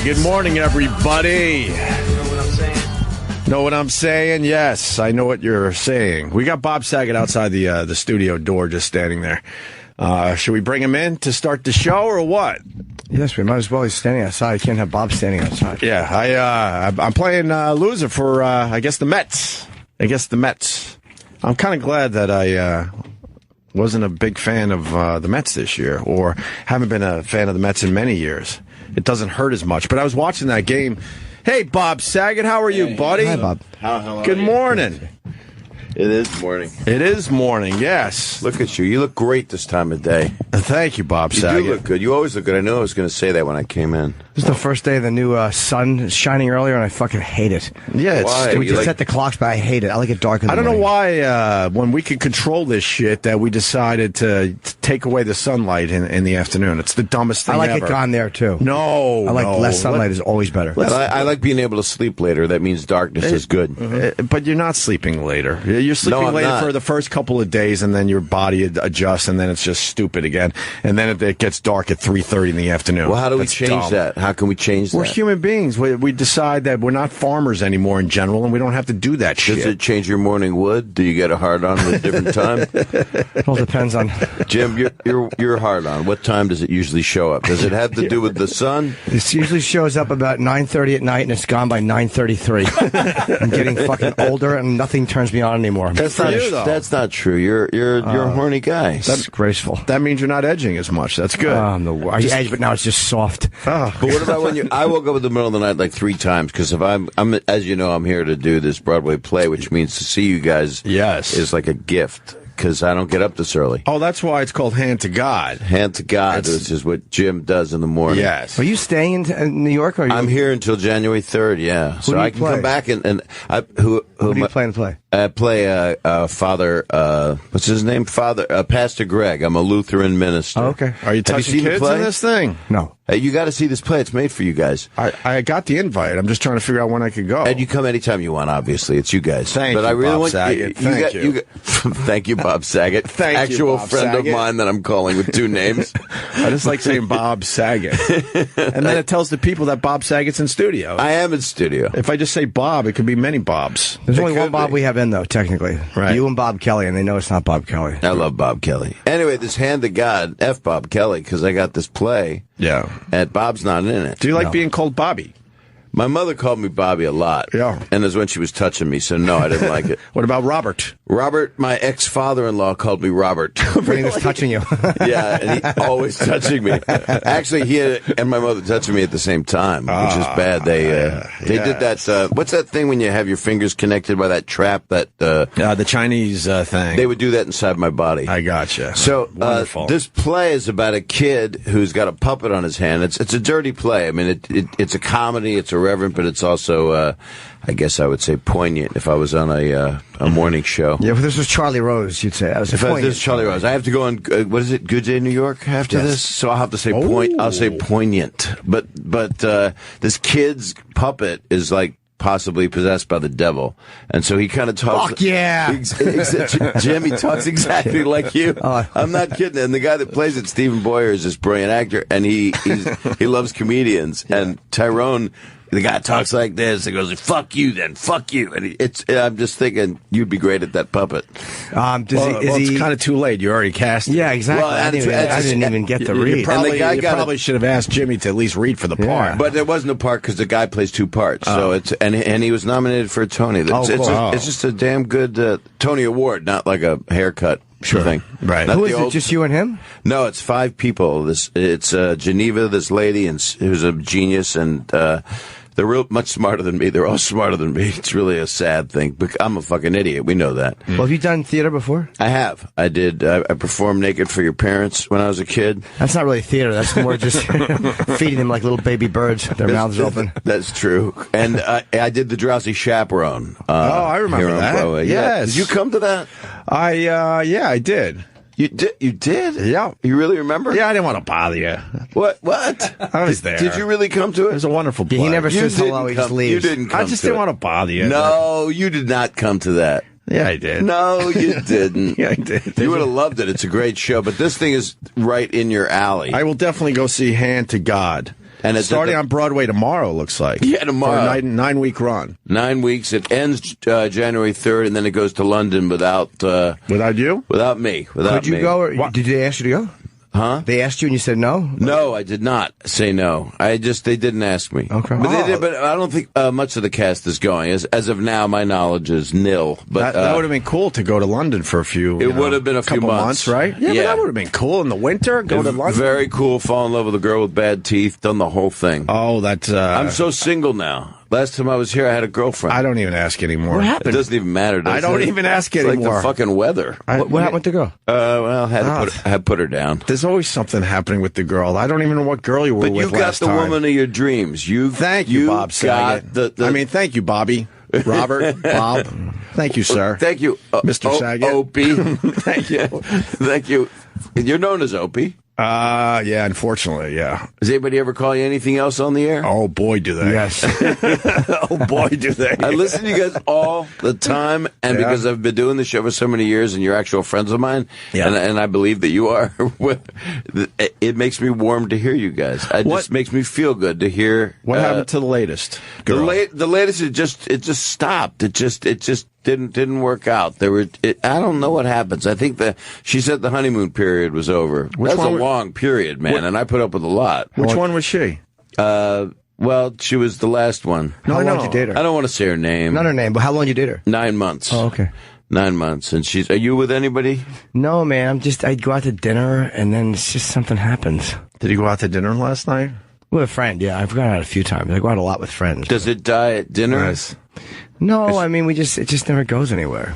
Good morning, everybody. Know what I'm saying? Yes, I know what you're saying. We got Bob Saget outside the studio door, just standing there. Should we bring him in to start the show, or what? Yes, we might as well. He's standing outside. You can't have Bob standing outside. Yeah, I'm playing loser for, I guess, the Mets. I'm kind of glad that I wasn't a big fan of the Mets this year, or haven't been a fan of the Mets in many years. It doesn't hurt as much. But I was watching that game. Hey, Bob Saget, how are you, buddy? Hi, Bob. How Good morning. It is morning. It is morning, yes. Look at you. You look great this time of day. Thank you, Bob Saget. You do look good. You always look good. I knew I was going to say that when I came in. This is the first day of the new sun shining earlier, and I fucking hate it. Yeah, it's Why? We just set the clocks, but I hate it. I like it dark in the I don't know morning. why, when we could control this shit, that we decided to take away the sunlight in the afternoon. It's the dumbest thing I like ever. it gone there, too. No, I like less sunlight is always better. I like being able to sleep later. That means darkness is good. But you're not sleeping later. You're sleeping I'm later not. for the first couple of days, and then your body adjusts, and then it's just stupid again. And then it gets dark at 3:30 in the afternoon. Well, how do we That's change dumb. that? How can we change We're that? human beings. We decide that we're not farmers anymore in general, and we don't have to do that shit. Does it change your morning wood? Do you get a hard on at a different time? It all depends on... Jim, you're hard on. What time does it usually show up? Does it have to do with the sun? This usually shows up about 9:30 at night, and it's gone by 9:33. I'm getting fucking older, and nothing turns me on anymore. That's not you, though. That's not true. You're a horny guy. Disgraceful. That means you're not edging as much. That's good. I edge, but now it's just soft. Oh. But what about when I woke up in the middle of the night like 3 times, because if I'm as you know, I'm here to do this Broadway play, which means to see you guys Yes. is like a gift, because I don't get up this early. Oh, that's why it's called Hand to God. Hand to God, which is what Jim does in the morning. Yes. Are you staying in New York? Or are you... I'm here until January 3rd, yeah. So do you I can play? come back and Who do you play in the play? I play Father, what's his name? Pastor Greg. I'm a Lutheran minister. Oh, okay. Are you Have touching seen the kids play? in this thing? No. You got to see this play. It's made for you guys. I got the invite. I'm just trying to figure out when I could go. And you come anytime you want, obviously. It's you guys. Thank but you, I really Bob want Saget. Thank you. Thank you, Bob Saget. Thank you, Actual Bob friend Saget. of mine that I'm calling with 2 names. I just like saying Bob Saget. And then it tells the people that Bob Saget's in studio. I am in studio. If I just say Bob, it could be many Bobs. There's It only one could Bob be. we have in, though, technically. Right. You and Bob Kelly, and they know it's not Bob Kelly. I love Bob Kelly. Anyway, this Hand to God, F Bob Kelly, because I got this play, Yeah. and Bob's not in it. Do you like No. being called Bobby? My mother called me Bobby a lot. Yeah. And that's when she was touching me, so no, I didn't like it. What about Robert? Robert, my ex-father-in-law, called me Robert. When he was touching you. Yeah, and he always touching me. Actually, he and my mother touching me at the same time, which is bad. They did that. What's that thing when you have your fingers connected by that trap? That The Chinese thing. they would do that inside my body. I gotcha. So Wonderful. this play is about a kid who's got a puppet on his hand. It's a dirty play. I mean, it's a comedy. It's irreverent, but it's also, I guess I would say, poignant. If I was on a morning show. Yeah, if this was Charlie Rose, you'd say that was a If I, point. this is Charlie Rose, I have to go on. What is it? Good Day New York after Yes. this, so I'll have to say point. I'll say poignant. But this kid's puppet is like possibly possessed by the devil, and so he kind of talks. Fuck yeah. Jim, he talks exactly like you. I'm not kidding. And the guy that plays it, Stephen Boyer, is this brilliant actor, and he loves comedians. And Tyrone, the guy talks like this. He goes, "Fuck you, then fuck you." And I'm just thinking you'd be great at that puppet. It's kind of too late. You already cast it. Yeah, exactly. Well, I didn't even get the read. You probably, And the guy you got probably should have asked Jimmy to at least read for the part. But there wasn't a part because the guy plays 2 parts. So it's and he was nominated for a Tony. It's cool. it's just a damn good Tony Award, not like a haircut thing. Right. Not Who the is it, just you and him? No, it's 5 people. It's Geneva, this lady, and who's a genius, and they're much smarter than me. They're all smarter than me. It's really a sad thing. But I'm a fucking idiot. We know that. Well, have you done theater before? I have. I did. I performed Naked for Your Parents when I was a kid. That's not really theater. That's more just feeding them like little baby birds, their mouths open. That's true. And I did The Drowsy Chaperone. I remember here on that. Broadway. Yes. Did you come to that? I did. You did? You did? Yeah. You really remember? Yeah, I didn't want to bother you. What? I was there. Did you really come to It it? was a wonderful play. He never You says hello. didn't He just come- leaves. You didn't come I just to didn't it. want to bother you. No, you did not come to that. Yeah, I did. No, you didn't. Yeah, I did. You would have loved it. It's a great show, but this thing is right in your alley. I will definitely go see Hand to God. And it's starting on Broadway tomorrow, looks like. Yeah, tomorrow. For a 9-week run. 9 weeks. It ends January 3rd, and then it goes to London without you? Without me. Without Could you me. go, or did they ask you to go? Huh? They asked you and you said no? No, I did not say no. They didn't ask me. Okay. But they did, but I don't think much of the cast is going. As of now, my knowledge is nil. But that would have been cool to go to London for a few. It would have been a few couple months, right? Yeah, but that would have been cool in the winter. Go to London. Very cool. Fall in love with a girl with bad teeth. Done the whole thing. Oh, that's. I'm so single now. Last time I was here, I had a girlfriend. I don't even ask anymore. What happened? It doesn't even matter. I don't even ask it's anymore. Like the fucking weather. What happened with the girl? Well, I had put her down. There's always something happening with the girl. I don't even know what girl you were But with you got last the time. woman of your dreams. Thank you, Bob Saget. Thank you, Bobby. Robert, Bob. Thank you, sir. Thank you, Mr. Saget. Opie. Thank you. Thank you. You're known as Opie. Yeah, unfortunately, yeah. Does anybody ever call you anything else on the air? Oh, boy, do they. Yes. Oh, boy, do they. I listen to you guys all the time, and because I've been doing the show for so many years, and you're actual friends of mine, and I believe that you are, it makes me warm to hear you guys. It just makes me feel good to hear. What happened to the latest girl? The latest, it just stopped. It just didn't work out. I don't know what happens. I think she said the honeymoon period was over. That's a long period, man, and I put up with a lot. Which one was she? Well, she was the last one. How long did you date her? I don't want to say her name. Not her name, but how long did you date her? 9 months. Oh, okay. 9 months, and are you with anybody? No, man. I'd go out to dinner, and then it's just something happens. Did you go out to dinner last night? With a friend, yeah. I've gone out a few times. I go out a lot with friends. Does it die at dinner? Nice. No, I mean, it just never goes anywhere.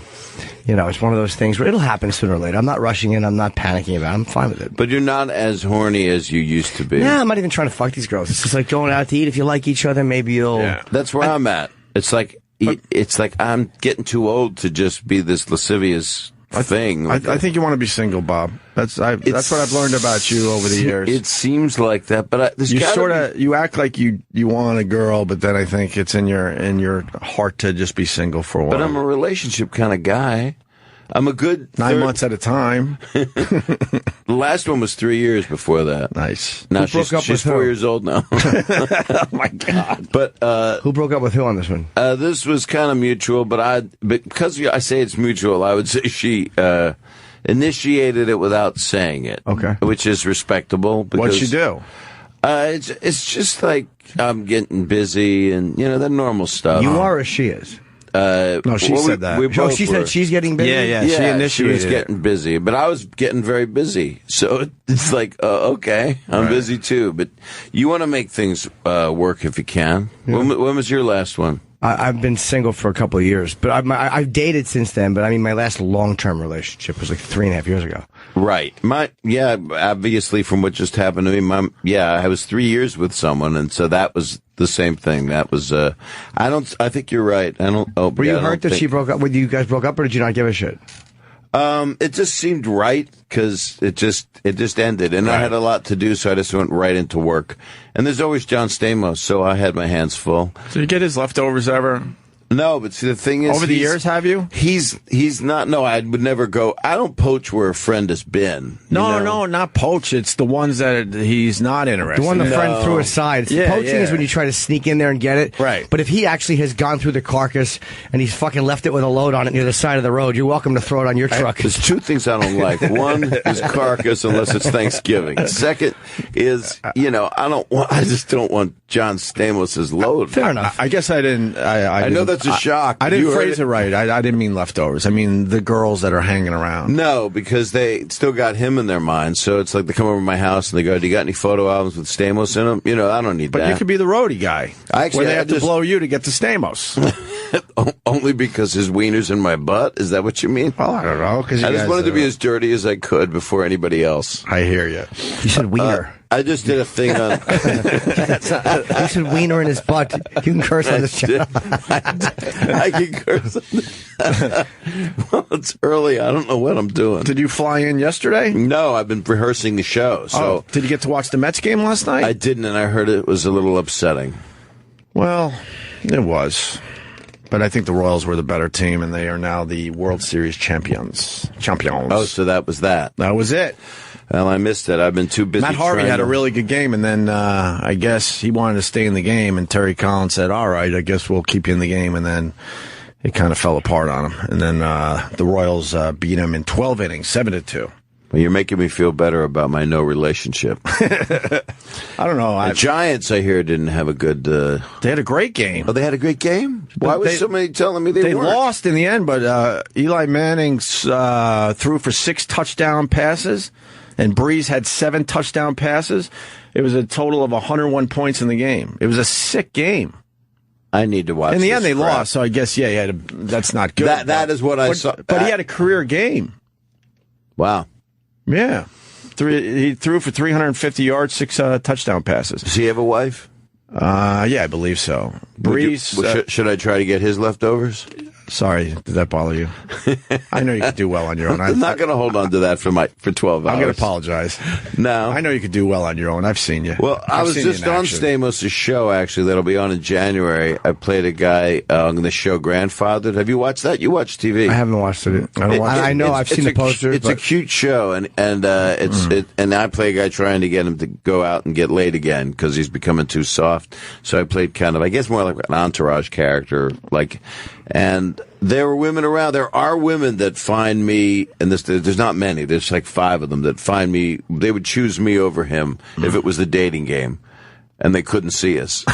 You know, it's one of those things where it'll happen sooner or later. I'm not rushing it. I'm not panicking about it. I'm fine with it. But you're not as horny as you used to be. Yeah, I'm not even trying to fuck these girls. It's just like going out to eat. If you like each other, maybe you'll... Yeah. That's where I'm at. It's like I'm getting too old to just be this lascivious thing. I think you want to be single, Bob. That's what I've learned about you over the years. It seems like that, but you act like you want a girl, but then I think it's in your heart to just be single for a while. But I'm a relationship kind of guy. I'm a good 9 months at a time. The last one was 3 years before that. Nice. Now she's 4 years old now. Oh my God. But who broke up with who on this one? This was kind of mutual, but because I say it's mutual, I would say she initiated it without saying it. Okay. Which is respectable. What'd she do? It's just like I'm getting busy and the normal stuff. You are or she is? No, she said that. She said she's getting busy? Yeah, she initiated she was getting busy, but I was getting very busy. So it's like, okay, I'm busy too. But you want to make things work if you can. Yeah. When was your last one? I've been single for a couple of years, but I've dated since then. But I mean, my last long-term relationship was like 3.5 years ago. Right. Obviously, from what just happened to me, I was 3 years with someone, and so that was the same thing. That was. I think you're right. I don't. Oh, were you hurt that she broke up? When you guys broke up, or did you not give a shit? It just seemed right because it just ended, and I had a lot to do, so I just went right into work. And there's always John Stamos, so I had my hands full. So you get his leftovers ever? No, but see, the thing is... Over the years, have you? He's not... No, I would never go... I don't poach where a friend has been. No, not poach. It's the ones that he's not interested in. The one the friend threw aside. Poaching is when you try to sneak in there and get it. Right. But if he actually has gone through the carcass and he's fucking left it with a load on it near the side of the road, you're welcome to throw it on your truck. There's two things I don't like. One is carcass unless it's Thanksgiving. Second is, I just don't want John Stamos' load. Fair enough. I guess I didn't... I know that's a shock. I didn't phrase it right. I didn't mean leftovers. I mean the girls that are hanging around. No, because they still got him in their mind. So it's like they come over to my house and they go, "Do you got any photo albums with Stamos in them?" I don't need that. But you could be the roadie guy. Where they have to blow you to get to Stamos. Only because his wiener's in my butt? Is that what you mean? Well, I don't know. I just wanted to be as dirty as I could before anybody else. I hear you. You said wiener. I just did a thing on... You said wiener in his butt. You can curse on this channel. I can curse on this. Well, it's early. I don't know what I'm doing. Did you fly in yesterday? No, I've been rehearsing the show. So did you get to watch the Mets game last night? I didn't, and I heard it was a little upsetting. Well, it was. But I think the Royals were the better team, and they are now the World Series champions. Oh, so that was that. That was it. Well, I missed it. I've been too busy. Matt Harvey had a really good game, and then I guess he wanted to stay in the game, and Terry Collins said, all right, I guess we'll keep you in the game, and then it kind of fell apart on him. And then the Royals beat him in 12 innings, 7-2. Well, you're making me feel better about my no relationship. I don't know. The Giants, I hear, didn't have a good... They had a great game. Oh, they had a great game? Why was somebody telling me they weren't? Lost in the end, but Eli Manning threw for 6 touchdown passes, and Breeze had 7 touchdown passes. It was a total of 101 points in the game. It was a sick game. I need to watch. In the end, they lost, so I guess, that's not good. That is what I saw. But he had a career game. Wow. Yeah. He threw for 350 yards, 6 touchdown passes. Does he have a wife? Yeah, I believe so. Breeze. Should I try to get his leftovers? Sorry, did that bother you? I know you could do well on your own. I'm not going to hold on to that for 12 hours. I'm going to apologize. No. I know you could do well on your own. I've seen you. Well, I was just on Stamos' show, actually, that'll be on in January. I played a guy on the show Grandfathered. Have you watched that? You watch TV. I haven't watched it. I know I've seen the poster. It's a cute show, and I play a guy trying to get him to go out and get laid again because he's becoming too soft. So I played kind of, I guess, more like an entourage character, and there were women around. There are women that find me, and there's not many. There's like 5 of them that find me. They would choose me over him if it was the dating game, and they couldn't see us.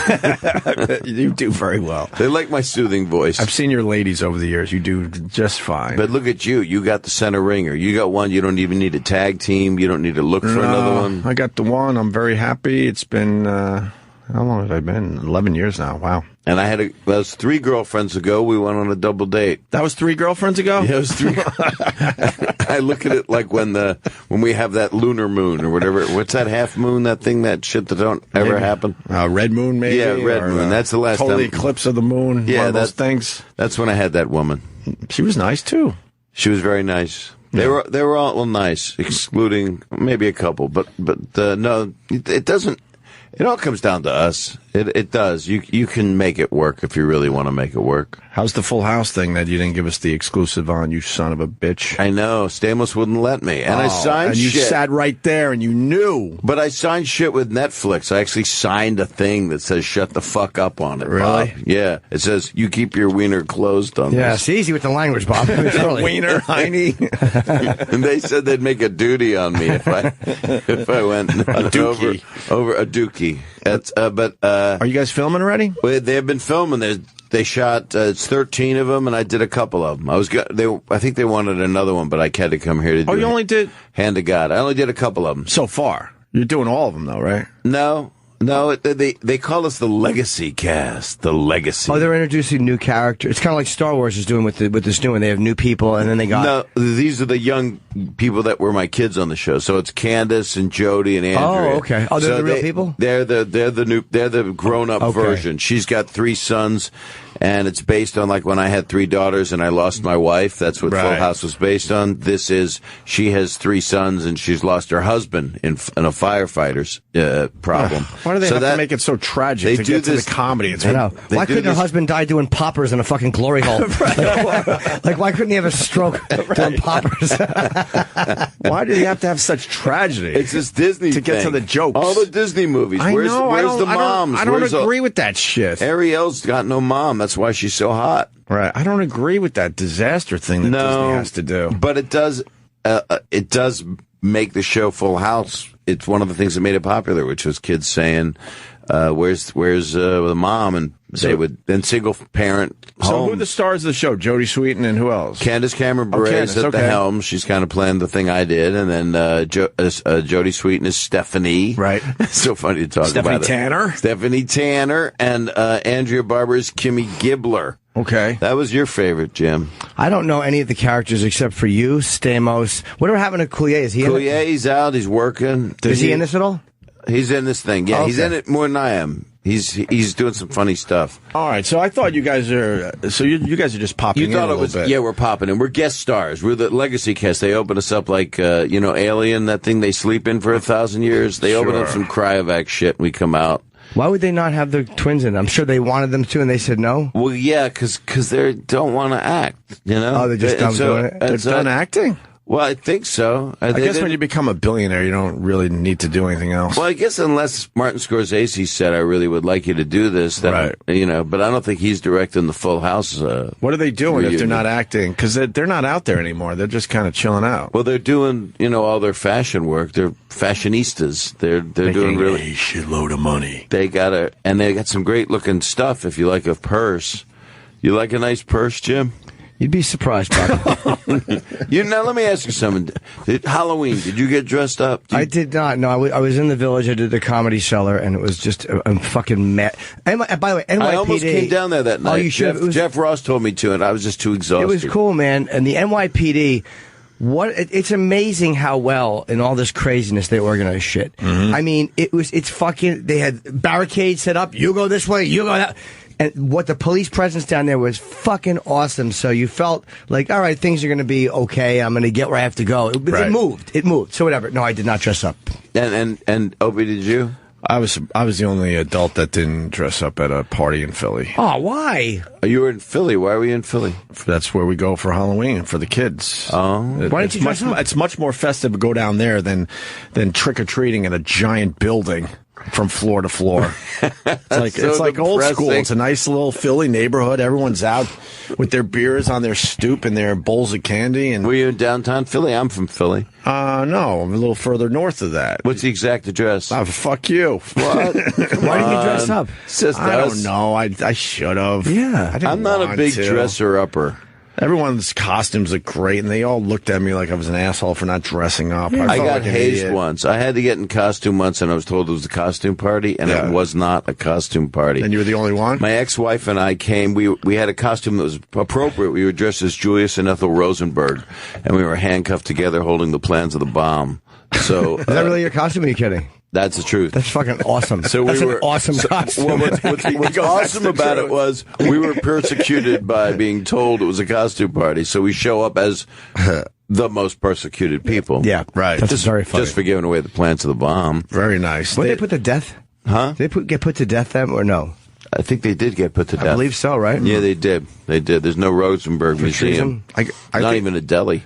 You do very well. They like my soothing voice. I've seen your ladies over the years. You do just fine. But look at you. You got the center ringer. You got one. You don't even need a tag team. You don't need to look for another one. I got the one. I'm very happy. It's been, how long have I been? 11 years now. Wow. And that was 3 girlfriends ago. We went on a double date. That was 3 girlfriends ago? Yeah, it was 3. I look at it like when we have that lunar moon or whatever. What's that half moon? That thing, that shit that don't ever happen. Red moon, maybe. Yeah, red moon. That's the last total time. Eclipse of the moon. Yeah, one of those things. That's when I had that woman. She was nice too. She was very nice. Yeah. They were all nice, excluding maybe a couple. But no, it doesn't. It all comes down to us. It does. You can make it work if you really want to make it work. How's the Full House thing that you didn't give us the exclusive on, you son of a bitch? I know. Stamos wouldn't let me. And I signed shit. And you sat right there and you knew. But I signed shit with Netflix. I actually signed a thing that says shut the fuck up on it. Really? Bob. Yeah. It says you keep your wiener closed on this. Yeah, it's easy with the language, Bob. Wiener, Heine. And they said they'd make a duty on me if I went over a dookie. Are you guys filming already? They have been filming. They shot. It's 13 of them, and I did a couple of them. I think they wanted another one, but I had to come here to do. Oh, you only did Hand of God. I only did a couple of them so far. You're doing all of them, though, right? No. They call us the Legacy Cast. The Legacy. Oh, they're introducing new characters. It's kind of like Star Wars is doing with this new one. They have new people, and then they got... No, these are the young people that were my kids on the show. So it's Candace and Jody and Andrea. Oh, okay. Oh, they're the real people? They're the grown-up version. She's got 3 sons, and it's based on like when I had 3 daughters and I lost my wife. That's what Full House was based on. She has 3 sons, and she's lost her husband in a firefighter's problem. Why do they have to make it so tragic to get to the comedy? I know. Why couldn't her husband die doing poppers in a fucking glory hole? Like, why couldn't he have a stroke doing poppers? Why do you have to have such tragedy? It's this Disney to get to the jokes. All the Disney movies. Where's the moms? I don't agree with that shit. Ariel's got no mom. That's why she's so hot. Right. I don't agree with that disaster thing that Disney has to do. But it does. It does make the show Full House. It's one of the things that made it popular, which was kids saying, "Where's the mom?" And they would then single parent home. So who are the stars of the show? Jodie Sweetin and who else? Candace Cameron Bure's at the helm. She's kind of playing the thing I did, and then Jodie Sweetin is Stephanie. Right. It's so funny to talk about it. Stephanie Tanner, and Andrea Barber is Kimmy Gibbler. Okay. That was your favorite, Jim. I don't know any of the characters except for you, Stamos. Whatever happened to Coulier? Is he in it? Coulier's out. He's working. Is he in this at all? He's in this thing. Yeah, he's in it more than I am. He's doing some funny stuff. All right, so I thought you guys are. So you guys are just popping. You thought in a little bit. Yeah, we're popping in. We're guest stars. We're the Legacy Cast. They open us up like Alien, that thing they sleep in for 1,000 years. They open up some cryovac shit, and we come out. Why would they not have the twins in? I'm sure they wanted them to, and they said no. Well, yeah, because they don't want to act. You know, Oh, they're just done doing it. They're done acting. Well, I think so. I guess when you become a billionaire, you don't really need to do anything else. Well, I guess unless Martin Scorsese said, I really would like you to do this, then, right. But I don't think he's directing the Full House. What are they doing if they're not acting? Because they're not out there anymore. They're just kind of chilling out. Well, they're doing, all their fashion work. They're fashionistas. They're doing really a shitload of money. They got some great looking stuff if you like a purse. You like a nice purse, Jim? You'd be surprised, Bob. Now let me ask you something. Halloween, did you get dressed up? I did not. No, I was in the Village. I did the Comedy Cellar, and it was just I'm fucking mad. By the way, NYPD. I almost came down there that night. Oh, you should. Jeff Ross told me to, and I was just too exhausted. It was cool, man. And the NYPD. It's amazing how well in all this craziness they organize shit. Mm-hmm. I mean, it's fucking. They had barricades set up. You go this way. You go that. And what the police presence down there was fucking awesome. So you felt like, all right, things are going to be okay. I'm going to get where I have to go. It moved. So whatever. No, I did not dress up. And Opie, did you? I was the only adult that didn't dress up at a party in Philly. Oh, why? You were in Philly. Why were you in Philly? That's where we go for Halloween for the kids. Oh, why didn't you dress up? It's much more festive to go down there than trick or treating in a giant building. From floor to floor. It's like old school. It's a nice little Philly neighborhood. Everyone's out with their beers on their stoop and their bowls of candy. And were you in downtown Philly? I'm from Philly. No, I'm a little further north of that. What's the exact address? Fuck you. What? Why didn't you dress up? I don't know. I should have. Yeah. I'm not a big dresser-upper. Everyone's costumes look great, and they all looked at me like I was an asshole for not dressing up. I got like hazed once. I had to get in costume once, and I was told it was a costume party, and it was not a costume party. And you were the only one? My ex-wife and I came. We had a costume that was appropriate. We were dressed as Julius and Ethel Rosenberg, and we were handcuffed together holding the plans of the bomb. So is that really your costume, or are you kidding? That's the truth. That's fucking awesome. So that's an awesome costume. Well, what's awesome about it was we were persecuted by being told it was a costume party. So we show up as the most persecuted people. Yeah, right. That's very funny. Just for giving away the plans of the bomb. Very nice. What did they put to death? Huh? Did they get put to death then, or no? I think they did get put to death. I believe so, right? Yeah, they did. They did. There's no Rosenberg Museum. Not even a deli.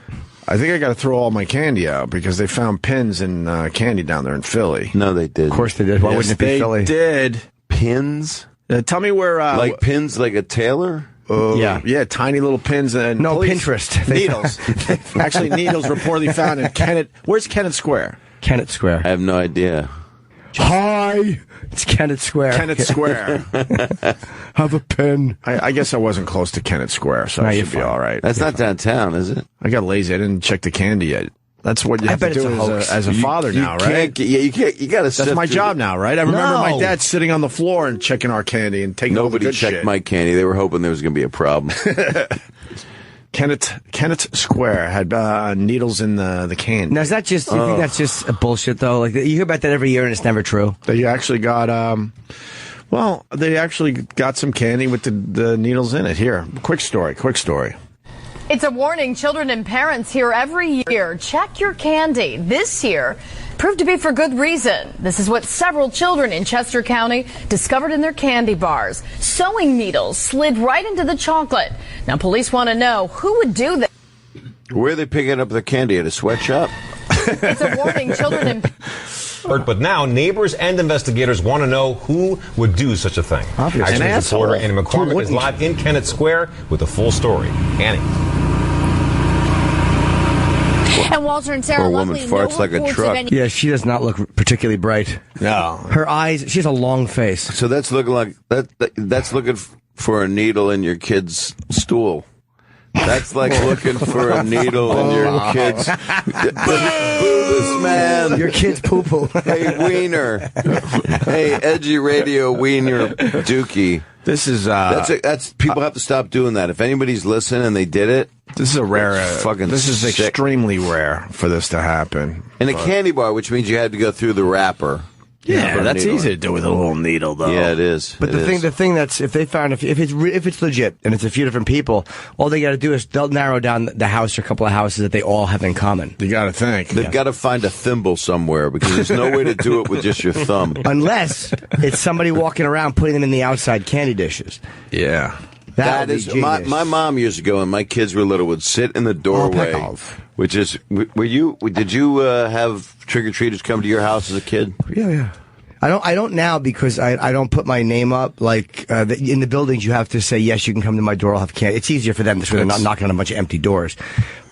I think I got to throw all my candy out because they found pins and candy down there in Philly. No, they did. Of course they did. Why wouldn't it be Philly? They did. Pins? Tell me where... like pins like a tailor? Yeah, tiny little pins. And no, Pinterest. Needles. Actually, needles reportedly found in Kennett... Where's Kennett Square? Kennett Square. I have no idea. Hi! It's Kennett Square. Kennett Square. Have a pen. I guess I wasn't close to Kennett Square, so I should be all right. That's not downtown, is it? I got lazy. I didn't check the candy yet. That's what you have to do as a father now, right? You got to. That's my job now, right? I remember my dad sitting on the floor and checking our candy and taking all the good shit. Nobody checked my candy. They were hoping there was going to be a problem. Kennett Square had needles in the candy. Now, is that just, you think that's just a bullshit, though? Like, you hear about that every year, and it's never true. They actually got, they actually got some candy with the needles in it. Here, quick story. It's a warning children and parents hear every year. Check your candy. This year proved to be for good reason. This is what several children in Chester County discovered in their candy bars. Sewing needles slid right into the chocolate. Now, police want to know who would do this. Where are they picking up their candy? At a sweatshop? It's a warning children and... But now neighbors and investigators want to know who would do such a thing. Obviously. Action News reporter Annie McCormick is live in Kennett Square with the full story. Annie. And Walter and Sarah, poor woman farts like a truck. Yeah, she does not look particularly bright. No, her eyes. She has a long face. So that's looking like that's looking for a needle in your kid's stool. That's like looking for a needle in your kid's. Boo this man. Your kid's poo poo. Hey Wiener. Hey Edgy Radio Wiener Dookie. This is that's people have to stop doing that. If anybody's listening and they did it, this is a rare. This is sick. Extremely rare for this to happen in a candy bar, which means you had to go through the wrapper. Yeah, that's easy to do with a little needle, though. Yeah, it is. But the thing that's if they found if it's legit and it's a few different people, all they got to do is they'll narrow down the house or a couple of houses that they all have in common. You got to think they've got to find a thimble somewhere because there's no way to do it with just your thumb, unless it's somebody walking around putting them in the outside candy dishes. Yeah. That is my mom years ago, when my kids were little, would sit in the doorway. Which is, did you have trick-or-treaters come to your house as a kid? Yeah. I don't now, because I don't put my name up. Like, in the buildings, you have to say, yes, you can come to my door, I'll have candy. It's easier for them, so they're not knocking on a bunch of empty doors.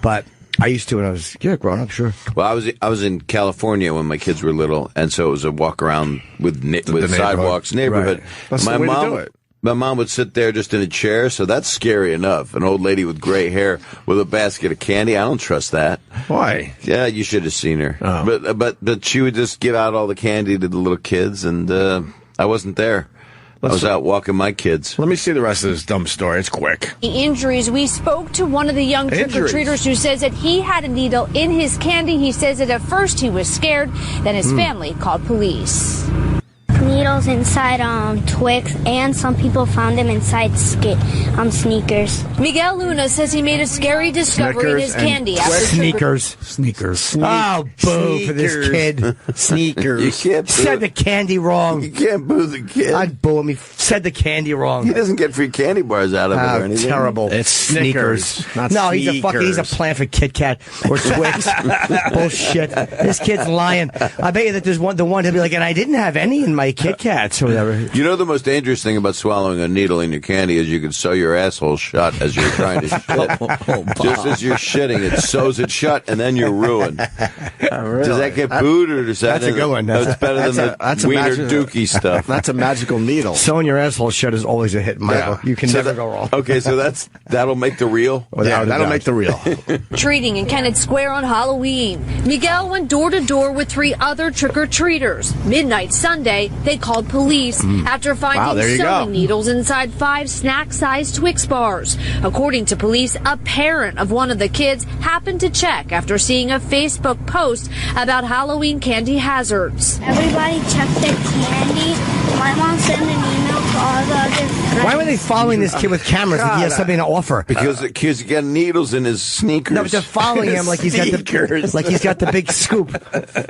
But I used to when I was growing up, sure. Well, I was in California when my kids were little, and so it was a walk around with sidewalks, neighborhood. Right. That's the way to do it. My mom would sit there just in a chair, so that's scary enough. An old lady with gray hair with a basket of candy, I don't trust that. Why? Yeah, you should have seen her. Oh. But she would just give out all the candy to the little kids, and I wasn't there. I was out walking my kids. Let me see the rest of this dumb story. It's quick. The injuries. We spoke to one of the young trick-or-treaters who says that he had a needle in his candy. He says that at first he was scared, then his family called police. Needles inside Twix, and some people found them inside sneakers. Miguel Luna says he made a scary discovery in his candy after Sneakers. Oh, boo for this kid. Sneakers. You can't Said the candy wrong. You can't boo the kid. I'd boo him. He said the candy wrong. He doesn't get free candy bars out of it or anything. Terrible. It's Snickers, not No, Sneakers. he's a plant for Kit Kat or Twix. Bullshit. This kid's lying. I bet you that there's the one he'll be like, and I didn't have any in my Kit Kats or whatever. You know the most dangerous thing about swallowing a needle in your candy is you can sew your asshole shut as you're trying to shit. Just as you're shitting, it sews it shut, and then you're ruined. Really? Does that get booed, or does that? That's a good one. That's better than the Wiener Dookie stuff. That's a magical needle. Sewing your asshole shut is always a hit, Michael. Yeah. You can never go wrong. Okay, so that'll make the reel. Yeah, that'll make the reel. treating in Kennett Square on Halloween. Miguel went door to door with 3 other trick-or-treaters. Midnight Sunday, they called police after finding sewing needles inside 5 snack-sized Twix bars. According to police, a parent of one of the kids happened to check after seeing a Facebook post about Halloween candy hazards. Everybody checked their candy. My mom sent an email to all the other friends. Why were they following this kid with cameras if he has something to offer? Because the kid's got needles in his sneakers. No, but they're following him like he's got the big scoop.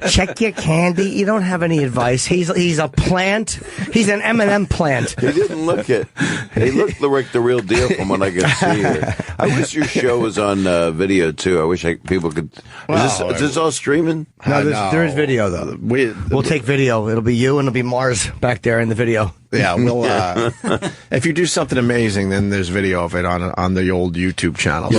Check your candy. You don't have any advice. He's a plant. He's an M&M plant. He didn't look it. He looked like the real deal from what I could see here. I wish your show was on video too. I wish people could. Is this all streaming? No, there is video though. We'll take video. It'll be you and it'll be Mars back there in the video. Yeah, we'll. If you do something amazing, then there's video of it on the old YouTube channel.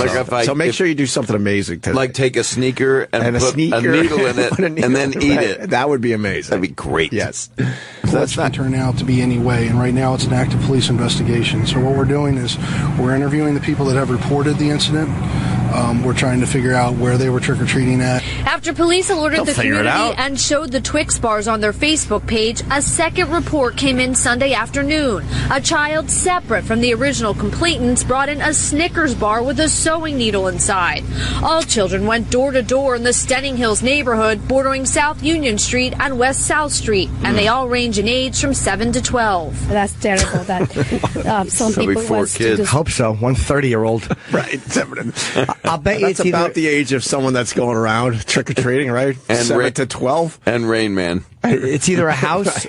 So make sure you do something amazing. Like take a sneaker and put a needle in it and then eat it. That would be amazing. That'd be great. Yes. That's not turn out to be any way, and right now it's an active police investigation. So what we're doing is we're interviewing the people that have reported the incident. We're trying to figure out where they were trick-or-treating at. After police alerted the community and showed the Twix bars on their Facebook page, a second report came in Sunday afternoon. A child separate from the original complainants brought in a Snickers bar with a sewing needle inside. All children went door to door in the Stenning Hills neighborhood bordering South Union Street and West South Street, and they all range in age from 7 to 12. That's terrible that some people want to do. Hope so. 130-year-old. Right. I'll bet you that's it's about the age of someone that's going around trick-or-treating, right? And 7 to 12? And Rain Man. It's either a house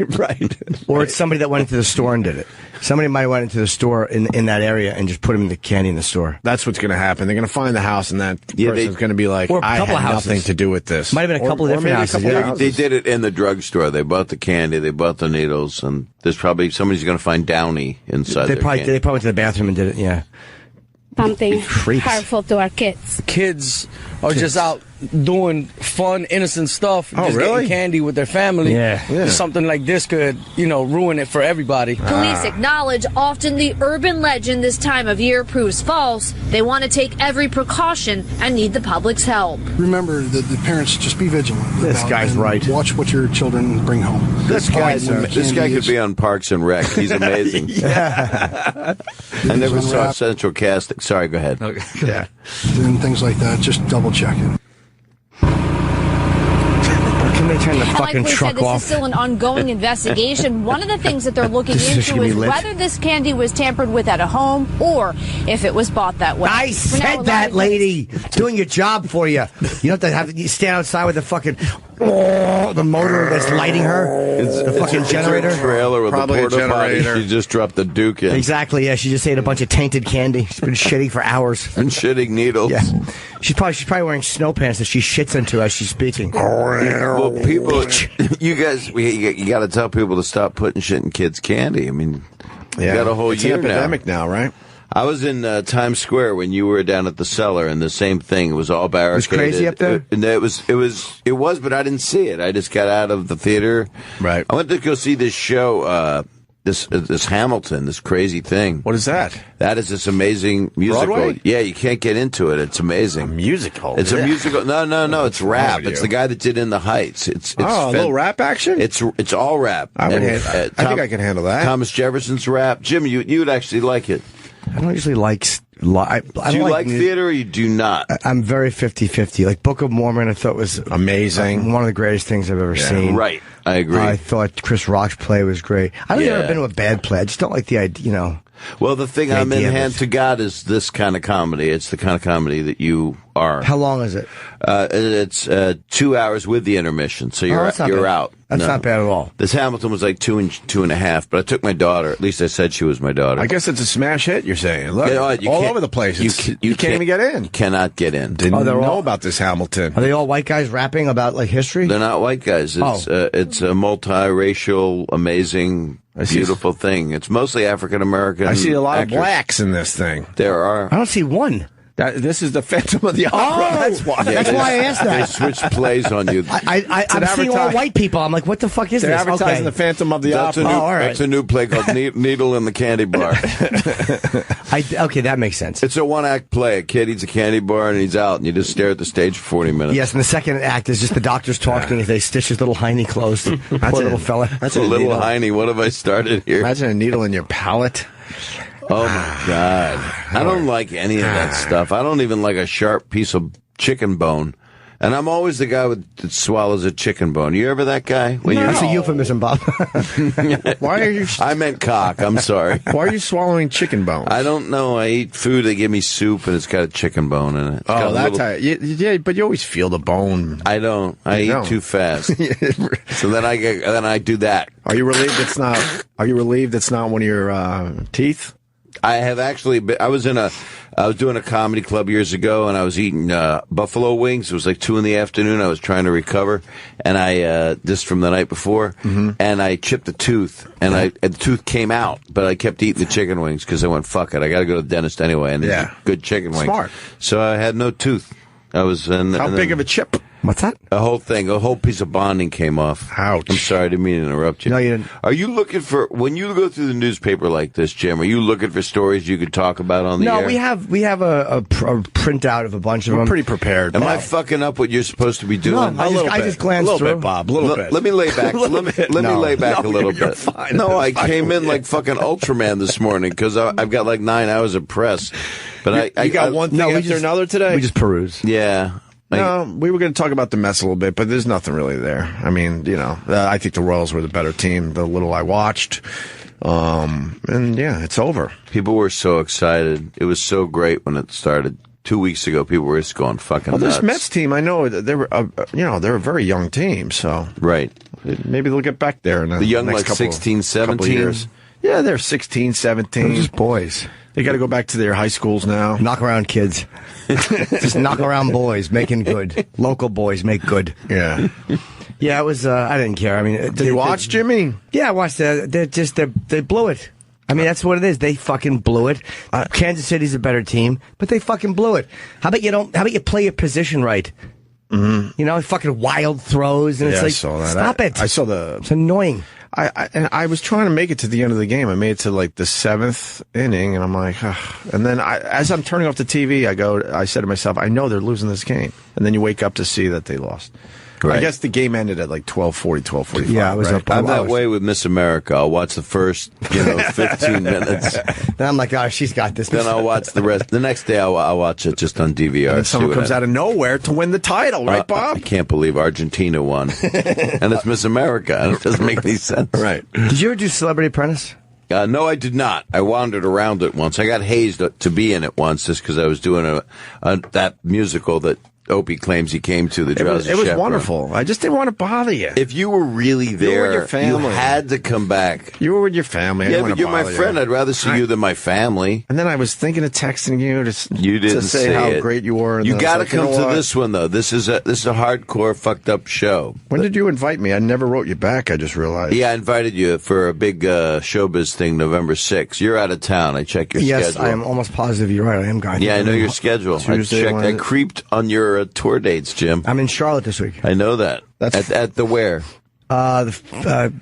or it's somebody that went into the store and did it. Somebody might have went into the store in that area and just put him in the candy in the store. That's what's going to happen. They're going to find the house, and that person's going to be like, I had nothing to do with this. Might have been a couple of different houses. They did it in the drugstore. They bought the candy, they bought the needles, and there's probably somebody's going to find Downy inside They probably went to the bathroom and did it, yeah. Something harmful to our kids. Kids are just out doing fun, innocent stuff, just getting candy with their family. Yeah. Something like this could, ruin it for everybody. Police acknowledge often the urban legend this time of year proves false. They want to take every precaution and need the public's help. Remember that the parents just be vigilant. This guy's right. Watch what your children bring home. This guy could be on Parks and Rec. He's amazing. I never saw Central Casting. Sorry, go ahead. Okay. Yeah. And things like that. Just double check it. Can they turn the fucking like truck this off? Is still an ongoing investigation. One of the things that they're looking into is whether this candy was tampered with at a home or if it was bought that way. I said that, lady. Doing your job for you. You don't have to stand outside with a fucking the motor that's lighting her. It's the fucking generator. It's a trailer with Probably a porta potty. generator. She just dropped the Duke in. Exactly. Yeah, she just ate a bunch of tainted candy. She's been shitting for hours. And shitting needles. Yeah, she's probably wearing snow pants that she shits into as she's speaking. Well, people, you guys, you got to tell people to stop putting shit in kids' candy. I mean, you got a whole year an epidemic now, right? I was in Times Square when you were down at the Cellar, and the same thing. It was all barricaded. It was crazy up there? It was, but I didn't see it. I just got out of the theater. Right. I went to go see this show, this Hamilton, this crazy thing. What is that? That is this amazing musical. Broadway? Yeah, you can't get into it. It's amazing. A musical? It's a musical. No. It's rap. with It's you? the guy that did In the Heights. It's a little rap action? It's all rap. I think I can handle that. Thomas Jefferson's rap. Jim, you'd actually like it. I don't usually like. I Do you like theater or you do not? I'm very 50-50. Like Book of Mormon, I thought was amazing. One of the greatest things I've ever seen. Right. I agree. I thought Chris Rock's play was great. I don't think I've ever been to a bad play. I just don't like the idea, Well, the thing I'm in Hand to God is this kind of comedy. It's the kind of comedy that you are. How long is it? It's 2 hours with the intermission, so you're out. That's not bad at all. This Hamilton was like 2.5, but I took my daughter. At least I said she was my daughter. I guess it's a smash hit, you're saying. Look, all over the place. You can't even get in. You cannot get in. Didn't know about this Hamilton. Are they all white guys rapping about like history? They're not white guys. It's a multiracial, amazing, beautiful thing. It's mostly African American. I see a lot actors. of blacks in this thing. There are. I don't see one. This is the Phantom of the Opera. Oh, that's why. That's why I asked that. They switched plays on you. I'm seeing all white people. I'm like, what the fuck is They're this? advertising the Phantom of the Opera. All right. That's a new play called Needle in the Candy Bar. Okay, that makes sense. It's a one-act play. A kid eats a candy bar and he's out, and you just stare at the stage for 40 minutes. Yes, and the second act is just the doctors talking as they stitch his little hiney closed. Poor little fella. That's a little hiney. What have I started here? Imagine a needle in your palate. Oh, my God. I don't like any of that stuff. I don't even like a sharp piece of chicken bone. And I'm always the guy that swallows a chicken bone. You ever that guy? That's a euphemism, Bob. Why are you? I meant cock. I'm sorry. Why are you swallowing chicken bones? I don't know. I eat food. They give me soup, and it's got a chicken bone in it. That's how. Yeah, but you always feel the bone. I don't. I eat too fast. So then I do that. Are you relieved it's not? Are you relieved it's not one of your teeth? I have actually been, I was doing a comedy club years ago, and I was eating buffalo wings. It was like 2 PM. I was trying to recover, and I just from the night before, and I chipped a tooth, and the tooth came out, but I kept eating the chicken wings because I went, fuck it, I got to go to the dentist anyway, and good chicken wings. Smart. So I had no tooth. I was how big of a chip? What's that? A whole piece of bonding came off. Ouch. I'm sorry, I didn't mean to interrupt you. No, you didn't. Are you looking for, when you go through the newspaper like this, Jim, are you looking for stories you could talk about on the air? No, we have a printout of a bunch of them. We're pretty prepared. Am I fucking up what you're supposed to be doing? No, I just glanced through. A little bit, Bob. A little bit. Let me lay back. let me lay back a little you're bit. Fine. No, I came in like fucking Ultraman this morning because I've got like 9 hours of press. But I got one thing after another today? We just peruse. Yeah. No, we were going to talk about the Mets a little bit, but there's nothing really there. I mean, I think the Royals were the better team, the little I watched. And yeah, it's over. People were so excited. It was so great when it started. 2 weeks ago, people were just going fucking nuts. This Mets team, I know they were, they're a very young team, so. Right. Maybe they'll get back there in the young, next like couple 16, 17 years. Yeah, they're 16, 17. They're just boys. They got to go back to their high schools now. Knock around kids. Just knock around boys, making good. Local boys make good. Yeah. Yeah, it was, I didn't care. I mean, did you watch, Jimmy? Yeah, I watched it. They blew it. I mean, that's what it is. They fucking blew it. Kansas City's a better team, but they fucking blew it. How about you play your position right? Mm-hmm. Fucking wild throws, and it's like, I saw that. Stop it. I saw It's annoying. I was trying to make it to the end of the game. I made it to like the 7th inning, and I'm like, ugh. And then as I'm turning off the TV, I said to myself, I know they're losing this game. And then you wake up to see that they lost. Right. I guess the game ended at like 12:40, 12:45. Yeah, I was up. I'm that way with Miss America. I'll watch the first, 15 minutes. Then I'm like, oh, she's got this. Then I'll watch the rest. The next day, I'll watch it just on DVR. And then someone comes out of nowhere to win the title, right, Bob? I can't believe Argentina won. And it's Miss America. And it doesn't make any sense. Right. Did you ever do Celebrity Apprentice? No, I did not. I wandered around it once. I got hazed to be in it once just because I was doing that musical that Opie claims he came to the Drowsy It was Chaperone. wonderful. I just didn't want to bother you. If you were really there, you were with your family. You had to come back. You were with your family. Yeah, but you're my friend. I'd rather see you than my family. And then I was thinking of texting you you didn't to say how it. great you were. And you got to come to this one, though. This is a hardcore, fucked up show. When did you invite me? I never wrote you back, I just realized. Yeah, I invited you for a big showbiz thing November 6th. You're out of town. I checked your schedule. Yes, I am almost positive you're right. I am going. Yeah, I know your schedule. I creeped on your tour dates, Jim. I'm in Charlotte this week. I know that. At the where? The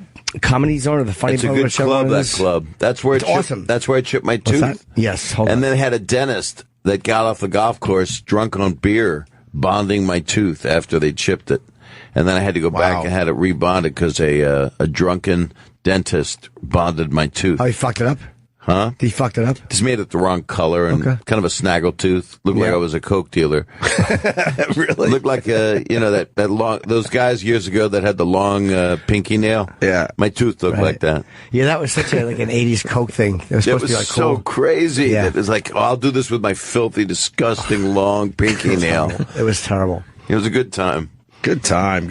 Comedy Zone or the Funny Bone. It's a good club, that club. That's where awesome. That's where I chipped my tooth. Yes. And then I had a dentist that got off the golf course drunk on beer, bonding my tooth after they chipped it. And then I had to go back and had it rebonded because a drunken dentist bonded my tooth. Oh, he fucked it up? Huh? He fucked it up? Just made it the wrong color and kind of a snaggle tooth. Looked like I was a coke dealer. Really? Looked like that long. Those guys years ago that had the long pinky nail. Yeah, my tooth looked like that. Yeah, that was such an '80s coke thing. It was supposed to be like so cool. crazy. Yeah. It was like, I'll do this with my filthy, disgusting long pinky nail. It was terrible. It was a good time. Good time.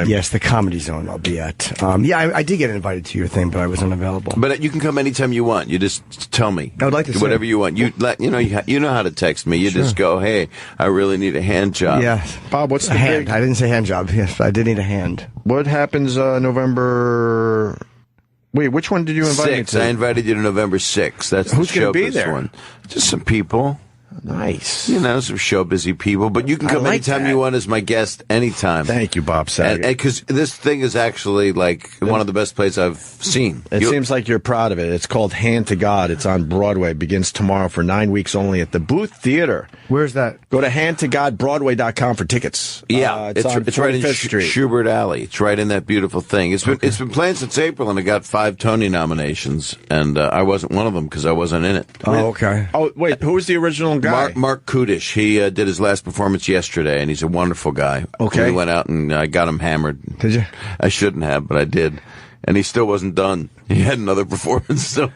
Yes, the Comedy Zone I'll be at. I did get invited to your thing, but I was unavailable. But you can come anytime you want. You just tell me. I would like to whatever you want. You know how to text me. You just go, hey, I really need a hand job. Yeah, Bob, what's the hand? big... I didn't say hand job. Yes, I did need a hand. What happens November? Wait, which one did you invite me to? I invited you to November 6th. That's who's going to be there? One. Just some people. Nice. Some show busy people. But you can come anytime you want as my guest, anytime. Thank you, Bob Saget. Because this thing is actually like one of the best plays I've seen. It seems like you're proud of it. It's called Hand to God. It's on Broadway. Begins tomorrow for 9 weeks only at the Booth Theater. Where's that? Go to handtogodbroadway.com for tickets. Yeah, it's right in Street. Schubert Alley. It's right in that beautiful thing. It's been playing since April, and it got 5 Tony nominations, and I wasn't one of them because I wasn't in it. Oh, okay. Oh, wait, who was the original guy? Mark Kudish. He did his last performance yesterday, and he's a wonderful guy. Okay. We went out and I got him hammered. Did you? I shouldn't have, but I did. And he still wasn't done. He had another performance. So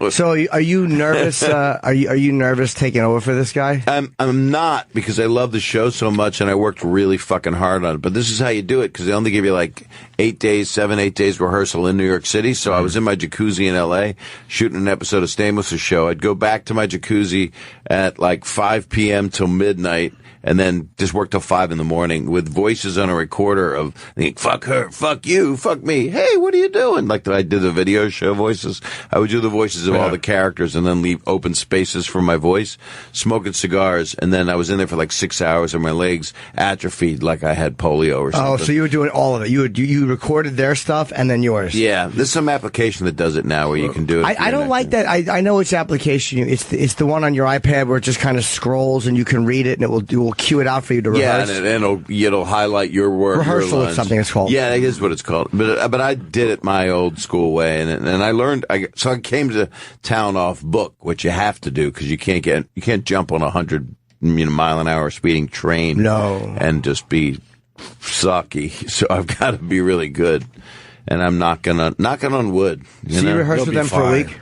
are you nervous? Are you nervous taking over for this guy? I'm not, because I love the show so much and I worked really fucking hard on it. But this is how you do it, because they only give you like 8 days rehearsal in New York City. So I was in my jacuzzi in L.A. shooting an episode of Stamos' show. I'd go back to my jacuzzi at like 5 p.m. till midnight. And then just work till 5 in the morning with voices on a recorder of, fuck her, fuck you, fuck me. Hey, what are you doing? Like I did the video show voices. I would do the voices of all the characters and then leave open spaces for my voice, smoking cigars. And then I was in there for like 6 hours and my legs atrophied like I had polio or something. Oh, so you were doing all of it. You recorded their stuff and then yours. Yeah, there's some application that does it now where you can do it. I don't like that. I know it's application. It's the one on your iPad where it just kind of scrolls and you can read it and it will cue it out for you to rehearse. Yeah, and it'll highlight your work. Rehearsal your is something it's called. Yeah, that is what it's called. But I did it my old school way, and I learned. So I came to town off book, which you have to do because you can't jump on 100 mile an hour speeding train. No, and just be sucky. So I've got to be really good, and I'm knocking on wood. You rehearse with them for a week.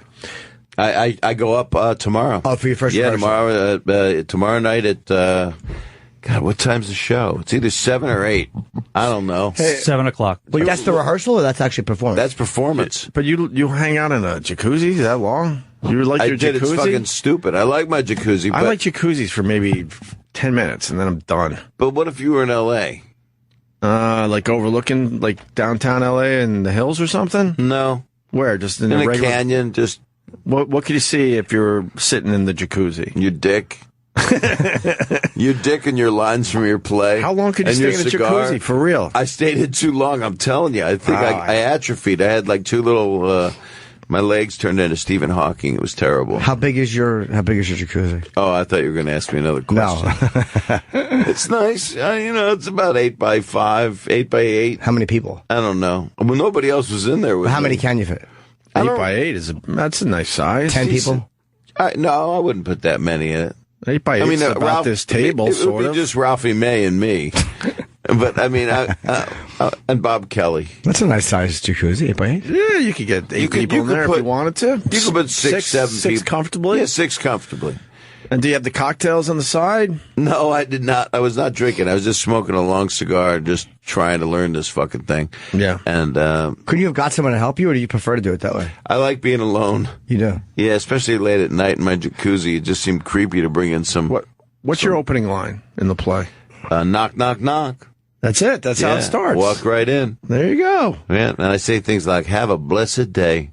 I go up tomorrow. Oh, for your first rehearsal. Tomorrow night at God, what time's the show? It's either 7 or 8. I don't know. 7 o'clock. Well, that's the rehearsal, or that's actually performance? That's performance. But you hang out in a jacuzzi that long? You like your jacuzzi? It's fucking stupid. I like my jacuzzi. I like jacuzzis for maybe 10 minutes and then I'm done. But what if you were in L.A.? Like overlooking like downtown L.A. and the hills or something? No. Where? Just in a regular canyon? Just. What can you see if you're sitting in the jacuzzi? Your dick. Your dick and your lines from your play. How long could you stay in a jacuzzi? For real? I stayed in too long, I'm telling you. I think I atrophied. I had like two little... my legs turned into Stephen Hawking. It was terrible. How big is your jacuzzi? Oh, I thought you were going to ask me another question. No. It's nice. It's about 8 by 5, 8 by 8. How many people? I don't know. Well, nobody else was in there with How me. many can you fit? 8 by 8 that's a nice size. 10 people? No, I wouldn't put that many in it. 8 by 8 is about this table, it would be just Ralphie May and me. But, and Bob Kelly. That's a nice size jacuzzi, 8 by 8. Yeah, you could get 8 people in there if you wanted to. You could put 6, 7 6 people. Comfortably? Yeah, 6 comfortably. And do you have the cocktails on the side? No, I did not. I was not drinking. I was just smoking a long cigar, just trying to learn this fucking thing. Yeah. And could you have got someone to help you, or do you prefer to do it that way? I like being alone. You do? Yeah, especially late at night in my jacuzzi. It just seemed creepy to bring in some... What's your opening line in the play? Knock, knock, knock. That's it. That's how it starts. Walk right in. There you go. Yeah, and I say things like, have a blessed day.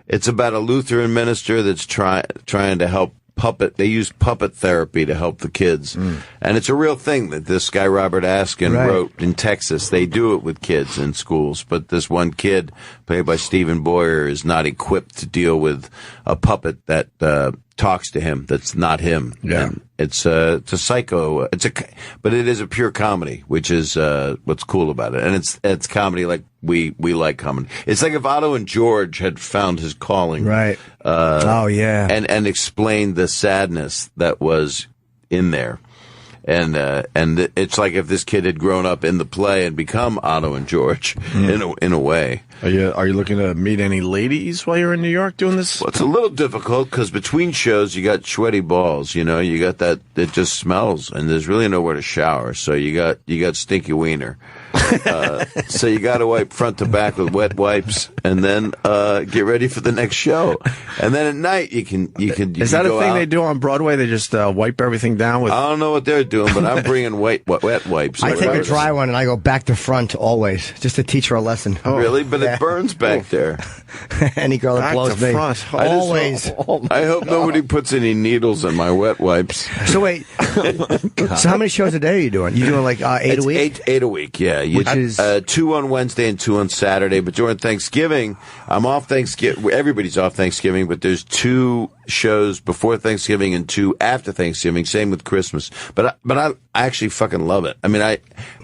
It's about a Lutheran minister that's trying to help puppet. They use puppet therapy to help the kids. And it's a real thing that this guy, Robert Askin, wrote in Texas. They do it with kids in schools. But this one kid, played by Stephen Boyer, is not equipped to deal with a puppet that talks to him that's not him. Yeah. And it's a psycho. But it is a pure comedy, which is what's cool about it. And it's comedy like we like comedy. It's like if Otto and George had found his calling, right? And explained the sadness that was in there. And it's like if this kid had grown up in the play and become Otto and George in a way. Are you looking to meet any ladies while you're in New York doing this? Well, it's a little difficult because between shows you got sweaty balls. You know, you got that it just smells, and there's really nowhere to shower. So you got stinky wiener. So you got to wipe front to back with wet wipes, and then get ready for the next show. And then at night you can. Is that a thing they do on Broadway? They just wipe everything down with. I don't know what they're doing, but I'm bringing wet wipes. I take a dry one and I go back to front always, just to teach her a lesson. Oh, really? But it burns back there. Any girl that blows me, always. I hope nobody puts any needles in my wet wipes. So wait, so how many shows a day are you doing? You doing like 8 a week? Eight a week, yeah. Which is 2 on Wednesday and 2 on Saturday. But during Thanksgiving, I'm off Thanksgiving. Everybody's off Thanksgiving, but there's 2 shows before Thanksgiving and 2 after Thanksgiving. Same with Christmas. But I actually fucking love it. I mean,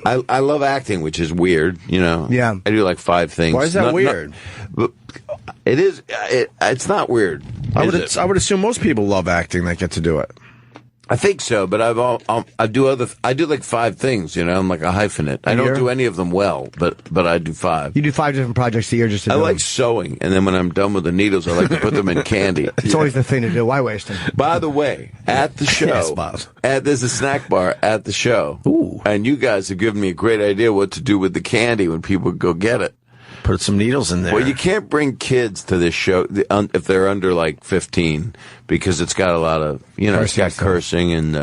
I love acting, which is weird. You know. Yeah. I do like 5 things. Why is that weird? It is. It's not weird. I would assume most people love acting that get to do it. I think so, but I do like 5 things, you know. I'm like a hyphenate. I don't do any of them well, but I do 5. You do 5 different projects a year just to do I like them. sewing, and then when I'm done with the needles, I like to put them in candy. It's always the thing to do. Why waste them? By the way, at the show, Yes, Bob. there's a snack bar at the show. Ooh. And you guys have given me a great idea what to do with the candy when people go get it. Put some needles in there. Well, you can't bring kids to this show if they're under like 15 because it's got a lot of, you know, it's got cursing and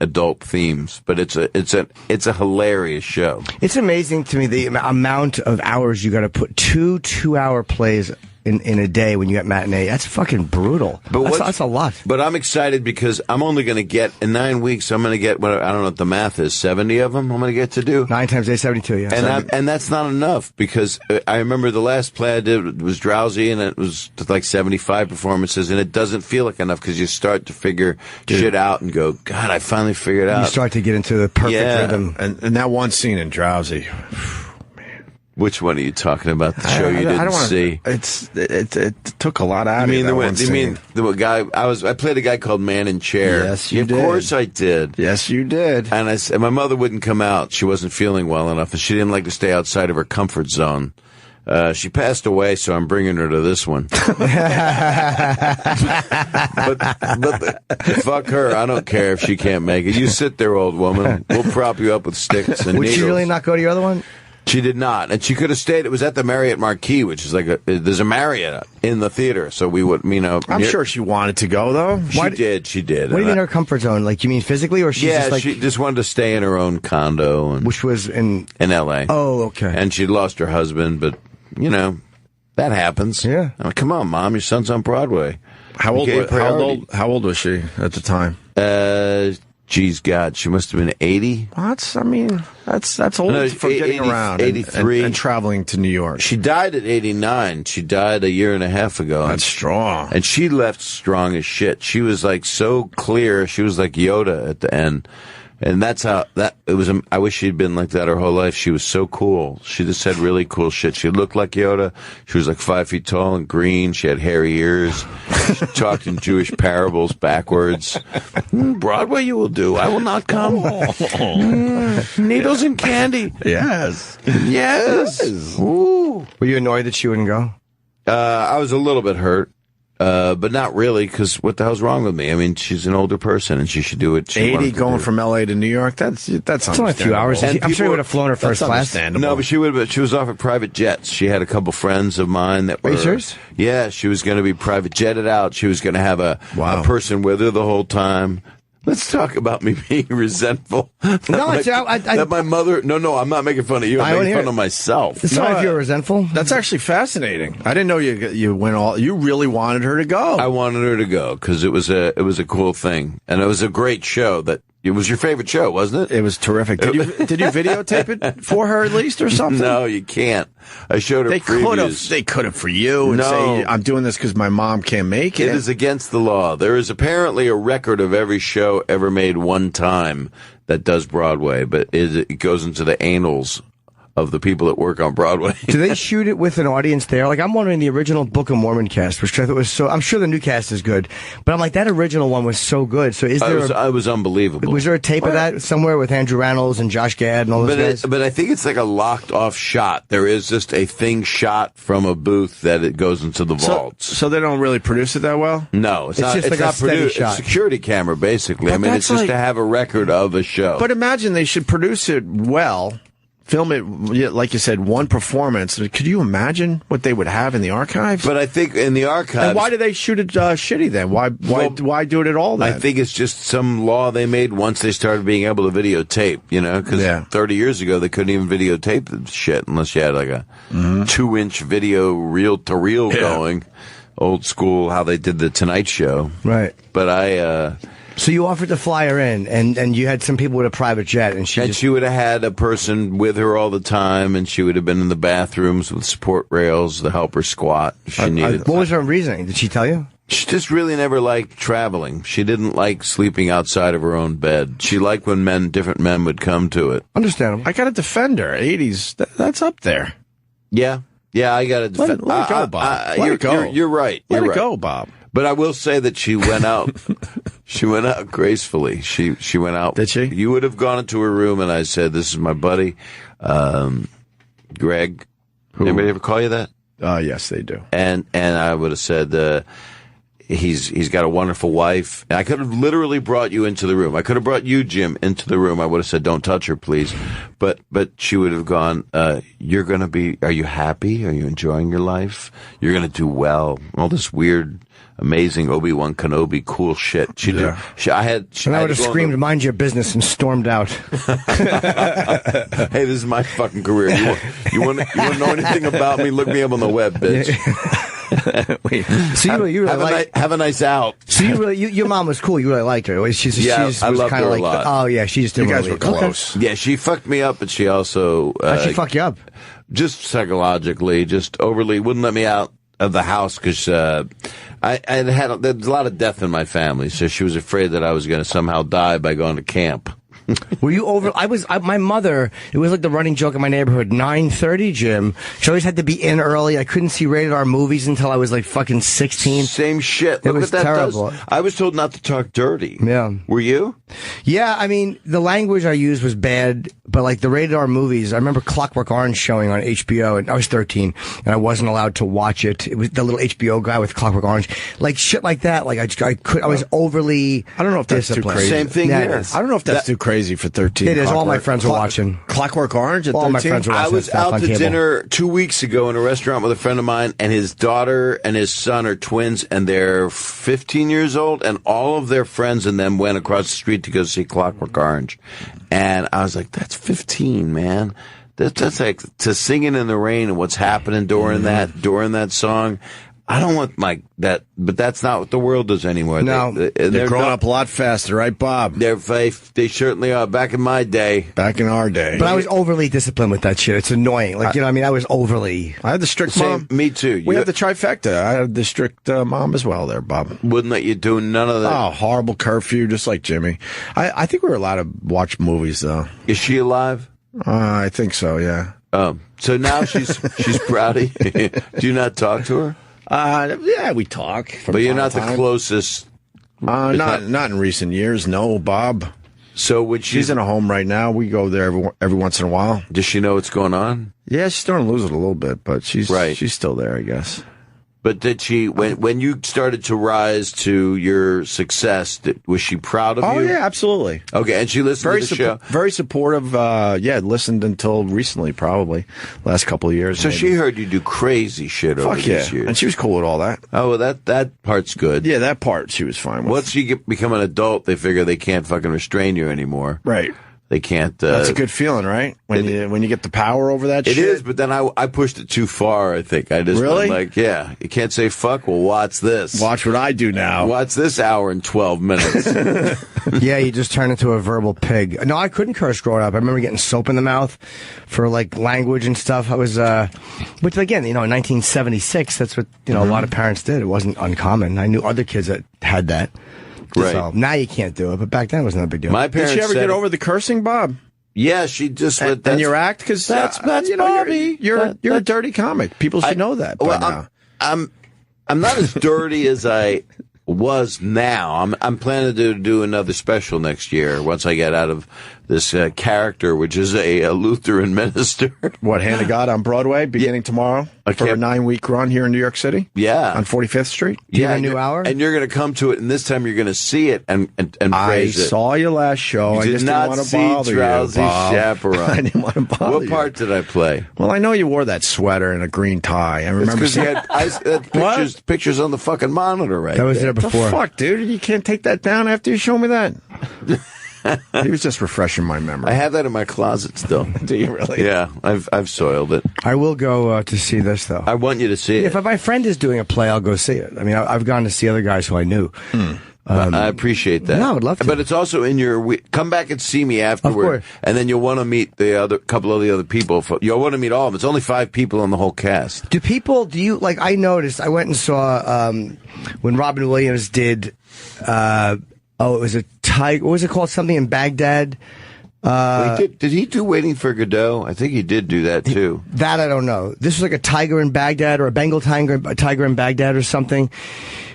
adult themes. But it's a hilarious show. It's amazing to me the amount of hours you got to put 2-hour plays in a day when you get matinee. That's fucking brutal. But that's a lot. But I'm excited because I'm only going to get, in 9 weeks, I'm going to get, I don't know what the math is, 70 of them I'm going to get to do. 9 times 8, 72, yeah. And that's not enough because I remember the last play I did was Drowsy and it was like 75 performances and it doesn't feel like enough because you start to figure shit out and go, God, I finally figured it out. You start to get into the perfect rhythm. And that one scene in Drowsy. Which one are you talking about? The show you didn't see? It took a lot out of me. You mean the guy? I played a guy called Man in Chair. Yes, you did. Of course I did. Yes, you did. And my mother wouldn't come out. She wasn't feeling well enough, and she didn't like to stay outside of her comfort zone. She passed away, so I'm bringing her to this one. but fuck her. I don't care if she can't make it. You sit there, old woman. We'll prop you up with sticks and Would needles. she really not go to your other one? She did not, and she could have stayed. It was at the Marriott Marquis, which is like there's a Marriott in the theater, so we would, you know. I'm sure she wanted to go though. She did. What do you mean her comfort zone? Like, you mean physically, or she's just like? She just wanted to stay in her own condo, which was in L.A. Oh, okay. And she'd lost her husband, but you know that happens. Yeah. I mean, come on, Mom, your son's on Broadway. How old was she at the time? Geez, God, she must have been 80. What? I mean, that's old for getting around 83. and traveling to New York. She died at 89. She died a year and a half ago. That's strong. And she left strong as shit. She was like so clear. She was like Yoda at the end. And that's how it was. I wish she'd been like that her whole life. She was so cool. She just said really cool shit. She looked like Yoda. She was like 5 feet tall and green. She had hairy ears. She talked in Jewish parables backwards. Broadway you will do. I will not come. Needles and candy. Yes. Yes. Ooh. Were you annoyed that she wouldn't go? I was a little bit hurt. But not really, because what the hell's wrong with me? I mean, she's an older person, and she should do it. 80 going from L.A. to New York, that's only a few hours. And I'm sure he would have flown her first class. No, but she was offered private jets. She had a couple friends of mine that were... Are you serious? Yeah, she was going to be private jetted out. She was going to have a person with her the whole time. Let's talk about me being resentful. That my mother... No, I'm not making fun of you. I'm making fun of myself. It's not if you're resentful. That's actually fascinating. I didn't know you went all... You really wanted her to go. I wanted her to go because it was a cool thing. And it was a great show that... It was your favorite show, wasn't it? It was terrific. Did you videotape it for her at least or something? No, you can't. I showed her previews. They could have for you and say, I'm doing this because my mom can't make it. It is against the law. There is apparently a record of every show ever made one time that does Broadway, but it goes into the annals of the people that work on Broadway. Do they shoot it with an audience there? Like, I'm wondering the original Book of Mormon cast, which I thought was so... I'm sure the new cast is good, but I'm like, that original one was so good. So is there... I was unbelievable. Was there a tape of that somewhere with Andrew Reynolds and Josh Gad and all those guys? But I think it's like a locked-off shot. There is just a thing shot from a booth that it goes into the vaults. So they don't really produce it that well? No, it's not. Just It's like a not steady produced. shot. It's a security camera, basically. But I mean, it's that's just to have a record of a show. But imagine they should produce it well, film it, like you said, one performance. Could you imagine what they would have in the archives? But I think in the archives... And why do they shoot it shitty then? Why do it at all then? I think it's just some law they made once they started being able to videotape, because 30 years ago they couldn't even videotape the shit unless you had like a 2-inch video reel-to-reel going. Old school, how they did the Tonight Show. Right. But So you offered to fly her in, and you had some people with a private jet, and she would have had a person with her all the time, and she would have been in the bathrooms with support rails to help her squat if she needed. What was her reasoning? Did she tell you? She just really never liked traveling. She didn't like sleeping outside of her own bed. She liked when different men would come to it. Understandable. I got to defend her. 80s, that's up there. Yeah, I got to defend. Let it go, Bob. Let it go. You're right. Let it go, Bob. But I will say that she went out. She went out gracefully. She went out. Did she? You would have gone into her room, and I said, "This is my buddy, Greg." Anybody ever call you that? Yes, they do. And I would have said, he's got a wonderful wife. And I could have literally brought you into the room. I could have brought you, Jim, into the room. I would have said, "Don't touch her, please." But she would have gone, "You're going to be, are you happy? Are you enjoying your life? You're going to do well." All this weird, amazing Obi-Wan Kenobi cool shit. And I would have screamed, "Mind your business," and stormed out. Hey, this is my fucking career. You want to know anything about me? Look me up on the web, bitch. Wait, so you really have a nice out. So your mom was cool. You really liked her. I loved her a lot. Oh yeah, she just didn't. You guys were close. Yeah, she fucked me up, but she also how'd she fuck you up? Just psychologically, just overly wouldn't let me out of the house because there's a lot of death in my family, so she was afraid that I was going to somehow die by going to camp. Were you over? My mother, it was like the running joke in my neighborhood, 9:30, Jim. She always had to be in early. I couldn't see rated R movies until I was like fucking 16. Same shit. Look It was what that terrible. does. I was told not to talk dirty. Yeah. Were you? Yeah, I mean, the language I used was bad, but like the rated R movies, I remember Clockwork Orange showing on HBO, and I was 13, and I wasn't allowed to watch it. It was the little HBO guy with Clockwork Orange. Like shit like that. Like I was overly I don't know if that's too crazy. Same thing here. I don't know if that's too crazy for 13. It is. All my friends were watching. Clockwork Orange at 13? All my friends were watching. I was out to dinner 2 weeks ago in a restaurant with a friend of mine, and his daughter and his son are twins, and they're 15 years old, and all of their friends and them went across the street to go see Clockwork Orange. And I was like, that's 15, man. That's like to Singing in the Rain and what's happening during that song. I don't want that, but that's not what the world does anymore. No, they're growing up a lot faster, right, Bob? They certainly are. Back in my day. Back in our day. But I was overly disciplined with that shit. It's annoying. Like, I was overly. I had the strict mom. Me too. We had the trifecta. I had the strict mom as well there, Bob. Wouldn't let you do none of that. Oh, horrible curfew, just like Jimmy. I think we were allowed to watch movies, though. Is she alive? I think so, yeah. So now she's proud of you. Do you not talk to her? Yeah, we talk. But you're not the closest. Not in recent years, no, Bob. So she's in a home right now. We go there every once in a while. Does she know what's going on? Yeah, she's starting to lose it a little bit, but she's still there, I guess. But did she, when you started to rise to your success, was she proud of you? Oh, yeah, absolutely. Okay, and she listened to the show? Very supportive. Listened until recently, probably, last couple of years. So maybe. She heard you do crazy shit over these years. And she was cool with all that. Oh, well, that part's good. Yeah, that part she was fine with. Once you become an adult, they figure they can't fucking restrain you anymore. Right. They can't. That's a good feeling, right? When you get the power over that shit. It is, but then I pushed it too far, I think. I just really? Like, yeah, you can't say fuck. Well, watch this. Watch what I do now. Watch this hour and 12 minutes. Yeah, you just turn into a verbal pig. No, I couldn't curse growing up. I remember getting soap in the mouth for like language and stuff. I was, which again, in 1976, that's what, a lot of parents did. It wasn't uncommon. I knew other kids that had that. Right. So now you can't do it, but back then it wasn't a big deal. My parents Did she ever get over the cursing, Bob? Yeah, she just let and your act, because that's Bobby. You're a dirty comic. People should know that. By now. I'm not as dirty as I was now. I'm planning to do another special next year once I get out of this character, which is a Lutheran minister. What, Hand of God on Broadway, beginning tomorrow for a 9-week run here in New York City? Yeah. On 45th Street? Do you have a new hour? And you're going to come to it, and this time you're going to see it and praise it. I saw you last show. You I just didn't want to bother you, Drowsy Bob. Chaperone. I didn't want to bother you. What part did I play? Well, I know you wore that sweater and a green tie. I remember. It's because you had pictures on the fucking monitor right That was there before. The fuck, dude? You can't take that down after you show me that. He was just refreshing my memory. I have that in my closet still. Do you really? Yeah, I've soiled it. I will go to see this, though. I want you to see it. If my friend is doing a play, I'll go see it. I mean, I've gone to see other guys who I knew. I appreciate that. No, I would love to. But it's also in your... Come back and see me afterward. And then you'll want to meet the couple of the other people. You'll want to meet all of them. It's only 5 people on the whole cast. I noticed, I went and saw when Robin Williams did... it was a tiger. What was it called? Something in Baghdad. Did he do Waiting for Godot? I think he did do that too. That I don't know. This was like a tiger in Baghdad or a Bengal tiger in Baghdad or something.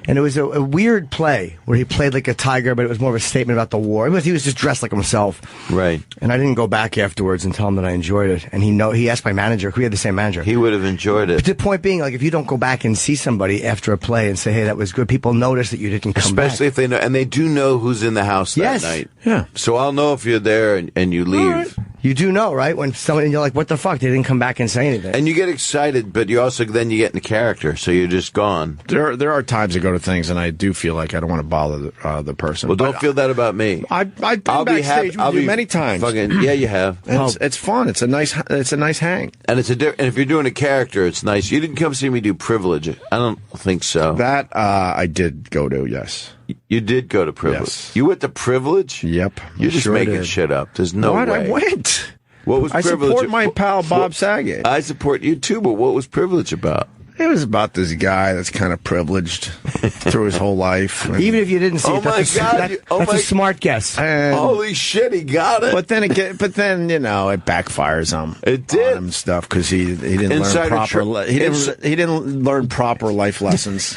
And it was a weird play where he played like a tiger, but it was more of a statement about the war. He was just dressed like himself. Right. And I didn't go back afterwards and tell him that I enjoyed it. And he asked my manager, we had the same manager. He would have enjoyed it. But the point being, like, if you don't go back and see somebody after a play and say, hey, that was good, people notice that you didn't come back. Especially if they know, and they do know who's in the house that night. Yeah. So I'll know if you're there and you leave. Right. You do know, right? When somebody, and you're like, what the fuck? They didn't come back and say anything. And you get excited, but you also then you get in the character, so you're just gone. There are times I go to things and I do feel like I don't want to bother the person. Well, don't feel that about me. I've been backstage with you many times. Yeah, you have. It's fun. It's a nice hang. And and if you're doing a character, it's nice. You didn't come see me do Privilege. I don't think so. That I did go to. Yes. You did go to Privilege. Yes. You went to Privilege? Yep. You're just making shit up. There's no way. I went. What was Privilege? I support my pal Bob Saget. I support you too, but what was Privilege about? It was about this guy that's kind of privileged through his whole life. Even if you didn't see it, that's a smart guess. Holy shit, he got it. But then it backfires on him. It did. On him stuff because he didn't learn proper. He didn't learn proper life lessons.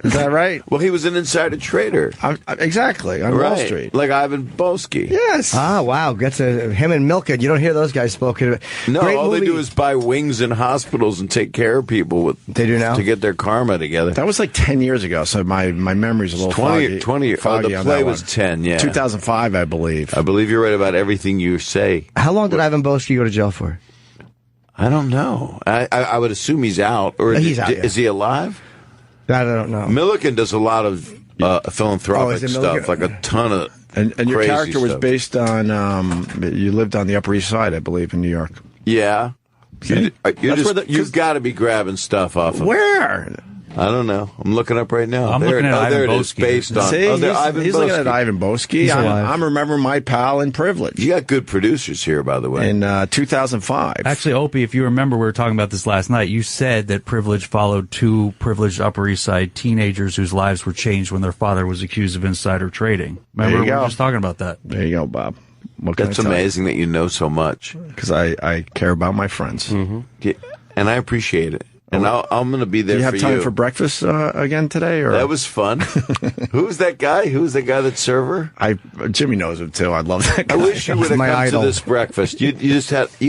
Is that right? Well, he was an insider trader. Exactly, on Wall Street. Like Ivan Boesky. Yes. Ah, wow. That's him and Milken. You don't hear those guys spoken. No, all they do is buy wings in hospitals and take care of people they do now? To get their karma together. That was like 10 years ago, so my memory's a little 20 foggy the play was 10, yeah. 2005, I believe. I believe you're right about everything you say. How long did Ivan Boesky go to jail for? I don't know. I would assume he's out. Or he's out, is he alive? That I don't know. Milliken does a lot of philanthropic stuff, like a ton of And your crazy character was stuff. based on, you lived on the Upper East Side, I believe, in New York. Yeah. You've got to be grabbing stuff off of. Where? I don't know. I'm looking up right now. I'm looking at Ivan there it Boesky. is, based on. See, Ivan he's Boesky. looking at Ivan Boesky. I'm remembering my pal in Privilege. You got good producers here, by the way. In 2005. Actually, Opie, if you remember, we were talking about this last night. You said that Privilege followed 2 privileged Upper East Side teenagers whose lives were changed when their father was accused of insider trading. Remember, we were just talking about that. There you go, Bob. That's amazing that you know so much. Because I care about my friends. Mm-hmm. Yeah, and I appreciate it. And I'm going to be there for you. Do you have time for breakfast again today? Or? That was fun. Who's that guy? Who's the guy that's server? Jimmy knows him, too. I love that guy. I wish you would have come to this breakfast. You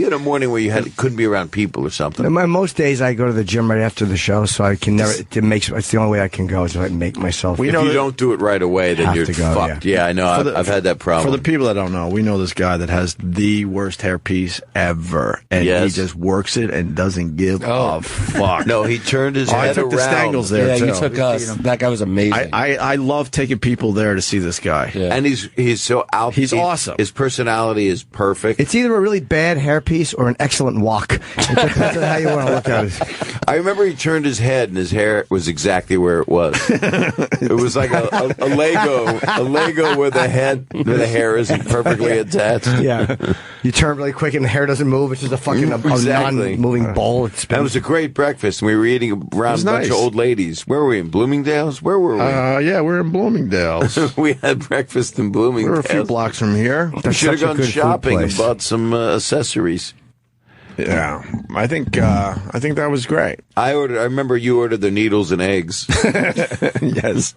had a morning where you couldn't be around people or something. Most days I go to the gym right after the show, so I can never. It's the only way I can go is to make myself. If you don't do it right away, then you're fucked. Yeah, I know. I've had that problem. For the people that don't know, we know this guy that has the worst hairpiece ever, and he just works it and doesn't give a fuck. No, he turned his head I took around. the Stangles there, too. You took us. That guy was amazing. I love taking people there to see this guy. Yeah. And he's so out. He's awesome. His personality is perfect. It's either a really bad hairpiece or an excellent walk. It depends on how you want to look at it. I remember he turned his head and his hair was exactly where it was. It was like a Lego where the hair isn't perfectly attached. Yeah. You turn really quick and the hair doesn't move. It's just a fucking non-moving bowl. That was a great breakfast. We were eating around a bunch of old ladies. Where were we? In Bloomingdale's? Where were we? Yeah, we're in Bloomingdale's. We had breakfast in Bloomingdale's. We're a few blocks from here. We should have gone shopping and bought some accessories. Yeah, I think that was great. I remember you ordered the needles and eggs. Yes,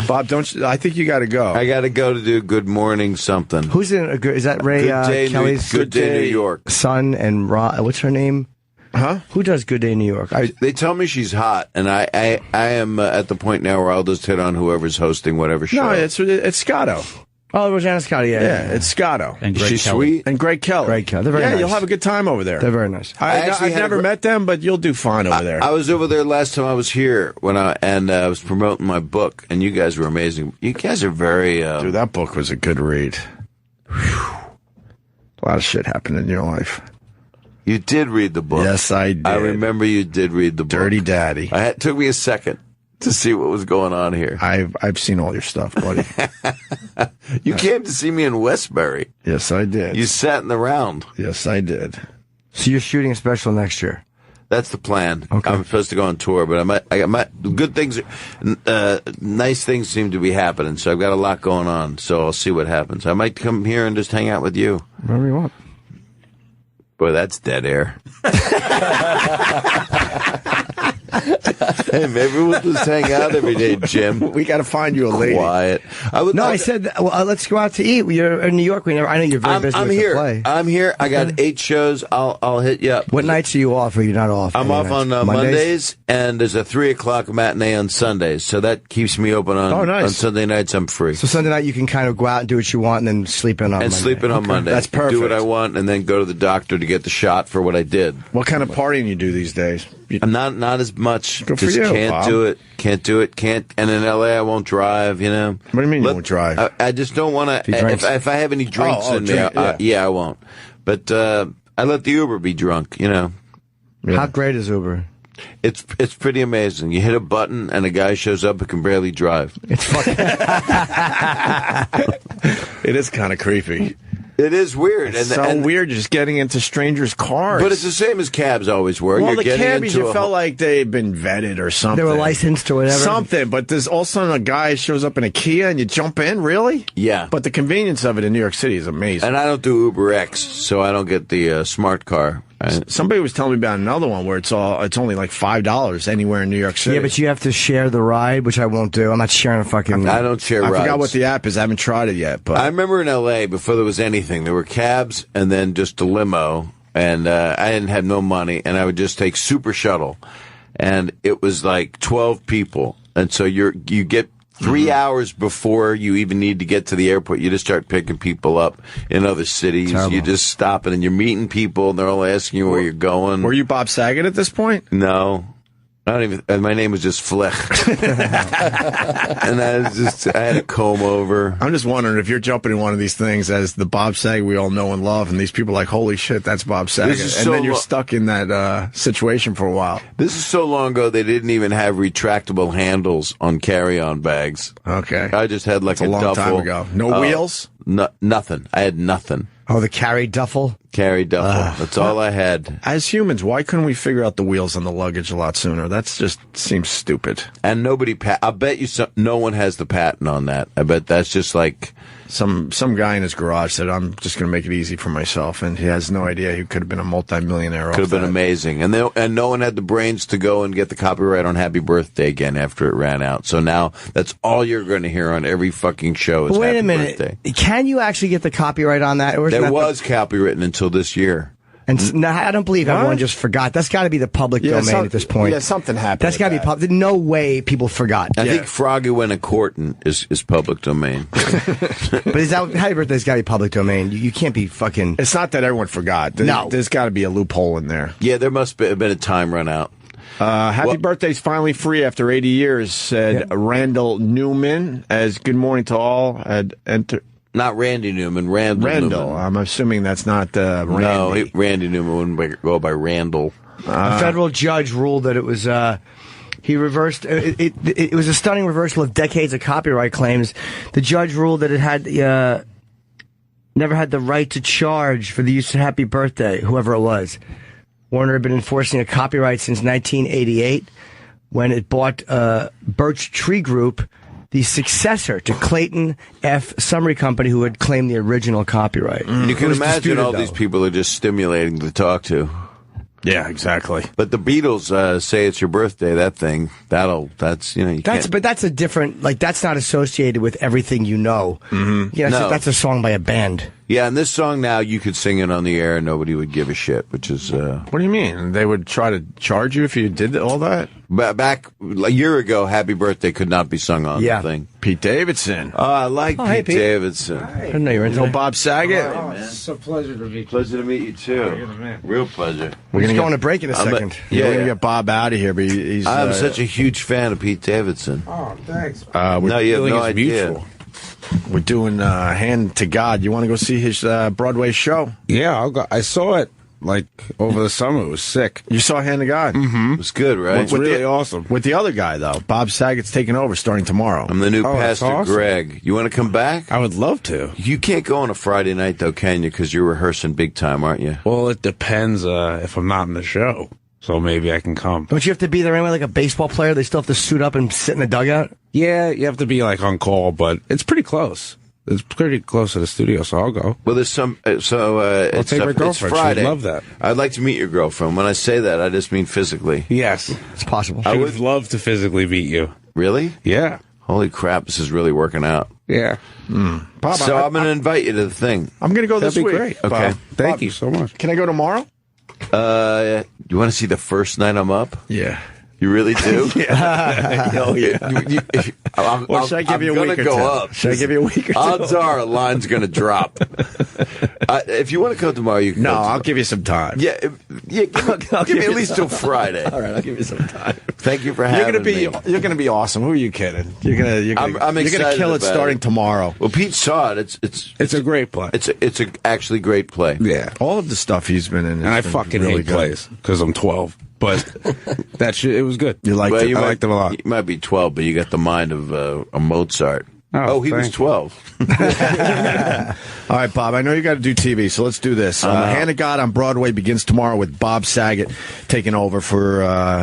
Bob. I think you got to go. I got to go to do Good Morning something. Who's in? Is that Ray Kelly's Good Day New York son and what's her name? Huh? Who does Good Day New York? They tell me she's hot, and I am at the point now where I'll just hit on whoever's hosting whatever show. No, it's Scotto. Oh, Rosanna Scotto, yeah. It's Scotto. And she's sweet. And Greg Kelly. They're very nice. You'll have a good time over there. They're very nice. I've never met them, but you'll do fine over there. I was over there last time I was here I was promoting my book, and you guys were amazing. You guys are very... Dude, that book was a good read. Whew. A lot of shit happened in your life. You did read the book. Yes, I did. I remember you did read the book. Dirty Daddy. It took me a second to see what was going on here. I've seen all your stuff, buddy. You came to see me in Westbury. Yes, I did. You sat in the round. Yes, I did. So you're shooting a special next year? That's the plan. Okay. I'm supposed to go on tour, but good things, nice things seem to be happening. So I've got a lot going on. So I'll see what happens. I might come here and just hang out with you. Wherever you want. Boy, that's dead air. Hey, maybe we'll just hang out every day, Jim. We got to find you a lady. Quiet. I said, let's go out to eat. You're in New York. I know you're very busy with the play. I'm here. I got 8 shows. I'll hit you up. What nights are you off? Or you're not off? I'm off on Mondays, and there's a 3:00 matinee on Sundays. So that keeps me open on Sunday nights. I'm free. So Sunday night you can kind of go out and do what you want, and then sleep in on Monday. Sleep in on Monday. That's perfect. Do what I want, and then go to the doctor to get the shot for what I did. What kind of partying you do these days? I'm not as much. Good for you, can't Bob. do it. Can't do it. Can't. And in L.A. I won't drive. You know. What do you mean you won't drive? I just don't want to. If I have any drinks in me, I won't. But I let the Uber be drunk. You know. Yeah. How great is Uber? It's pretty amazing. You hit a button and a guy shows up who can barely drive. It's fucking. It is kind of creepy. It is weird. It's so weird just getting into strangers' cars. But it's the same as cabs always were. Well, the cabbies, you felt like they'd been vetted or something. They were licensed or whatever. Something, but there's all of a sudden a guy shows up in a Kia and you jump in, really? Yeah. But the convenience of it in New York City is amazing. And I don't do Uber X, so I don't get the smart car. Somebody was telling me about another one where it's only like $5 anywhere in New York City. Yeah, but you have to share the ride, which I won't do. I'm not sharing a fucking... I don't share rides. I forgot what the app is. I haven't tried it yet. But I remember in L.A., before there was anything, there were cabs and then just a limo, and I didn't have no money, and I would just take Super Shuttle, and it was like 12 people, and so you get 3 hours before you even need to get to the airport, you just start picking people up in other cities. Terrible. You just stop and you're meeting people, and they're all asking you where you're going. Were you Bob Saget at this point? No. I don't even. My name was just Fleck, and I had a comb over. I'm just wondering if you're jumping in one of these things as the Bob Saget we all know and love, and these people are like, holy shit, that's Bob Saget, and then you're stuck in that situation for a while. This is so long ago they didn't even have retractable handles on carry-on bags. Okay, I just had like a long duffel. time ago. No wheels. Nothing. I had nothing. Oh, the carry duffel? Carry duffel. That's all I had. As humans, why couldn't we figure out the wheels on the luggage a lot sooner? That's just seems stupid. And nobody, I bet you no one has the patent on that. I bet that's just like... Some guy in his garage said, I'm just going to make it easy for myself, and he has no idea he could have been a multi-millionaire. Could have been amazing. And no one had the brains to go and get the copyright on Happy Birthday again after it ran out. So now that's all you're going to hear on every fucking show is Wait Happy a minute. Birthday. Can you actually get the copyright on that? Or there was copywritten until this year. And no, I don't believe everyone just forgot. That's got to be the public domain at this point. Yeah, something happened. That's got to be public. No way people forgot. I think Froggy Went a Courtin' is public domain. But is that Happy Birthday's got to be public domain? You can't be fucking. It's not that everyone forgot. There's got to be a loophole in there. Yeah, there must have been a time run out. Happy Birthday's finally free after 80 years, said Randall Newman. As good morning to all. Not Randy Newman, Randall Newman. I'm assuming that's not Randy. No, Randy Newman wouldn't go by Randall. A federal judge ruled that it was he reversed it was a stunning reversal of decades of copyright claims. The judge ruled that it had never had the right to charge for the use of Happy Birthday, whoever it was. Warner had been enforcing a copyright since 1988 when it bought Birch Tree Group, the successor to Clayton F. Summary Company, who had claimed the original copyright. You can imagine all these people are just stimulating to talk to. Yeah, exactly. But the Beatles say it's your birthday. That thing, that's but that's a different. Like that's not associated with everything you know. Mm-hmm. Yeah, that's a song by a band. Yeah, and this song now you could sing it on the air and nobody would give a shit. Which is what do you mean? They would try to charge you if you did all that? Back a year ago, Happy Birthday could not be sung on the thing. Pete Davidson. Oh, I like Pete Davidson. I didn't know you were into Bob Saget. Oh, it's a pleasure to meet you. Pleasure to meet you too. Real pleasure. We're going to go on a break in a second. We're going to get Bob out of here, but he's. I'm such a huge fan of Pete Davidson. Oh, thanks. No, you have no idea. Mutual. We're doing Hand to God. You want to go see his Broadway show? Yeah, I'll go. I saw it like over the summer. It was sick. You saw Hand to God? Mm-hmm. It was good, right? It's really awesome. With the other guy, though. Bob Saget's taking over starting tomorrow. I'm the new Pastor awesome. Greg. You want to come back? I would love to. You can't go on a Friday night, though, can you? Because you're rehearsing big time, aren't you? Well, it depends if I'm not in the show. So maybe I can come. Don't you have to be there anyway, like a baseball player? They still have to suit up and sit in the dugout? Yeah, you have to be like on call, but it's pretty close. It's pretty close to the studio, so I'll go. Well, there's some. I'll take my girlfriend. It's Friday. She'd love that. I'd like to meet your girlfriend. When I say that, I just mean physically. Yes, it's possible. I would love to physically meet you. Really? Yeah. Holy crap! This is really working out. Yeah. Bob, so I'm going to invite you to the thing. I'm going to go this That'd be week. Great. Okay. Bob, thank you so much. Can I go tomorrow? You want to see the first night I'm up? Yeah. You really do? Yeah. Oh, yeah. Should I give you a week or two? Up. Should I give you a week or two? Odds are a line's going to drop. If you want to come tomorrow, you can. No, I'll give you some time. Yeah, give me at least till Friday. All right, I'll give you some time. Thank you for having me. You're going to be awesome. Who are you kidding? You're going to kill it starting tomorrow. Well, Pete saw it. It's a great play. It's a actually great play. Yeah. All of the stuff he's been in. And I fucking really hate plays because I'm 12. But it was good. You liked it. I liked them a lot. You might be 12, but you got the mind of a Mozart. He was 12. All right, Bob, I know you got to do TV, so let's do this. Hand of God on Broadway begins tomorrow with Bob Saget taking over for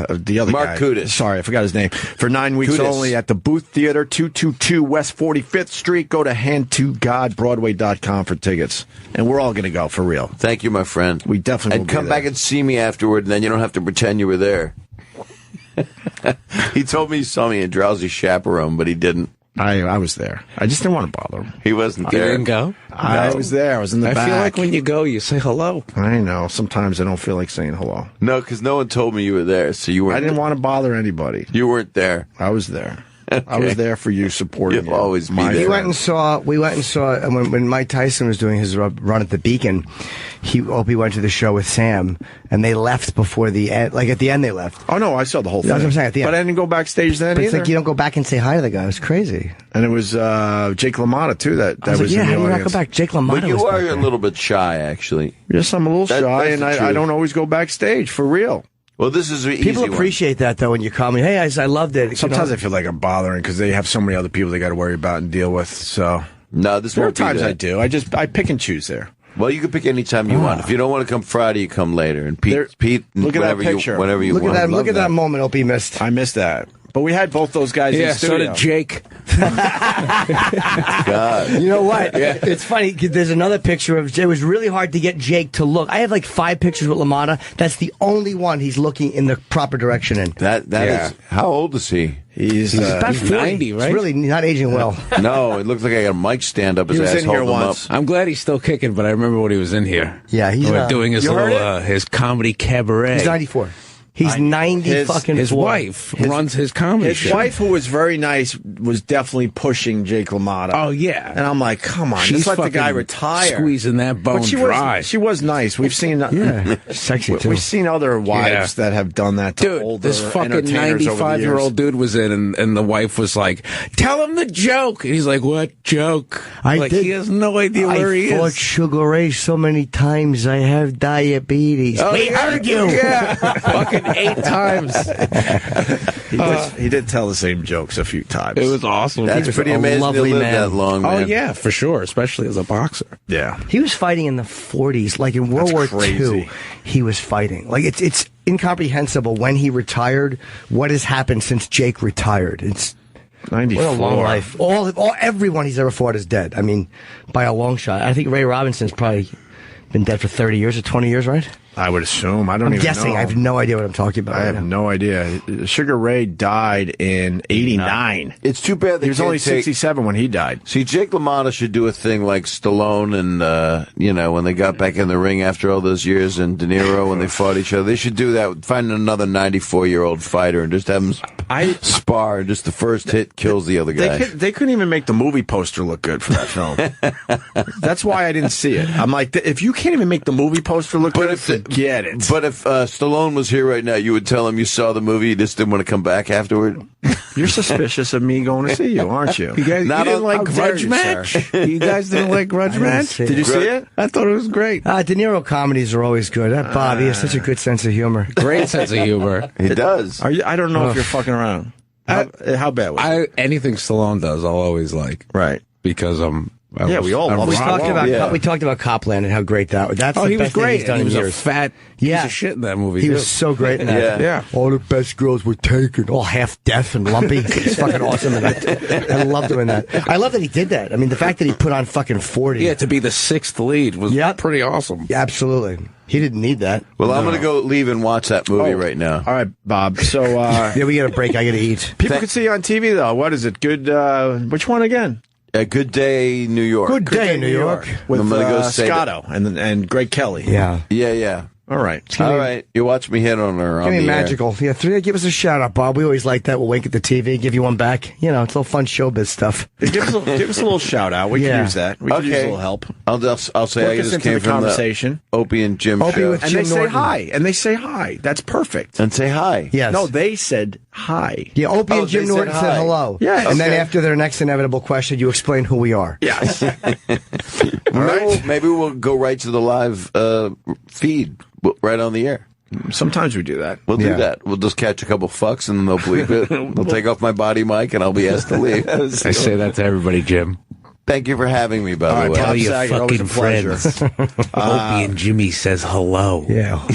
the other Mark guy. Kudas. Sorry, I forgot his name. For 9 weeks only at the Booth Theater, 222 West 45th Street. Go to handtogodbroadway.com for tickets. And we're all going to go, for real. Thank you, my friend. We definitely will And come back and see me afterward, and then you don't have to pretend you were there. He told me he saw me in Drowsy Chaperone, but he didn't. I was there. I just didn't want to bother him. He wasn't there. You didn't go? I was there. I was in the back. I feel like when you go, you say hello. I know. Sometimes I don't feel like saying hello. No, because no one told me you were there, so you weren't. I didn't want to bother anybody. You weren't there. I was there. Okay. I was there for you, supporting You'll always be there. We went and saw when Mike Tyson was doing his run at the Beacon. Opie went to the show with Sam, and they left before the end. Like at the end, they left. Oh no, I saw the whole thing. That's what I'm saying. At the end. But I didn't go backstage then but either. It's like you don't go back and say hi to the guy. It was crazy. And it was Jake LaMotta too. That was like, yeah, in the how do you not audience. go back? Jake LaMotta. But you was are back a there. little bit shy, actually. Yes, I'm a little shy, and that's the I truth. don't always go backstage for real. Well, this is an easy People one. appreciate that though when you call me. Hey, I loved it. Sometimes I feel like I'm bothering because they have so many other people they got to worry about and deal with. So No, this there are won't be times that. I do. I pick and choose there. Well, you can pick any time you want. If you don't want to come Friday, you come later. And Pete, look at that picture. Whenever you want. Look at that moment Opie missed. I missed that. But we had both those guys in the studio. So did Jake. God. You know what? It's funny. There's another picture of Jake. It was really hard to get Jake to look. I have like 5 pictures with LaMotta. That's the only one he's looking in the proper direction in. That is. How old is he? He's about 40. 90, right? He's really not aging well. No, it looks like I got a mic stand up his He was ass in here holding him up. once. I'm glad he's still kicking, but I remember when he was in here. Yeah, he's doing his little his comedy cabaret. He's 94. He's 90 fucking. His wife runs his comedy show. His wife, who was very nice, was definitely pushing Jake LaMotta. Oh yeah, and I'm like, come on, she's just let the guy retire. Squeezing that bone dry. She was nice. We've seen, sexy too. We've seen other wives that have done that to older this fucking entertainers over the 95-year-old dude was in, and the wife was like, "Tell him the joke." And he's like, "What joke?" He has no idea where he is. I fought Sugar Ray so many times. I have diabetes. Oh, we heard you. Yeah, fucking 8 times. He did tell the same jokes a few times. It was awesome. That's pretty amazing to live that long, man. Oh, yeah, for sure, especially as a boxer. Yeah. He was fighting in the 40s. Like in World War II, he was fighting. Like it's incomprehensible when he retired, what has happened since Jake retired. It's 94. What a long life. Everyone he's ever fought is dead. I mean, by a long shot. I think Ray Robinson's probably been dead for 30 years or 20 years, right? I would assume. I'm guessing. know. I have no idea what I'm talking about. I have no idea. Sugar Ray died in 89. It's too bad he was only 67 when he died. See, Jake LaMotta should do a thing like Stallone and, when they got back in the ring after all those years, and De Niro when they fought each other. They should do that. Find another 94-year-old fighter and just have him spar, and just the first hit kills the other guy. They couldn't even make the movie poster look good for that film. That's why I didn't see it. I'm like, if you can't even make the movie poster look good, forget it. But if Stallone was here right now, you would tell him you saw the movie, you just didn't want to come back afterward? You're suspicious of me going to see you, aren't you? You guys didn't like Grudge Match? You guys didn't like Grudge Match? Did you see it? I thought it was great. De Niro comedies are always good. That Bobby has such a good sense of humor. Great sense of humor. He does. I don't know if you're fucking around. How bad was it? Anything Stallone does, I'll always like. Right. Because we all love we talked about Copland and how great that was. That's he was best great. thing he's done He was in a years. fat piece of shit in that movie. He was so great in that. Yeah. All the best girls were taken, all half deaf and lumpy. He's fucking awesome in that. I loved him in that. I love that he did that. I mean, the fact that he put on fucking 40. Yeah, to be the 6th lead was pretty awesome. Yeah, absolutely. He didn't need that. Well, I'm going to go leave and watch that movie right now. All right, Bob. So yeah, we got a break. I got to eat. People can see you on TV though. What is it? Good. Which one again? Good Day, New York. Good Day, New York. With Scotto and Greg Kelly. Yeah. Yeah. All right. All right. You watch me hit on her. Give me magical. Yeah, give us a shout out, Bob. We always like that. We'll wink at the TV, give you one back. You know, it's all fun showbiz stuff. Give us a little shout out. We can use that. We can use a little help. I'll say I just came the from conversation. The Opie and Jim show. And they say hi. And they say hi. That's perfect. And say hi. Yes. No, they said hi. Yeah, Opie and Jim Norton said hello. Yes. And then after their next inevitable question, you explain who we are. Yes. Maybe we'll go right to the live feed. Right on the air. Sometimes we do that. We'll do that. We'll just catch a couple fucks and then they'll bleep it. They'll take off my body mic and I'll be asked to leave. I say that to everybody, Jim. Thank you for having me, by the way. Tell your fucking friends. Opie and Jimmy says hello. Yeah.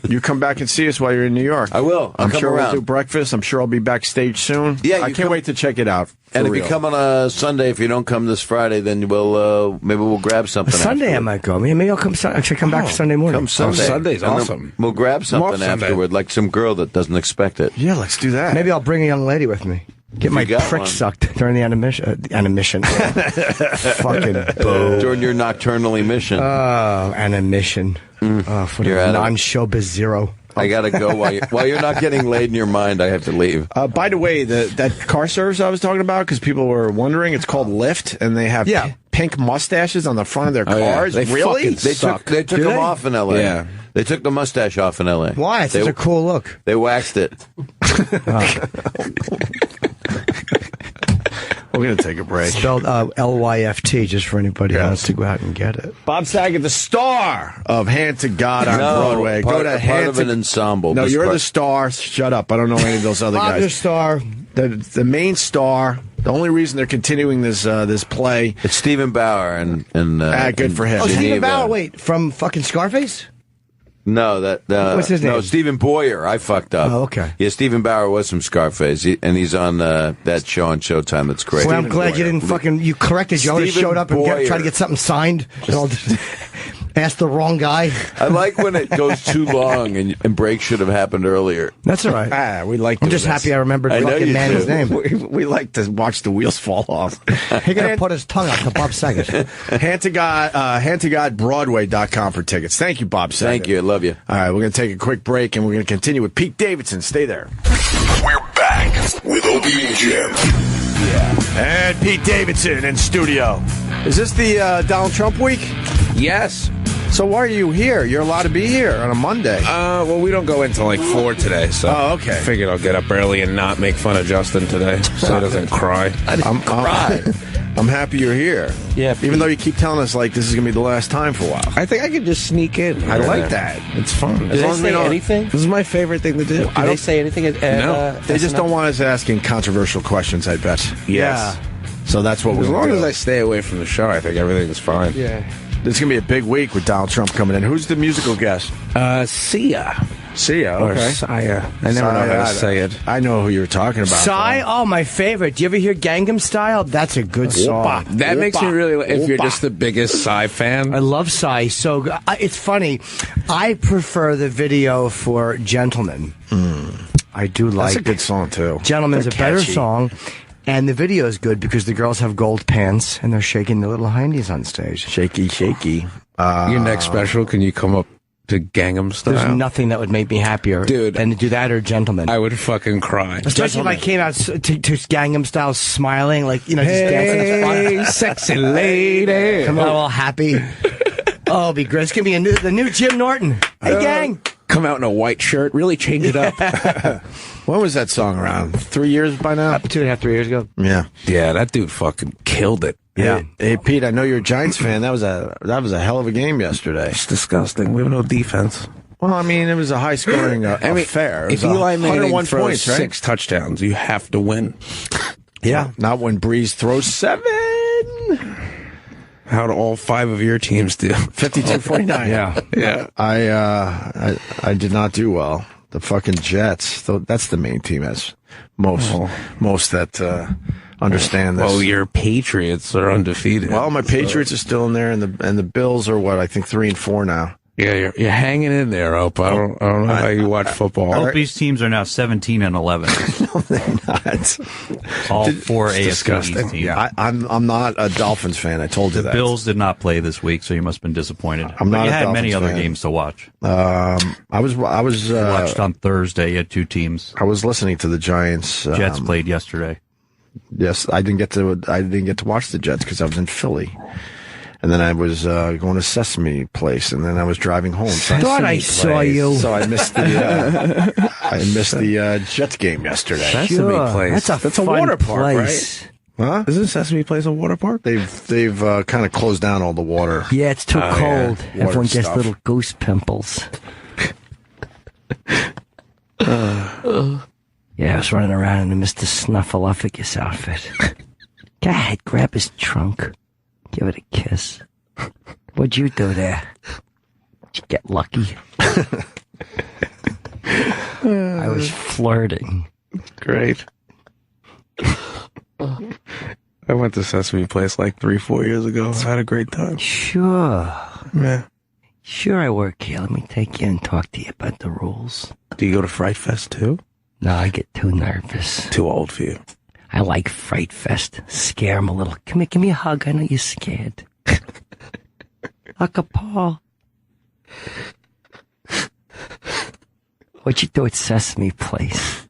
You come back and see us while you're in New York. I will. I'm sure we'll do breakfast. I'm sure I'll be backstage soon. Yeah, I can't wait to check it out. And if you come on a Sunday, if you don't come this Friday, then maybe we'll grab something. Sunday I might go. Maybe I'll come. Actually, come back Sunday morning. Come Sunday. Sunday's awesome. We'll grab something afterward, like some girl that doesn't expect it. Yeah, let's do that. Maybe I'll bring a young lady with me. Get my prick sucked during the animation. Fucking boo. During your nocturnal emission. Oh, animation. For the non-showbiz zero. I gotta go while you're not getting laid in your mind. I have to leave. By the way, that car service I was talking about, because people were wondering, it's called Lyft, and they have pink mustaches on the front of their cars. They really? They took them off in L.A. Yeah. They took the mustache off in L.A. Why? It's such a cool look. They waxed it. We're going to take a break. Spelled Lyft, just for anybody who wants to go out and get it. Bob Saget, the star of Hand to God on Broadway. Part of an ensemble. No, you're the star. Shut up. I don't know any of those other guys. Bob's the star. The main star The only reason they're continuing this play. It's Stephen Bauer and good for him. Oh, Stephen Bauer. Wait, from fucking Scarface? No, what's his name? No, Stephen Boyer. I fucked up. Oh, okay. Yeah, Stephen Bauer was from Scarface, and he's on that show on Showtime. That's great. Well, I'm glad you didn't you corrected you. I would have showed up and tried to get something signed. And I'll just ask the wrong guy. I like when it goes too long and break should have happened earlier. That's all right. We like. I'm just happy I remembered fucking man's name. We like to watch the wheels fall off. He got to put his tongue out to Bob Saget. HandToGodBroadway.com for tickets. Thank you, Bob Saget. Thank you. I love you. All right, we're going to take a quick break, and we're going to continue with Pete Davidson. Stay there. We're back with Opie and Jim. Yeah. And Pete Davidson in studio. Is this the Donald Trump week? Yes. So why are you here? You're allowed to be here on a Monday. Well, we don't go into like 4 today, so okay. I figured I'll get up early and not make fun of Justin today, so he doesn't cry. I'm happy you're here. Yeah, even though you keep telling us like this is gonna be the last time for a while. I think I could just sneak in. I like that. It's fun. Do they say anything? This is my favorite thing to do. Do they say anything? No, they just don't want us asking controversial questions. I bet. Yes. Yeah. So that's what we're. As long as I stay away from the show, I think everything's fine. Yeah. This is going to be a big week with Donald Trump coming in. Who's the musical guest? Sia. Sia, Or okay. Sia. I never know how to say it. I know who you're talking about. Psy? Oh, my favorite. Do you ever hear Gangnam Style? That's a good song. That makes me really, if you're just the biggest Psy fan. I love Psy. So it's funny. I prefer the video for Gentleman. I do like. That's a good song, too. Gentleman's a better song. And the video is good because the girls have gold pants and they're shaking their little hindies on stage. Shaky, shaky. Your next special, can you come up to Gangnam Style? There's nothing that would make me happier, dude, than to do that or Gentleman. I would fucking cry. Especially if I came out to Gangnam Style smiling, like, just dancing in front. Hey, sexy lady. Come out all happy. Oh, it'll be great. It's going to be the new Jim Norton. Hey, gang. Come out in a white shirt. Really change it up. When was that song around? 3 years by now? 2.5, 3 years ago. Yeah. Yeah, that dude fucking killed it. Yeah. Hey, Pete, I know you're a Giants fan. That was a hell of a game yesterday. It's disgusting. We have no defense. Well, I mean, it was a high-scoring affair. If Eli Manning throws points, right? 6 touchdowns, you have to win. Yeah. Not when Breeze throws 7. How do all 5 of your teams do? 52-49. Yeah. I did not do well. The fucking Jets. That's the main team as most that understand this. Well, your Patriots are undefeated. Well, my Patriots are still in there, and the Bills are what, I think 3-4 now. Yeah, you're hanging in there, Ope. I don't know how you watch football. Opie's teams are now 17-11. No, they're not. All 4 AFC East teams. Yeah, I'm not a Dolphins fan. I told you that. The Bills did not play this week, so you must have been disappointed. I'm not. You a had Dolphins many other fan. games to watch. I was watched on Thursday. You had 2 teams. I was listening to the Giants. Jets played yesterday. Yes, I didn't get to watch the Jets because I was in Philly. And then I was going to Sesame Place, and then I was driving home. So I saw you. So I missed the Jets game yesterday. Sesame Place. That's a water park, place. Right? Huh? Isn't Sesame Place a water park? They've kind of closed down all the water. Yeah, it's too cold. Yeah. Everyone gets stuff. little goose pimples. Yeah, I was running around in a Mr. Snuffleupagus outfit. Go ahead, grab his trunk. Give it a kiss. What'd you do there? Did you get lucky? I was flirting. Great. I went to Sesame Place like 3-4 years ago. I had a great time. Sure. Yeah. Sure, I work here. Let me take you and talk to you about the rules. Do you go to Fright Fest too? No, I get too nervous. Too old for you. I like Fright Fest. Scare him a little. Come here, give me a hug. I know you're scared. Uncle Paul. What'd you do at Sesame Place?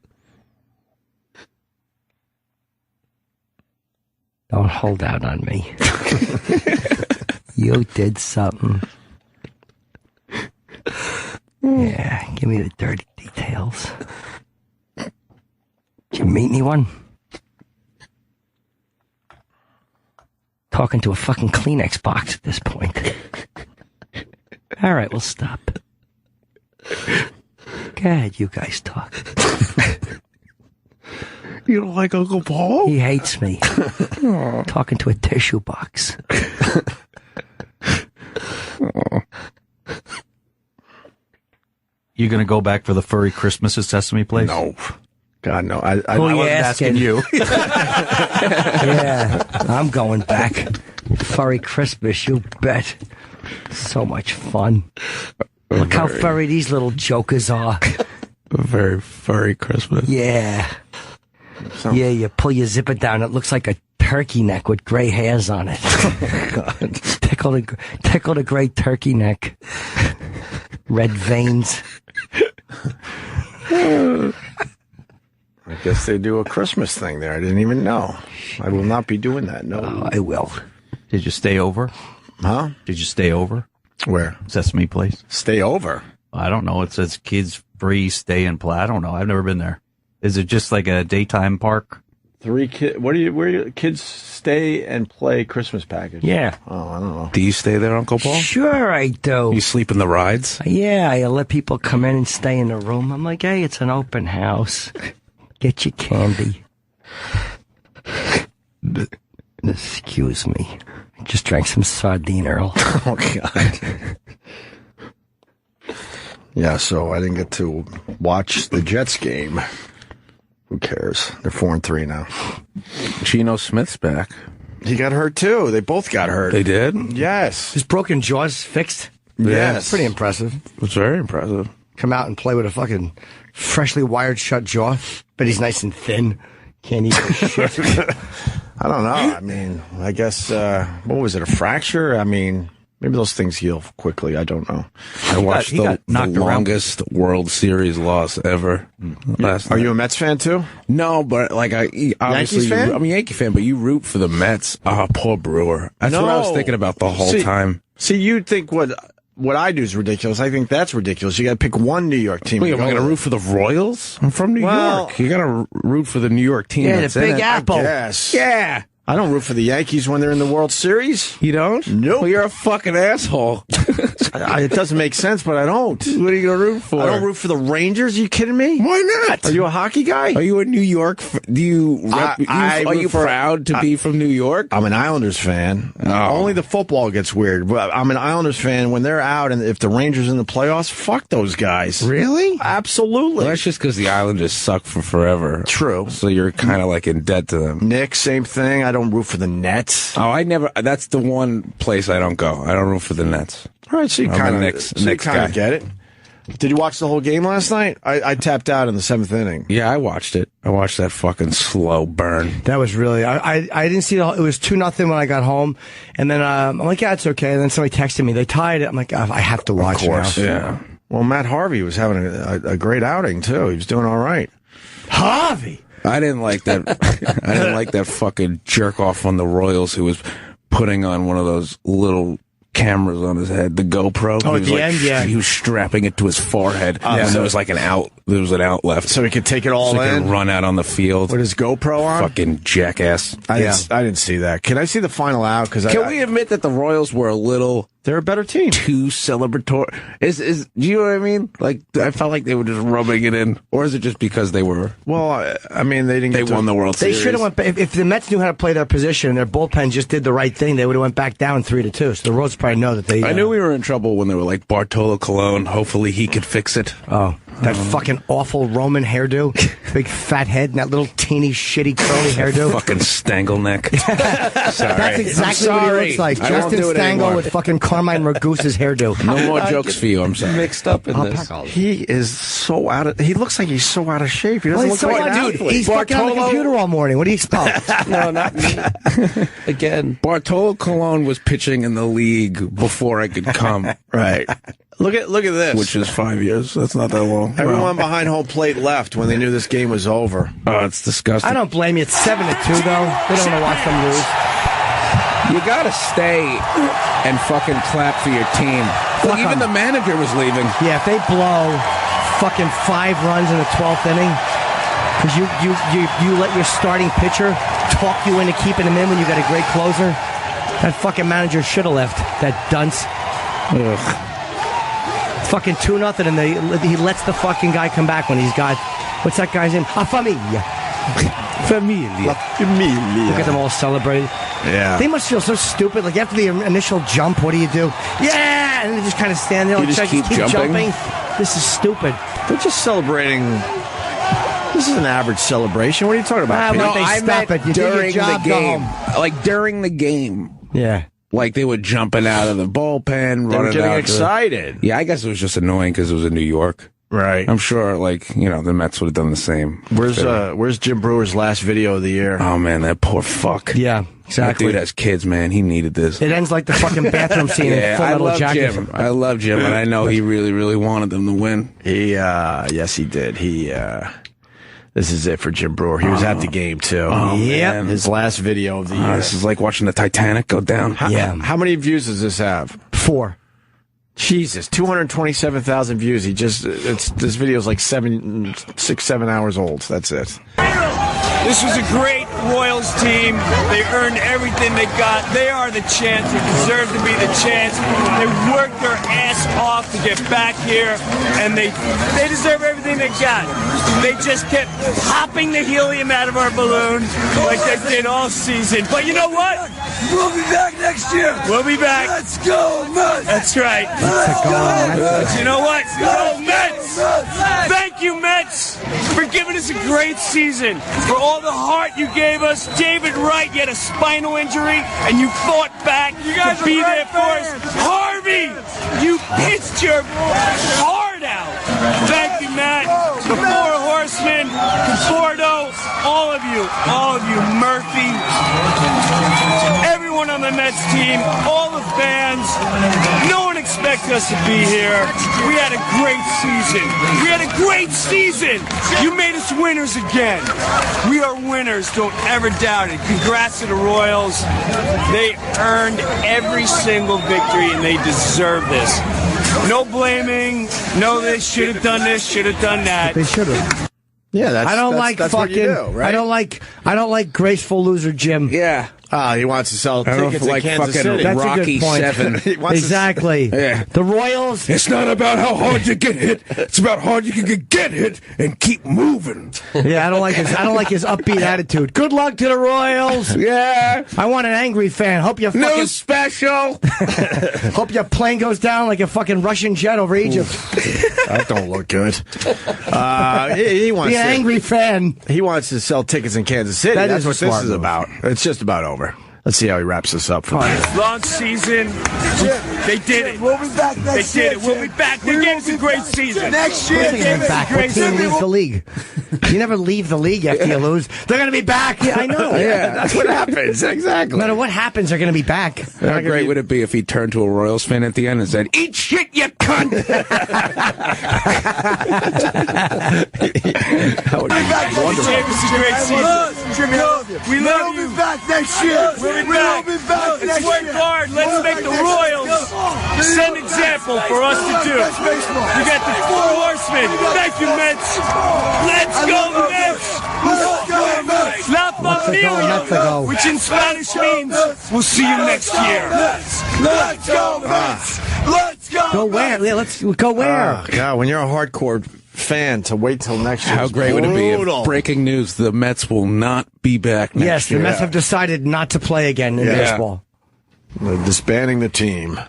Don't hold out on me. You did something. Yeah, give me the dirty details. Did you meet anyone? Talking to a fucking Kleenex box at this point. All right, we'll stop. Go ahead, you guys talk. You don't like Uncle Paul? He hates me. Talking to a tissue box. You gonna go back for the furry Christmas at Sesame Place? No. God, no. I Who wasn't asking you. Yeah, I'm going back. Furry Christmas, you bet. So much fun. Look how furry these little jokers are. A very furry Christmas. Yeah. Yeah, you pull your zipper down. It looks like a turkey neck with gray hairs on it. God. Tickle the gray turkey neck. Red veins. I guess they do a Christmas thing there. I didn't even know. I will not be doing that. No, I will. Did you stay over? Huh? Did you stay over? Where? Sesame Place. Stay over? I don't know. It says kids free stay and play. I don't know. I've never been there. Is it just like a daytime park? 3 kids. Where do kids stay and play Christmas package? Yeah. Oh, I don't know. Do you stay there, Uncle Paul? Sure I do. You sleep in the rides? Yeah, I let people come in and stay in the room. I'm like, hey, it's an open house. Get your candy. Excuse me. I just drank some sardine, Earl. Oh, God. Yeah, so I didn't get to watch the Jets game. Who cares? They're 4-3 now. Geno Smith's back. He got hurt, too. They both got hurt. They did? Yes. His broken jaw's fixed? Yes. Pretty impressive. It was very impressive. Come out and play with a fucking freshly wired shut jaw, but he's nice and thin. Can't eat shit. I don't know. I mean, I guess, what was it, a fracture? I mean, maybe those things heal quickly. I don't know. I watched the longest World Series loss ever last night. Are you a Mets fan, too? No, but like obviously, Yankees fan? I'm a Yankee fan, but you root for the Mets. Oh, poor Brewer. That's what I was thinking about the whole time. See, you'd think what I do is ridiculous. I think that's ridiculous. You got to pick one New York team. Wait, am I going to root for the Royals? I'm from New York. You got to root for the New York team. Yeah, that's the Big in it. Apple. Yes. Yeah. I don't root for the Yankees when they're in the World Series. You don't? Nope. Well, you're a fucking asshole. It doesn't make sense, but I don't. What are you going to root for? I don't root for the Rangers. Are you kidding me? Why not? Are you a hockey guy? Are you a New York? Do you? Are you proud to be from New York? I'm an Islanders fan. Only the football gets weird. But I'm an Islanders fan when they're out, and if the Rangers in the playoffs, fuck those guys. Really? Absolutely. Well, that's just because the Islanders suck for forever. True. So you're kind of like in debt to them. Knicks, same thing. I don't root for the Nets. Oh, I never. That's the one place I don't go. I don't root for the Nets. All right, so you kind of get it. Did you watch the whole game last night? I tapped out in the 7th inning. Yeah, I watched it. I watched that fucking slow burn. That was really. I didn't see it was 2-0 when I got home, and then I'm like, yeah, it's okay. And then somebody texted me. They tied it. I'm like, I have to watch. Of course, now. Yeah. Well, Matt Harvey was having a great outing too. He was doing all right. Harvey. I didn't like that. I didn't like that fucking jerk off on the Royals who was putting on one of those little cameras on his head, the GoPro. Oh, at the end, yeah. He was strapping it to his forehead, and there was like an out. There was an out left, so he could take it all so he in. could run out on the field with his GoPro on. Fucking jackass! I didn't see that. Can I see the final out? Can we admit that the Royals were a little? They're a better team. Too celebratory. Do you know what I mean? Like, I felt like they were just rubbing it in. Or is it just because they were... Well, I mean, they won the World Series. They should have went... If the Mets knew how to play their position and their bullpen just did the right thing, they would have went back down 3-2. So the Royals probably know that they... I knew we were in trouble when they were like, Bartolo Colon, hopefully he could fix it. Oh, that fucking awful Roman hairdo. Big fat head and that little teeny shitty curly hairdo. Fucking Stangle neck. Sorry. That's exactly what he looks like. Justin Stangle with fucking Carmine Margoose's hairdo. No more jokes for you, I'm sorry. Mixed up in this. He is so out of... He looks like he's so out of shape. He doesn't look like an athlete. He's fucking on the computer all morning. What do you expect? No, not me. Again. Bartolo Colon was pitching in the league before I could come. Right. Look at this. Which is 5 years. That's not that long. Everyone behind home plate left when they knew this game was over. Oh, it's disgusting. I don't blame you. It's 7-2, though. They don't want to watch them lose. You gotta stay and fucking clap for your team. Look, even the manager was leaving. Yeah, if they blow fucking 5 runs in the 12th inning, because you let your starting pitcher talk you into keeping him in when you got a great closer, that fucking manager should have left. That dunce. Ugh. It's fucking 2-0, and he lets the fucking guy come back when he's got, what's that guy's name? Afami. Familia. La familia. Look at them all celebrating. Yeah. They must feel so stupid. Like after the initial jump, what do? Yeah! And they just kind of stand there. You just keep jumping? This is stupid. They're just celebrating. This is an average celebration. What are you talking about? No, I meant during the game. Like during the game. Yeah. Like they were jumping out of the bullpen. They were getting excited. Yeah, I guess it was just annoying because it was in New York. Right. I'm sure, the Mets would have done the same. Where's Jim Brewer's last video of the year? Oh, man, that poor fuck. Yeah, exactly. That dude has kids, man. He needed this. It ends like the fucking bathroom scene in Full Metal Jacket. Jim. I love Jim, and I know he really, really wanted them to win. Yes, he did. This is it for Jim Brewer. He was at the game, too. Oh, yeah. His last video of the year. This is like watching the Titanic go down. How many views does this have? 4. Jesus, 227,000 views. This video is like 6-7 hours old. That's it. This was a great Royals team. They earned everything they got. They are the champs. They deserve to be the champs. They worked their ass off to get back here, and they deserve everything they got. They just kept popping the helium out of our balloon like they did all season. But you know what? We'll be back next year. We'll be back. Let's go, Mets. That's right. Let's go. You know what? Go, Mets. Thank you, Mets, for giving us a great season. For all the heart you gave us. David Wright, you had a spinal injury, and you fought back to be there for us. Harvey, you pitched your heart out. Thank you, Matt. The Four Horsemen, Conforto, all of you, Murphy, everyone on the Mets team, all the fans. No one expected us to be here. We had a great season. You made us winners again. We are winners. Don't ever doubt it. Congrats to the Royals. They earned every single victory, and they deserve this. No blaming. No, they should have done this, should have done that. They should have. Yeah, that's what you do, right? I don't like graceful loser Jim. Yeah. He wants to sell tickets in Kansas City. That's Rocky a good point. 7. Exactly. Yeah. The Royals. It's not about how hard you get hit. It's about how hard you can get hit and keep moving. Yeah, I don't like his upbeat attitude. Good luck to the Royals. Yeah. I want an angry fan. Hope you fucking no special. Hope your plane goes down like a fucking Russian jet over Egypt. That don't look good. He wants be an angry fan. He wants to sell tickets in Kansas City. That's what this is about. It's just about over. Let's see how he wraps this up. Long season. They did it. We'll be back next year. They did it. We'll be back. They gave us a great season. Next year. They gave us a great season. Leave the league. You never leave the league after you lose. They're going to be back. Yeah, I know. Yeah, that's what happens. Exactly. No matter what happens, they're going to be back. How great would it be if he turned to a Royals fan at the end and said, "Eat shit, you cunt!" That would be wonderful. They gave us a great season. We love you. We'll be back next year. We'll be back. Let's work hard. Let's make the Royals send example for us to do. We got the Four Horsemen. Thank you, Mets. Let's go, Mets. Let's go, Mets. La Familia, which in Spanish means we'll see you next year. Let's go, Mets. Let's go. Go where? Yeah, let's go where? God, when you're a hardcore fan, to wait till next year. How great would it be if breaking news, the Mets will not be back next year. Yes, the Mets have decided not to play again in baseball. They're disbanding the team.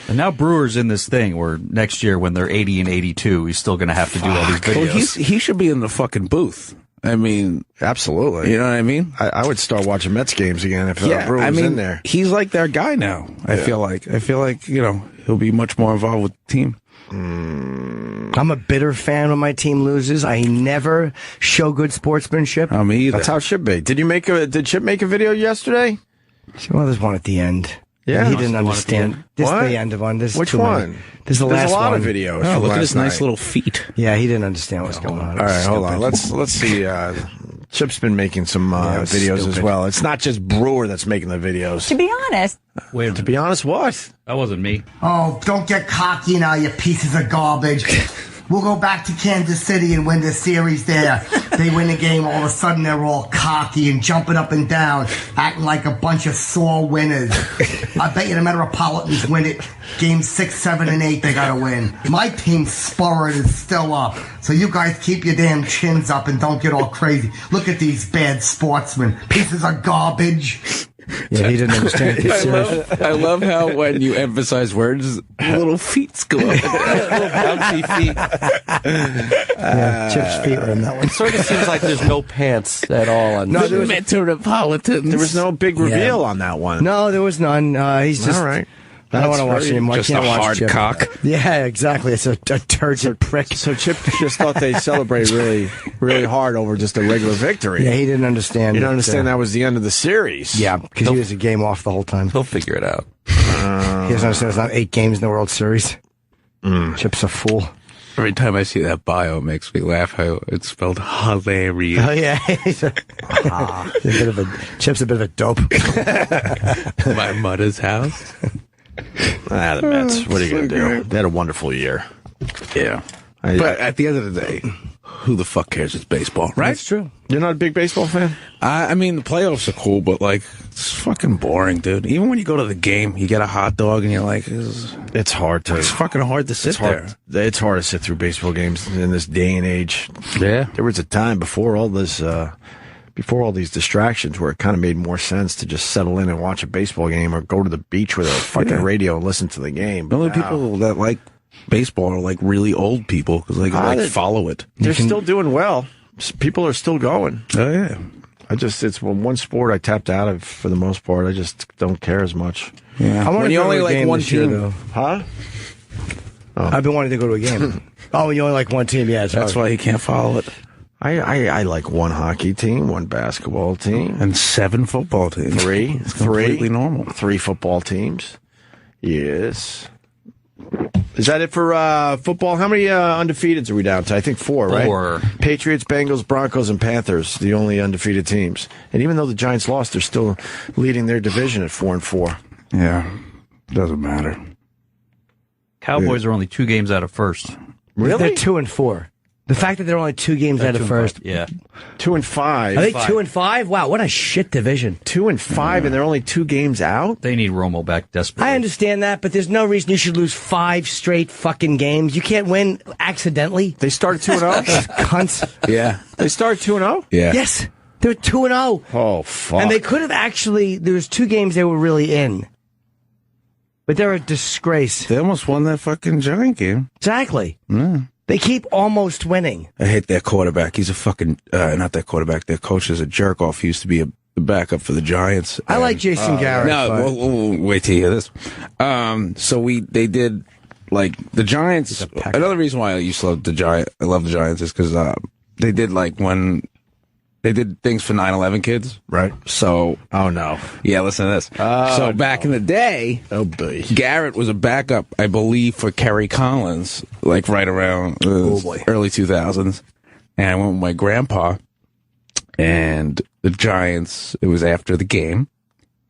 And now Brewer's in this thing where next year when they're 80 and 82, he's still going to have to do all these videos. Well, he should be in the fucking booth. I mean, absolutely. You know what I mean? I would start watching Mets games again if Brewer's in there. He's like their guy now. I feel like he'll be much more involved with the team. I'm a bitter fan when my team loses. I never show good sportsmanship. Me either. That's how it should be. Did Chip make a video yesterday? Well, there's one at the end. Yeah, he didn't understand. This is the end of one. Which one? This is the last one. There's a lot of videos. Oh, look at his nice little feet. Yeah, he didn't understand what's going on. All right, hold on. Let's see. Chip's been making some videos as well. It's not just Brewer that's making the videos. To be honest. Wait, to be honest, what? That wasn't me. Oh, don't get cocky now, you pieces of garbage. We'll go back to Kansas City and win the series there. They win the game, all of a sudden they're all cocky and jumping up and down, acting like a bunch of sore winners. I bet you the Metropolitans win it. Games 6, 7, and 8, they gotta win. My team's spirit is still up, so you guys keep your damn chins up and don't get all crazy. Look at these bad sportsmen. Pieces of garbage. Yeah, he didn't understand it. I love how when you emphasize words, little feet go up. Little bouncy feet. Chip's feet were in that one. It sort of seems like there's no pants at all. On No, there was Metropolitans. There was no big reveal on that one. No, there was none. He's just... All right. I don't want to watch him. Just a hard Chip. cock. Yeah, exactly. It's a turgid prick. So Chip just thought they celebrated really, really hard over just a regular victory. Yeah, he didn't understand. He didn't understand that was the end of the series. Yeah, because he was a game off the whole time. He'll figure it out. He doesn't understand it's not 8 games in the World Series. Chip's a fool. Every time I see that bio, it makes me laugh how it's spelled hilarious. Oh, yeah. Chip's a bit of a dope. My mother's house. The Mets. What are you going to do? They had a wonderful year. Yeah. But at the end of the day, who the fuck cares? It's baseball, right? That's true. You're not a big baseball fan? I mean, the playoffs are cool, but, like, it's fucking boring, dude. Even when you go to the game, you get a hot dog, and you're like... It's hard to... It's fucking hard to sit there. It's hard to sit through baseball games in this day and age. Yeah. There was a time before all this... Before all these distractions, where it kind of made more sense to just settle in and watch a baseball game or go to the beach with a fucking radio and listen to the game. The only people that like baseball are like really old people because they can follow it. They're still doing well. People are still going. Oh yeah. It's one sport I tapped out of for the most part. I just don't care as much. Yeah. When you only like one team, though. Huh? Oh. I've been wanting to go to a game. When you only like one team, yeah. That's why you can't follow it. I like one hockey team, one basketball team, and 7 football teams. Three, completely normal. 3 football teams. Yes. Is that it for football? How many undefeateds are we down to? I think 4, right? 4. Patriots, Bengals, Broncos, and Panthers, the only undefeated teams. And even though the Giants lost, they're still leading their division at 4-4. Yeah, doesn't matter. Cowboys are only 2 games out of first. Really? They're 2-4. The fact that they're only 2 games out of first. Yeah. 2-5. Are they 2-5? Wow, what a shit division. 2-5, and they're only 2 games out? They need Romo back desperately. I understand that, but there's no reason you should lose 5 straight fucking games. You can't win accidentally. They started 2-0? Cunts. Yeah. They started 2-0? Yeah. Yes. They're 2-0. Oh, fuck. And they could have actually, there was 2 games they were really in. But they're a disgrace. They almost won that fucking Giant game. Exactly. Yeah. They keep almost winning. I hate their quarterback. He's a fucking, not their quarterback. Their coach is a jerk off. He used to be a backup for the Giants. I like Jason Garrett. No, we'll wait till you hear this. So they did, like, the Giants. Another reason why I used to love the Giants is because they did, like, when they did things for 9/11 kids. Right. So. Oh, no. Yeah, listen to this. So back in the day. Oh, boy. Garrett was a backup, I believe, for Kerry Collins, like right around early 2000s. And I went with my grandpa, and the Giants, it was after the game,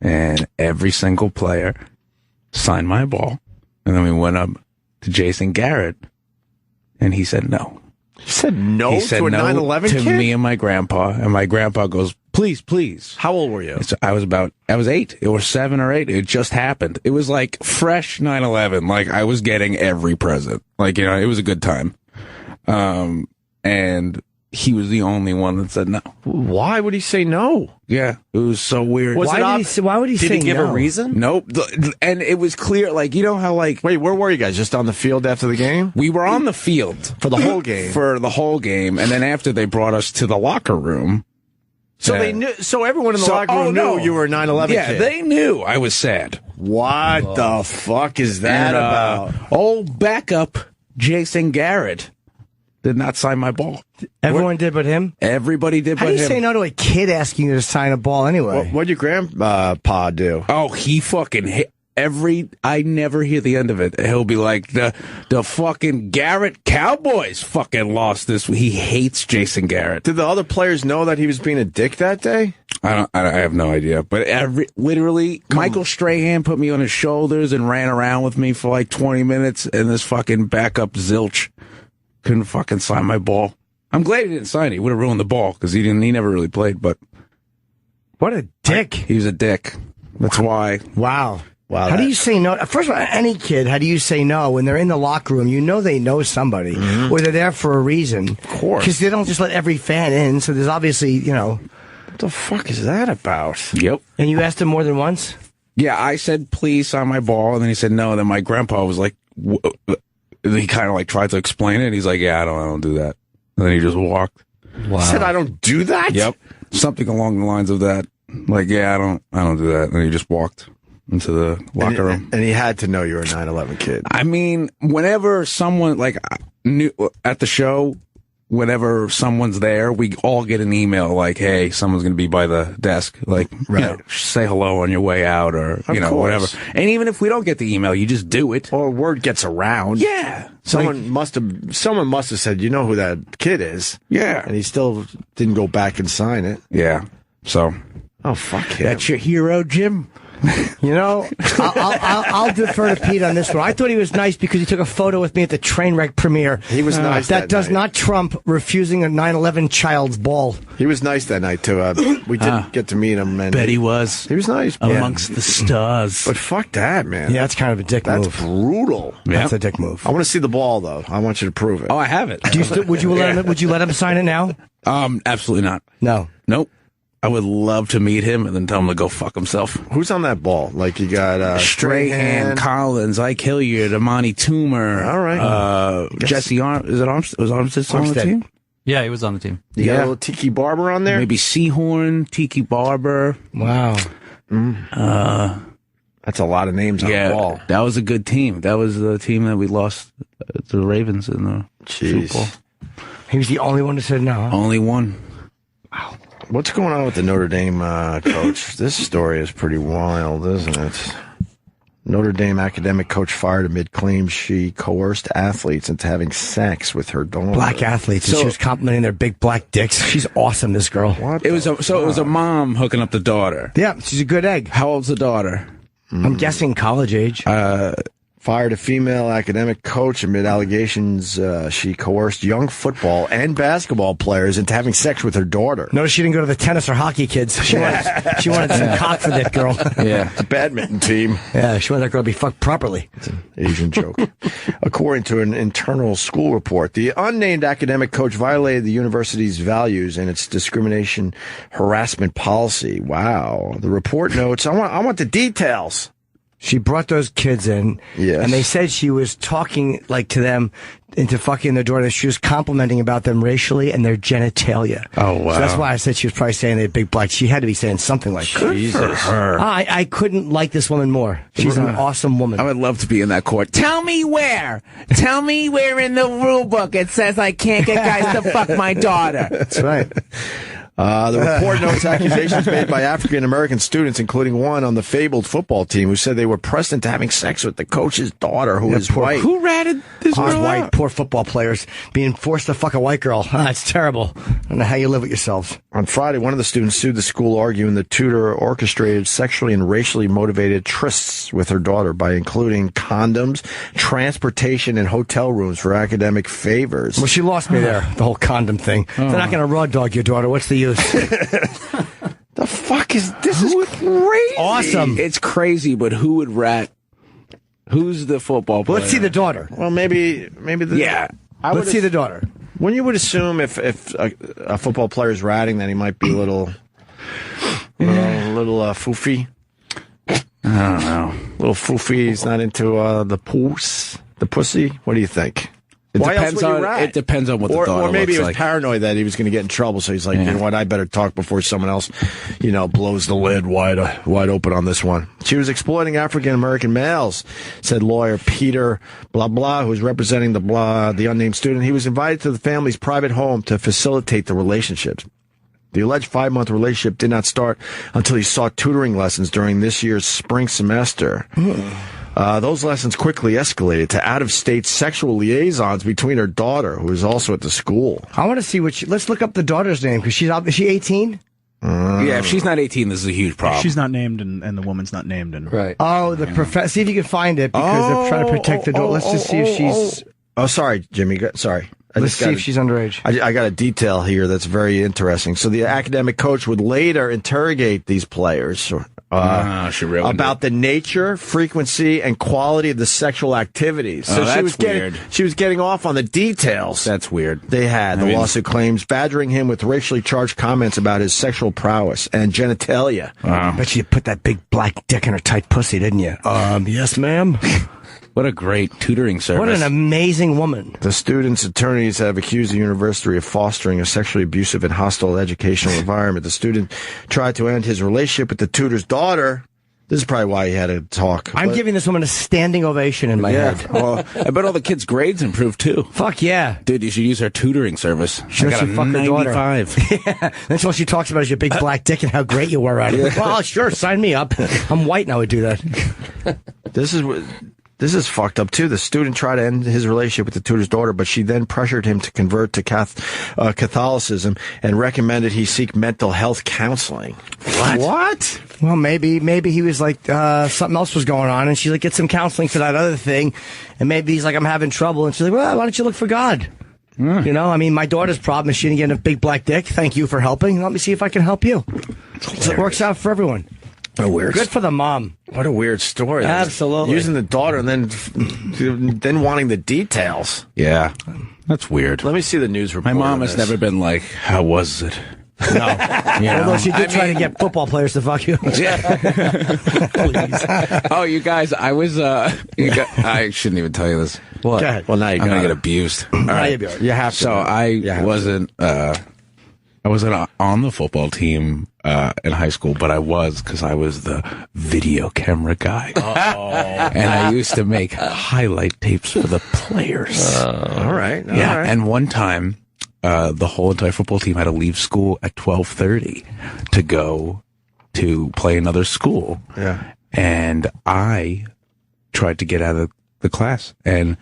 and every single player signed my ball. And then we went up to Jason Garrett, and he said no. He said no he said to a no 9/11 to kid? me and my grandpa, and my grandpa goes, please, please. How old were you? I was 8 or 7 or 8. It just happened. It was like fresh 9/11. Like I was getting every present. Like, you know, it was a good time. And he was the only one that said no. Why would he say no? Yeah, it was so weird. Why would he say Did he give no? a reason? Nope. And it was clear, like, you know how, like... Wait, where were you guys? Just on the field after the game? We were on the field. For the whole game? For the whole game. And then after they brought us to the locker room... So they knew. So everyone in the locker room knew you were a 9/11 kid. Yeah, they knew I was sad. What the fuck is that about? Old backup Jason Garrett did not sign my ball. Everyone did but him? Everybody did How but do you him. say no to a kid asking you to sign a ball anyway? What'd your grandpa do? Oh, he fucking hit. I never hear the end of it. He'll be like, the fucking Garrett Cowboys fucking lost this. He hates Jason Garrett. Did the other players know that he was being a dick that day? I have no idea. But literally, Michael Strahan put me on his shoulders and ran around with me for like 20 minutes, and this fucking backup zilch couldn't fucking sign my ball. I'm glad he didn't sign it. He would have ruined the ball because he never really played. But. Because he never really played, but what a dick! He was a dick. That's why. Wow. How do you say no? First of all, any kid, how do you say no when they're in the locker room? You know they know somebody, or they're there for a reason. Of course, because they don't just let every fan in. So there's obviously, what the fuck is that about? Yep. And you asked him more than once? Yeah, I said please sign my ball, and then he said no. And then my grandpa was like, he kind of like tried to explain it. And he's like, yeah, I don't do that. And then he just walked. Wow. He said, I don't do that? Yep. Something along the lines of that. Like, yeah, I don't do that. And he just walked into the locker room. And he had to know you were a 9/11 kid. I mean, whenever someone, like, knew at the show, whenever someone's there, we all get an email like, hey, someone's going to be by the desk. Like, say hello on your way out or, whatever. And even if we don't get the email, you just do it. Or word gets around. Yeah. Someone must have said, you know who that kid is. Yeah. And he still didn't go back and sign it. Yeah. So. Oh, fuck him. That's your hero, Jim? I'll defer to Pete on this one. I thought he was nice because he took a photo with me at the Trainwreck premiere. He was nice. That does not trump refusing a 9/11 child's ball. He was nice that night too. We didn't get to meet him. And bet he was. He was nice amongst the stars. But fuck that, man. Yeah, that's kind of a dick move. That's brutal. That's a dick move. I want to see the ball though. I want you to prove it. Oh, I have it. Would you let him sign it now? Absolutely not. No. Nope. I would love to meet him and then tell him to go fuck himself. Who's on that ball? Like you got Strahan, Collins, Ike Hilliard, Amani Toomer. All right. Jesse Armstead. Was Armstead on the team? Yeah, he was on the team. You got a little Tiki Barber on there? Maybe Seahorn, Tiki Barber. Wow. That's a lot of names on the ball. That was a good team. That was the team that we lost to the Ravens in the Super Bowl. He was the only one that said no. Huh? Only one. Wow. What's going on with the Notre Dame coach? This story is pretty wild, isn't it? Notre Dame academic coach fired amid claims she coerced athletes into having sex with her daughter. Black athletes, and she was complimenting their big black dicks. She's awesome, this girl. It was a mom hooking up the daughter. Yeah, she's a good egg. How old's the daughter? I'm guessing college age. Fired a female academic coach amid allegations she coerced young football and basketball players into having sex with her daughter. Notice she didn't go to the tennis or hockey kids. She wanted some cock for that girl. Yeah. It's a badminton team. Yeah, she wanted that girl to be fucked properly. It's an Asian joke. According to an internal school report, the unnamed academic coach violated the university's values and its discrimination harassment policy. Wow. The report notes, I want the details. She brought those kids in, and they said she was talking to them into fucking their daughter. She was complimenting about them racially and their genitalia. Oh, wow. So that's why I said she was probably saying they had big black. She had to be saying something like that. Jesus. Her. I couldn't like this woman more. She's an awesome woman. I would love to be in that court. Tell me where in the rule book it says I can't get guys to fuck my daughter. That's right. The report notes accusations made by African-American students, including one on the fabled football team, who said they were pressed into having sex with the coach's daughter, who is white. Who ratted this girl white. out? Poor football players being forced to fuck a white girl. It's terrible. I don't know how you live with yourselves. On Friday, one of the students sued the school, arguing the tutor orchestrated sexually and racially motivated trysts with her daughter by including condoms, transportation, and hotel rooms for academic favors. Well, she lost me there, the whole condom thing. They're not going to raw dog your daughter. What's the use? The fuck is this? Is crazy. Awesome. It's crazy, but who would rat? Who's the football player? Let's see the daughter. Well, maybe the Let's see the daughter. When you would assume if a football player is ratting, that he might be a little foofy. I don't know. Little foofy. He's not into the pussy. What do you think? It depends on what the daughter looks like. Or maybe he was paranoid that he was going to get in trouble, so he's like, you know what, I better talk before someone else, blows the lid wide open on this one. She was exploiting African-American males, said lawyer Peter blah blah, who's representing the unnamed student. He was invited to the family's private home to facilitate the relationships. The alleged 5-month relationship did not start until he sought tutoring lessons during this year's spring semester. Those lessons quickly escalated to out-of-state sexual liaisons between her daughter, who is also at the school. I want to see let's look up the daughter's name, because is she 18? Yeah, if she's not 18, this is a huge problem. She's not named, and the woman's not named. Right. Oh, see if you can find it, because they're trying to protect the daughter. Let's just see if she's... Oh, sorry, Jimmy. Sorry. Let's see if she's underage. I got a detail here that's very interesting. So the academic coach would later interrogate these players about the nature, frequency, and quality of the sexual activities. So she was getting off on the details. That's weird. They had. The lawsuit claims badgering him with racially charged comments about his sexual prowess and genitalia. Bet you put that big black dick in her tight pussy, didn't you? Yes, ma'am. What a great tutoring service. What an amazing woman. The students' attorneys have accused the university of fostering a sexually abusive and hostile educational environment. The student tried to end his relationship with the tutor's daughter. This is probably why he had to talk. I'm giving this woman a standing ovation in my head. Well, I bet all the kids' grades improved, too. Fuck yeah. Dude, you should use her tutoring service. She got a 95. Yeah. That's what she talks about is your big black dick and how great you were at it. Well, sure, sign me up. I'm white and I would do that. This is fucked up, too. The student tried to end his relationship with the tutor's daughter, but she then pressured him to convert to Catholicism and recommended he seek mental health counseling. What? Well, maybe he was like, something else was going on, and she's like, get some counseling for that other thing. And maybe he's like, I'm having trouble. And she's like, well, why don't you look for God? You know, I mean, my daughter's problem is she didn't get a big black dick. Thank you for helping. Let me see if I can help you. So it works out for everyone. Good for the mom. What a weird story. Absolutely. Using the daughter and then wanting the details. Yeah. That's weird. Let me see the news report. My mom has never been like, how was it? No. Although she did try to get football players to fuck you. Please. Oh, you guys, I was, I shouldn't even tell you this. What? Go ahead. Well, now you're going to get abused. All right. You have to. So I wasn't on the football team in high school, but I was because I was the video camera guy. And I used to make highlight tapes for the players. All right. And one time, the whole entire football team had to leave school at 12:30 to go to play another school. Yeah. And I tried to get out of the class, and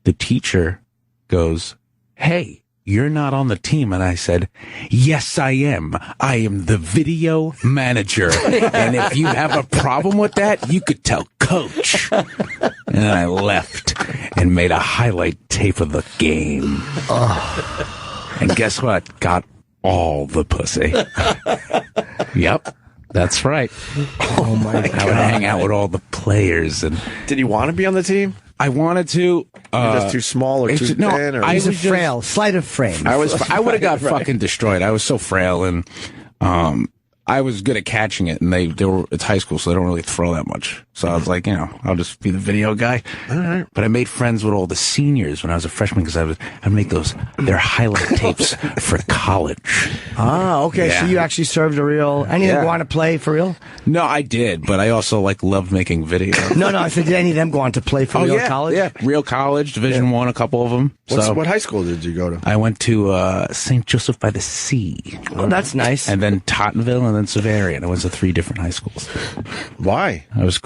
the teacher goes, "Hey, you're not on the team." And I said, "Yes, I am. I am the video manager. And if you have a problem with that, you could tell coach." And then I left and made a highlight tape of the game. And guess what? Got all the pussy. Yep. That's right. Oh my God. I would hang out with all the players. And did you want to be on the team? I wanted to. You're just too small or too thin? Or I was frail, slight of frame. I would have got fucking destroyed. I was so frail, and I was good at catching it, and it's high school, so they don't really throw that much. So I was like, I'll just be the video guy. All right. But I made friends with all the seniors when I was a freshman because I'd make their highlight tapes for college. Ah, okay. Yeah. So you actually served a real. Any of them want to play for real? No, I did, but I also loved making videos. No. I said, did any of them go on to play for real college? Yeah, real college, Division I, a couple of them. What high school did you go to? I went to St. Joseph by the Sea. Oh, that's nice. And then Tottenville, and then Severian. I went to 3 different high schools. Why? I was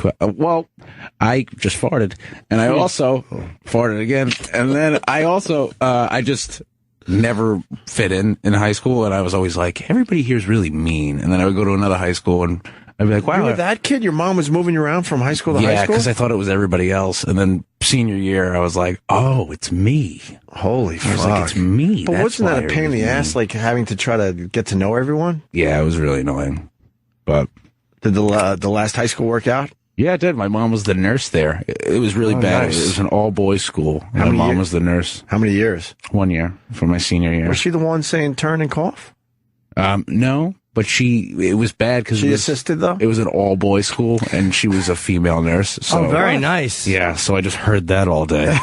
I just farted, and I also farted again, and then I also I just never fit in high school, and I was always like, everybody here is really mean, and then I would go to another high school and I'd be like, wow. You were that kid? Your mom was moving you around from high school to high school? Yeah, because I thought it was everybody else. And then senior year, I was like, oh, it's me. Holy fuck. I was like, it's me. But wasn't that a pain in the ass, like having to try to get to know everyone? Yeah, it was really annoying. But did the last high school work out? Yeah, it did. My mom was the nurse there. It was really bad. Nice. It was an all-boys school. My mom was the nurse. How many years? 1 year for my senior year. Was she the one saying turn and cough? No. But it was bad because she assisted though. It was an all boys school, and she was a female nurse. So, very nice. Yeah, so I just heard that all day.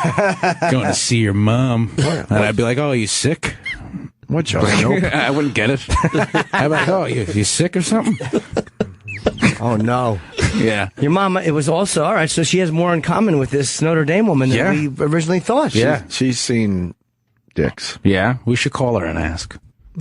Going to see your mom, and I'd be like, "Oh, are you sick?" What joke? I wouldn't get it. I'd be like, "Oh, you sick or something?" Oh no. Yeah. Your mom. It was also all right. So she has more in common with this Notre Dame woman than we originally thought. Yeah, she's seen dicks. Yeah, we should call her and ask.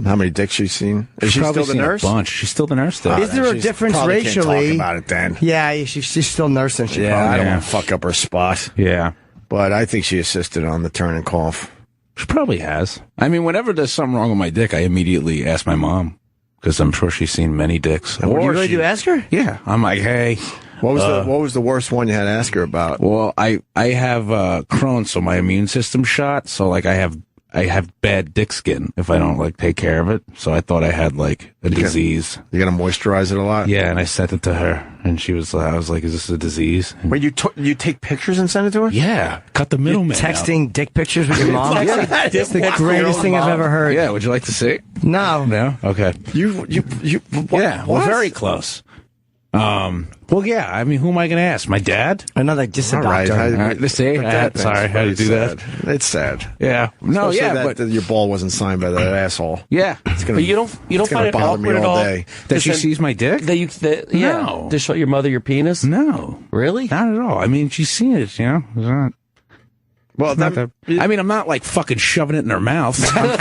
How many dicks she's seen? Is she still the nurse? A bunch. She's still the nurse, though. Is there a difference racially? Can't talk about it then. Yeah, she's still nursing. I don't want to fuck up her spot. Yeah. But I think she assisted on the turn and cough. She probably has. I mean, whenever there's something wrong with my dick, I immediately ask my mom, because I'm sure she's seen many dicks. You really do ask her? Yeah. I'm like, hey. What was the worst one you had to ask her about? Well, I have Crohn's, so my immune system's shot. So, I have I have bad dick skin if I don't like take care of it. So I thought I had like a disease. You gotta moisturize it a lot. Yeah, and I sent it to her, and I was like, "Is this a disease?" Wait, you take pictures and send it to her? Yeah, cut the middleman. Texting dick pictures with your mom. That's the greatest thing I've ever heard. Yeah, would you like to see? No. Okay. You. Yeah, we're very close. Well, yeah. I mean, who am I going to ask? My dad? Another just a doctor. Sorry, how do you do that? It's sad. Yeah. No, especially that your ball wasn't signed by that asshole. Yeah. But you don't find it awkward at all that she sees my dick? No. To show your mother your penis? No. Really? Not at all. I mean, she's seen it, you know? It's not... Well, I mean, I'm not like fucking shoving it in her mouth. I'm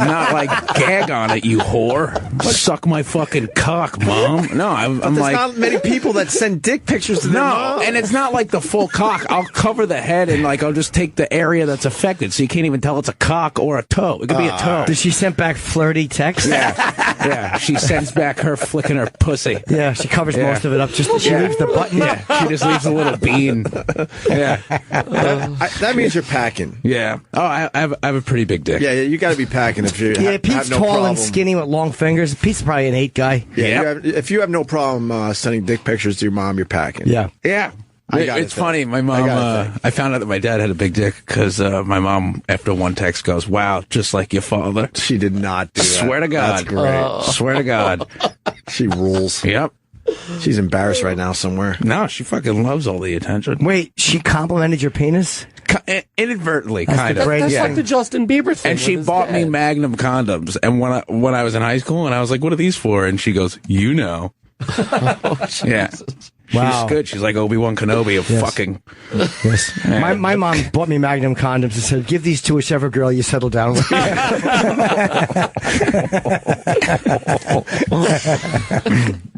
not like gag on it, you whore. Suck my fucking cock, mom. No, I'm there's like. There's not many people that send dick pictures to their mom. And it's not like the full cock. I'll cover the head and like I'll just take the area that's affected, so you can't even tell it's a cock or a toe. It could be a toe. Does she send back flirty text? Yeah. She sends back her flicking her pussy. Yeah, she covers most of it up. She leaves the button. Yeah, she just leaves a little bean. Yeah. That means you're packing. Yeah. Oh, I have a pretty big dick. Yeah, you got to be packing if you. Pete's have no tall problem. and skinny with long fingers. Pete's probably an 8 guy. Yeah. If you have no problem sending dick pictures to your mom, you're packing. Yeah. Yeah. It's funny. My mom, I found out that my dad had a big dick because my mom, after one text, goes, "Wow, just like your father." She did not do that. Swear to God. That's great. Swear to God. She rules. Yep. She's embarrassed right now somewhere. No, she fucking loves all the attention. Wait, she complimented your penis? Inadvertently, kind of. That's like the Justin Bieber thing. And she bought me Magnum condoms. And when I was in high school, and I was like, "What are these for?" And she goes, "You know." Yeah. Wow. She's good. She's like Obi-Wan Kenobi of fucking. Yes. Yeah. My mom bought me Magnum condoms and said, "Give these to whichever girl you settle down with."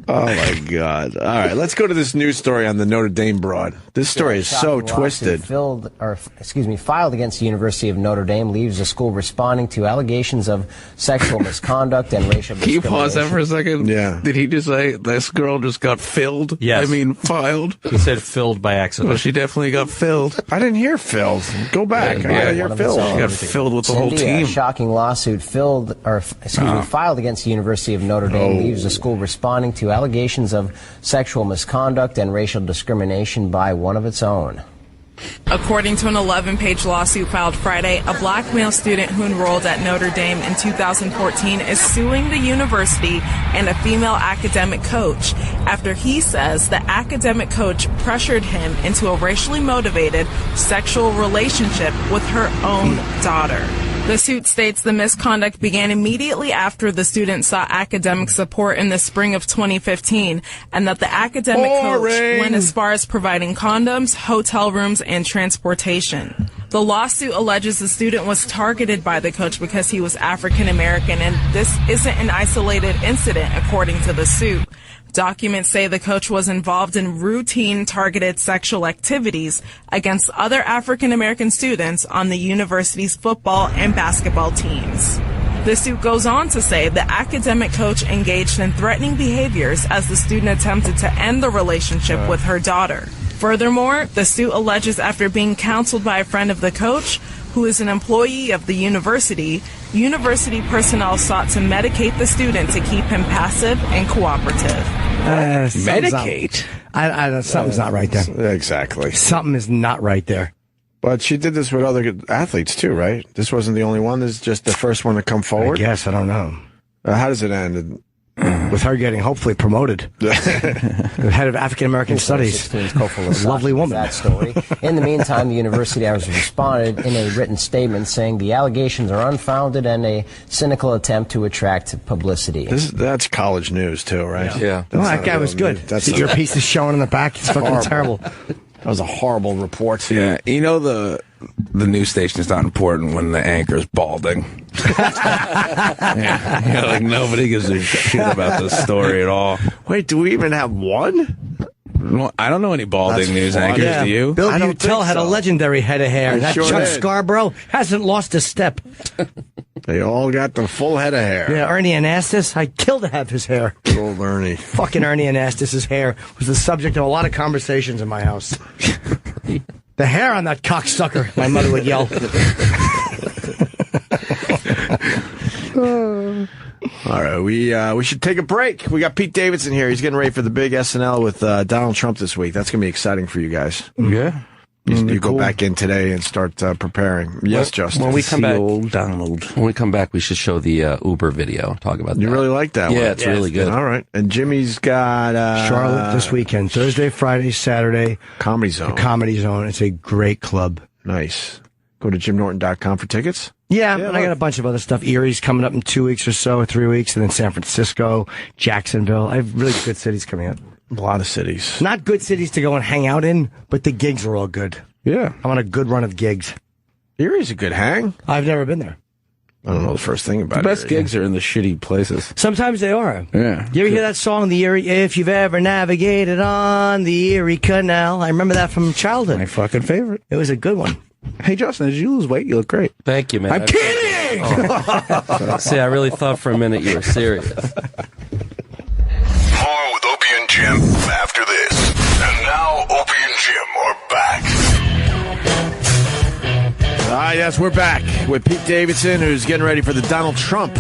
Oh my God! All right, let's go to this news story on the Notre Dame broad. This story is so twisted. Filed against the University of Notre Dame leaves the school responding to allegations of sexual misconduct and racial discrimination. Can you pause that for a second? Yeah. Did he just say this girl just got filled? Yes. I mean, filed. He said filled by accident. Well, she definitely got filled. I didn't hear filled. Go back. I gotta hear filled. She got filled with the whole team. A shocking lawsuit filed against the University of Notre Dame leaves the school responding to allegations of sexual misconduct and racial discrimination by one of its own. According to an 11-page lawsuit filed Friday, a black male student who enrolled at Notre Dame in 2014 is suing the university and a female academic coach after he says the academic coach pressured him into a racially motivated sexual relationship with her own daughter. The suit states the misconduct began immediately after the student sought academic support in the spring of 2015, and that the academic coach went as far as providing condoms, hotel rooms, and transportation. The lawsuit alleges the student was targeted by the coach because he was African American, and this isn't an isolated incident, according to the suit. Documents say the coach was involved in routine targeted sexual activities against other African American students on the university's football and basketball teams. The suit goes on to say the academic coach engaged in threatening behaviors as the student attempted to end the relationship with her daughter. Furthermore, the suit alleges after being counseled by a friend of the coach, who is an employee of the university personnel sought to medicate the student to keep him passive and cooperative. Medicate? Something's not right there. Exactly. Something is not right there. But she did this with other athletes too, right? This wasn't the only one. This is just the first one to come forward. I guess. I don't know. How does it end? With her getting hopefully promoted. The head of African American Studies. Lovely woman. That story. In the meantime, the university has responded in a written statement saying the allegations are unfounded and a cynical attempt to attract publicity. That's college news too, right? Yeah. Well, that guy was good. Your piece is showing in the back. It's fucking terrible. That was a horrible report. Yeah, you know the news station is not important when the anchor's balding. Yeah, like nobody gives a shit about this story at all. Wait, do we even have one? Well, I don't know any balding news anchors. Do you? Bill Butel had a legendary head of hair. That sure Chuck did. Scarborough hasn't lost a step. They all got the full head of hair. Yeah, Ernie Anastas, I'd kill to have his hair. Good old Ernie. Fucking Ernie Anastas' hair was the subject of a lot of conversations in my house. The hair on that cocksucker, my mother would yell. All right, we should take a break. We got Pete Davidson here. He's getting ready for the big SNL with Donald Trump this week. That's going to be exciting for you guys. Yeah. You go back in today and start preparing. Yes, Justin. When we come back, old Donald. When we come back, we should show the Uber video. Talk about that. You really like that one? Yeah, it's really good. All right. And Jimmy's got Charlotte this weekend. Thursday, Friday, Saturday. Comedy Zone. The Comedy Zone. It's a great club. Nice. Go to JimNorton.com for tickets. Yeah, and I got a bunch of other stuff. Erie's coming up in 2 weeks or so, or 3 weeks, and then San Francisco, Jacksonville. I have really good cities coming up. A lot of cities. Not good cities to go and hang out in, but the gigs are all good. Yeah. I'm on a good run of gigs. Erie's a good hang. I've never been there. I don't know the first thing about it. The best gigs are in the shitty places. Sometimes they are. Yeah. You ever hear that song, The Erie? If you've ever navigated on the Erie Canal. I remember that from childhood. My fucking favorite. It was a good one. Hey, Justin, did you lose weight? You look great. Thank you, man. I'm kidding! Oh. See, I really thought for a minute you were serious. More with Opie and Jim after this. And now Opie and Jim are back. Yes, we're back with Pete Davidson, who's getting ready for the Donald Trump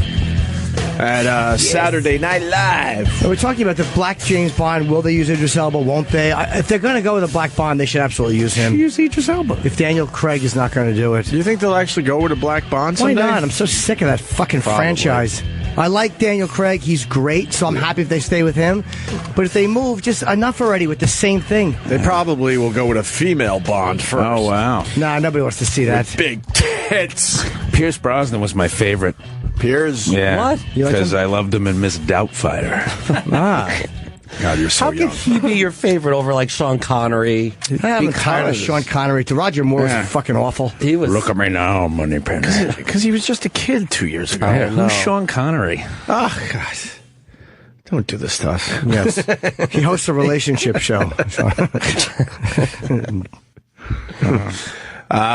at Saturday Night Live. We're talking about the black James Bond. Will they use Idris Elba? Won't they? If they're going to go with a black Bond, they should absolutely use him. Use Idris Elba. If Daniel Craig is not going to do it. Do you think they'll actually go with a black Bond someday? Why not? I'm so sick of that fucking franchise. I like Daniel Craig. He's great, so I'm happy if they stay with him. But if they move, just enough already with the same thing. They probably will go with a female Bond first. Oh, wow. Nah, nobody wants to see that. With big tits. Pierce Brosnan was my favorite. Pierce? Yeah. What? Because I loved him in Miss Doubtfire. God, you're so How young. could he be your favorite over like Sean Connery? I'm tired of Sean Connery. To Roger Moore was fucking awful. He was. Look at me now, Moneypenny. Because he was just a kid 2 years ago. Who's Sean Connery? Oh, God. Don't do this stuff. Yes. He hosts a relationship show.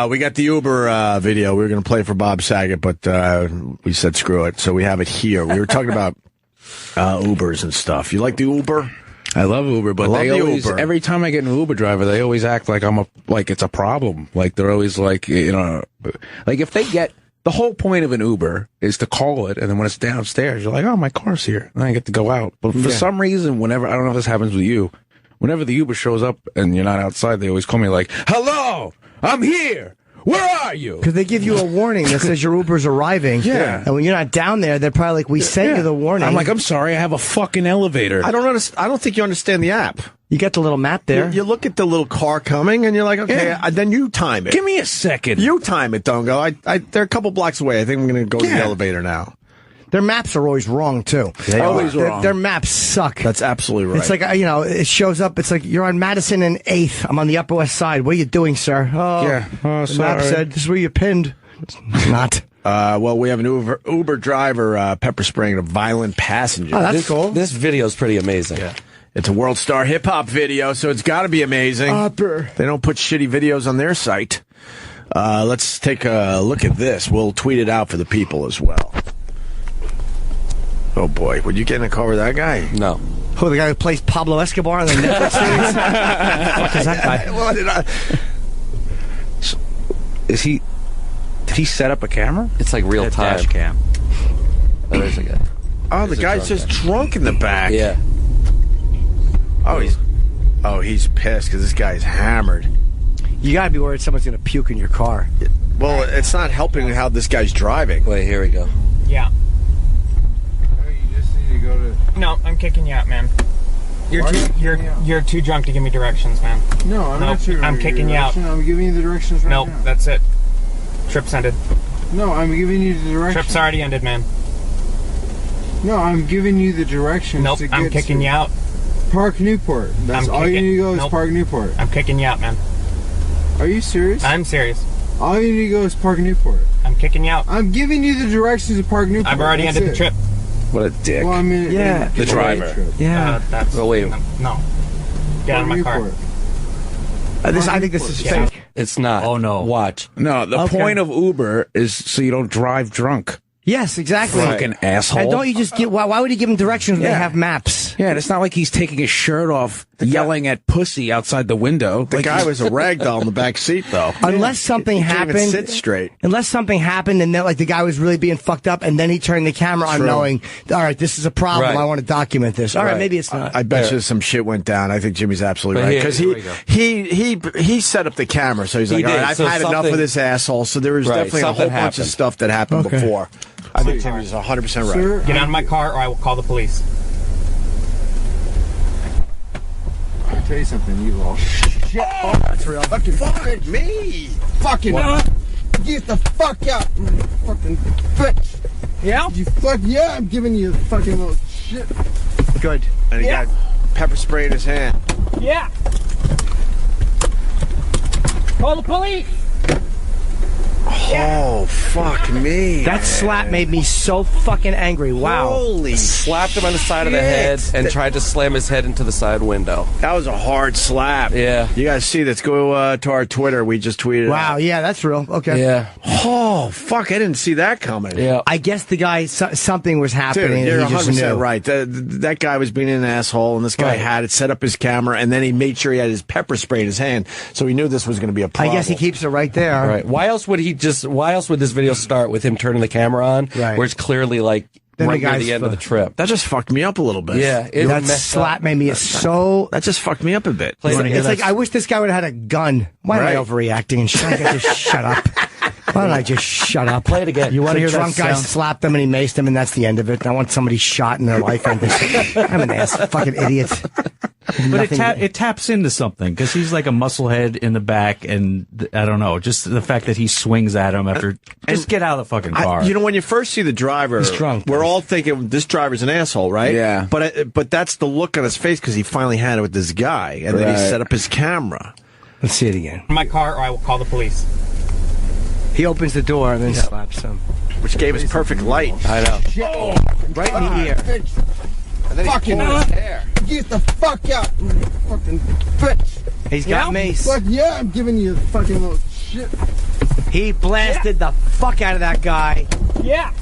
We got the Uber video. We were going to play for Bob Saget, but we said screw it. So we have it here. We were talking about Ubers and stuff. You like the Uber? I love Uber, but I they love the always, Uber. every time I get an Uber driver, they always act like it's a problem. Like they're always like, like if they get, the whole point of an Uber is to call it, and then when it's downstairs, you're like, oh, my car's here, and I get to go out. But for some reason, whenever, I don't know if this happens with you, whenever the Uber shows up and you're not outside, they always call me like, hello, I'm here. Where are you? Because they give you a warning that says your Uber's arriving. Yeah. And when you're not down there, they're probably like, we sent you the warning. I'm like, I'm sorry, I have a fucking elevator. I don't think you understand the app. You got the little map there. You look at the little car coming, and you're like, okay, then you time it. Give me a second. You time it, don't go. They're a couple blocks away. I think I'm going to go to the elevator now. Their maps are always wrong, too. They always wrong. Their maps suck. That's absolutely right. It's like, it shows up. It's like, you're on Madison and 8th. I'm on the Upper West Side. What are you doing, sir? Oh, yeah. Oh, the map said, this is where you pinned. It's not. Well, we have an Uber driver pepper spraying a violent passenger. Oh, that's cool. This video is pretty amazing. Yeah. It's a World Star Hip Hop video, so it's got to be amazing. They don't put shitty videos on their site. Let's take a look at this. We'll tweet it out for the people as well. Oh, boy. Would you get in a car with that guy? No. Who, the guy who plays Pablo Escobar on the Netflix series? What is that guy? Did he set up a camera? It's like real time. Dash cam. Oh, there's a guy. Oh, the guy's just drunk in the back. Yeah. Oh, he's pissed because this guy's hammered. You got to be worried someone's going to puke in your car. Well, it's not helping how this guy's driving. Wait, here we go. Yeah. You just need to go to... No, I'm kicking you out, man. You're too drunk to give me directions, man. No, I'm not sure. I'm kicking you out. I'm giving you the directions right now. Nope, that's it. Trip's ended. No, I'm giving you the directions. Trip's already ended, man. No, I'm giving you the directions. Nope, to get I'm kicking you out. Park Newport. That's all you need to go is Park Newport. I'm kicking you out, man. Are you serious? I'm serious. All you need to go is Park Newport. I'm kicking you out. I'm giving you the directions to Park Newport. I've already ended the trip. What a dick. Well, I mean, yeah. The driver. Yeah. That's... Oh, wait. No. Get out of my car. I think this is fake. It's not. Oh, no. Watch. No, the point of Uber is so you don't drive drunk. Yes, exactly. Fucking asshole. And don't you just get? Why would he give him directions when they have maps? Yeah, and it's not like he's taking his shirt off, yelling at pussy outside the window. The guy was a rag doll in the back seat, though. Unless something happened, can't even sit straight. Unless something happened, and then like the guy was really being fucked up, and then he turned the camera on, knowing, all right, this is a problem. Right. I want to document this. All right, maybe it's not. I bet you some shit went down. I think Jimmy's absolutely right because he set up the camera, so he's like, all right, I've had enough of this asshole. So there was definitely a whole bunch of stuff that happened before. I think Jimmy's 100% right. Sir, get out of my car, or I will call the police. I'll tell you something, you all shit. Oh, that's real. Fucking fuck me. Fucking get the fuck out, fucking bitch. Yeah? You fuck I'm giving you a fucking little shit. Good. And he got pepper spray in his hand. Yeah. Call the police. Oh, fuck me. That slap made me so fucking angry. Wow. Holy Slapped him on the side of the head and tried to slam his head into the side window. That was a hard slap. Yeah. You guys see this? Go to our Twitter. We just tweeted Wow, out. yeah, that's real. Okay. Yeah. Oh, fuck. I didn't see that coming. Yeah. I guess the guy, something was happening. Dude, you're and he just 100% knew. right. That guy was being an asshole, and this guy had it, set up his camera, and then he made sure he had his pepper spray in his hand, so he knew this was going to be a problem. I guess he keeps it right there. Right. Why else would this video start with him turning the camera on, where it's clearly like Then right the near guy's the end of the trip? That just fucked me up a little bit. Yeah. That slap made me so... That just fucked me up a bit. It's like, I wish this guy would have had a gun. Why am I overreacting? And should I just shut up? Why don't I just shut up? Play it again. You want to hear that drunk guy slapped them and he maced them, and that's the end of it. I want somebody shot in their life. I'm an ass fucking idiot. But it taps into something because he's like a musclehead in the back, and I don't know, just the fact that he swings at him after. Just get out of the fucking car. When you first see the driver, he's drunk. We're all thinking this driver's an asshole, right? Yeah. But that's the look on his face because he finally had it with this guy, and then he set up his camera. Let's see it again. My car, or I will call the police. He opens the door and then slaps him, which gave us perfect light. I know. Oh, right in the ear. And then fucking he pulled his hair. Get the fuck out, fucking bitch. He's got mace. Fuck I'm giving you a fucking little shit. He blasted the fuck out of that guy. Yeah.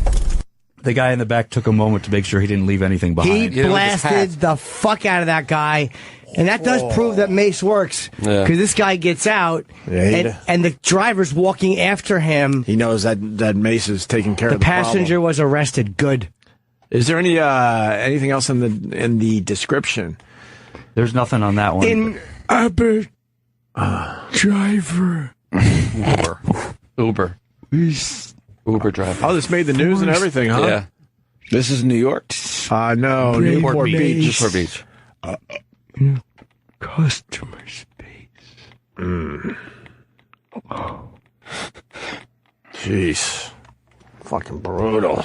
The guy in the back took a moment to make sure he didn't leave anything behind. He blasted the fuck out of that guy. And that does prove that mace works. Because this guy gets out, and the driver's walking after him. He knows that mace is taking care of the passenger was arrested. Good. Is there anything else in the description? There's nothing on that one. In Abbott driver. Uber driver. Oh, this made the news and everything, huh? Yeah. This is New York? No, Newport Beach. Newport Beach. Customer space. Jeez. Fucking brutal.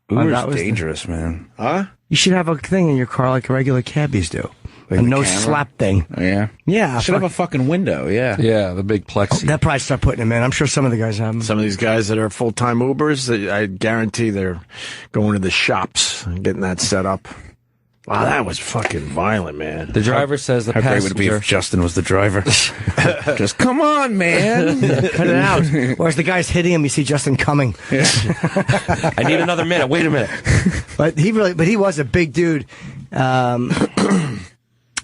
Uber's dangerous, man. Huh? You should have a thing in your car like regular cabbies do. Like a the no camera? slap thing. Oh, yeah? Yeah. Should have a fucking window, yeah. Yeah, the big plexi. They'll probably start putting them in. I'm sure some of the guys have them. Some of these guys that are full-time Ubers, I guarantee they're going to the shops and getting that set up. Wow, that was fucking violent, man. The driver says the How passenger... great would it be if Justin was the driver? Just, come on, man. Cut it out. Or as the guy's hitting him, you see Justin coming. I need another minute. Wait a minute. But he was a big dude. Oh,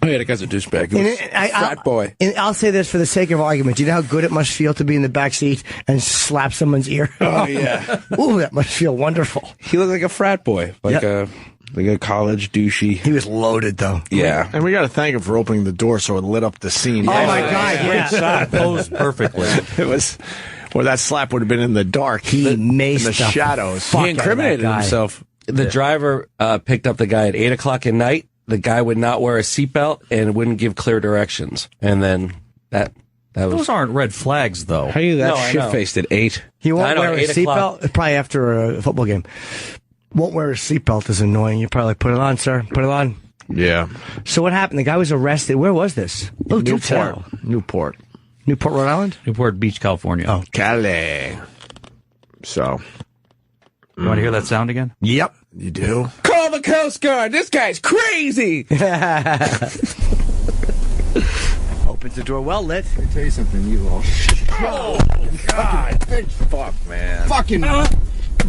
yeah, that guy's a douchebag. He was a frat boy. And I'll say this for the sake of argument. Do you know how good it must feel to be in the back seat and slap someone's ear? Oh, yeah. Ooh, that must feel wonderful. He looked like a frat boy. Like a college douchey. He was loaded, though. Yeah. And we got to thank him for opening the door so it lit up the scene. Oh, my God, Great shot. Posed perfectly. It was... Well, that slap would have been in the dark. He maced in the shadows. He incriminated himself. The driver picked up the guy at 8 o'clock at night. The guy would not wear a seatbelt and wouldn't give clear directions. And then that was... Those aren't red flags, though. How are you that shit-faced at 8? He won't wear a seatbelt? Probably after a football game. Won't wear a seatbelt is annoying. You probably put it on, sir. Put it on. Yeah. So what happened? The guy was arrested. Where was this? Oh, Newport, Rhode Island? Newport Beach, California. Oh, Cali. So... You want to hear that sound again? Yep. You do? Call the Coast Guard. This guy's crazy. Open opens the door. Well lit. Let me tell you something, you all. Oh, God. Bitch. Fuck, man. Fucking.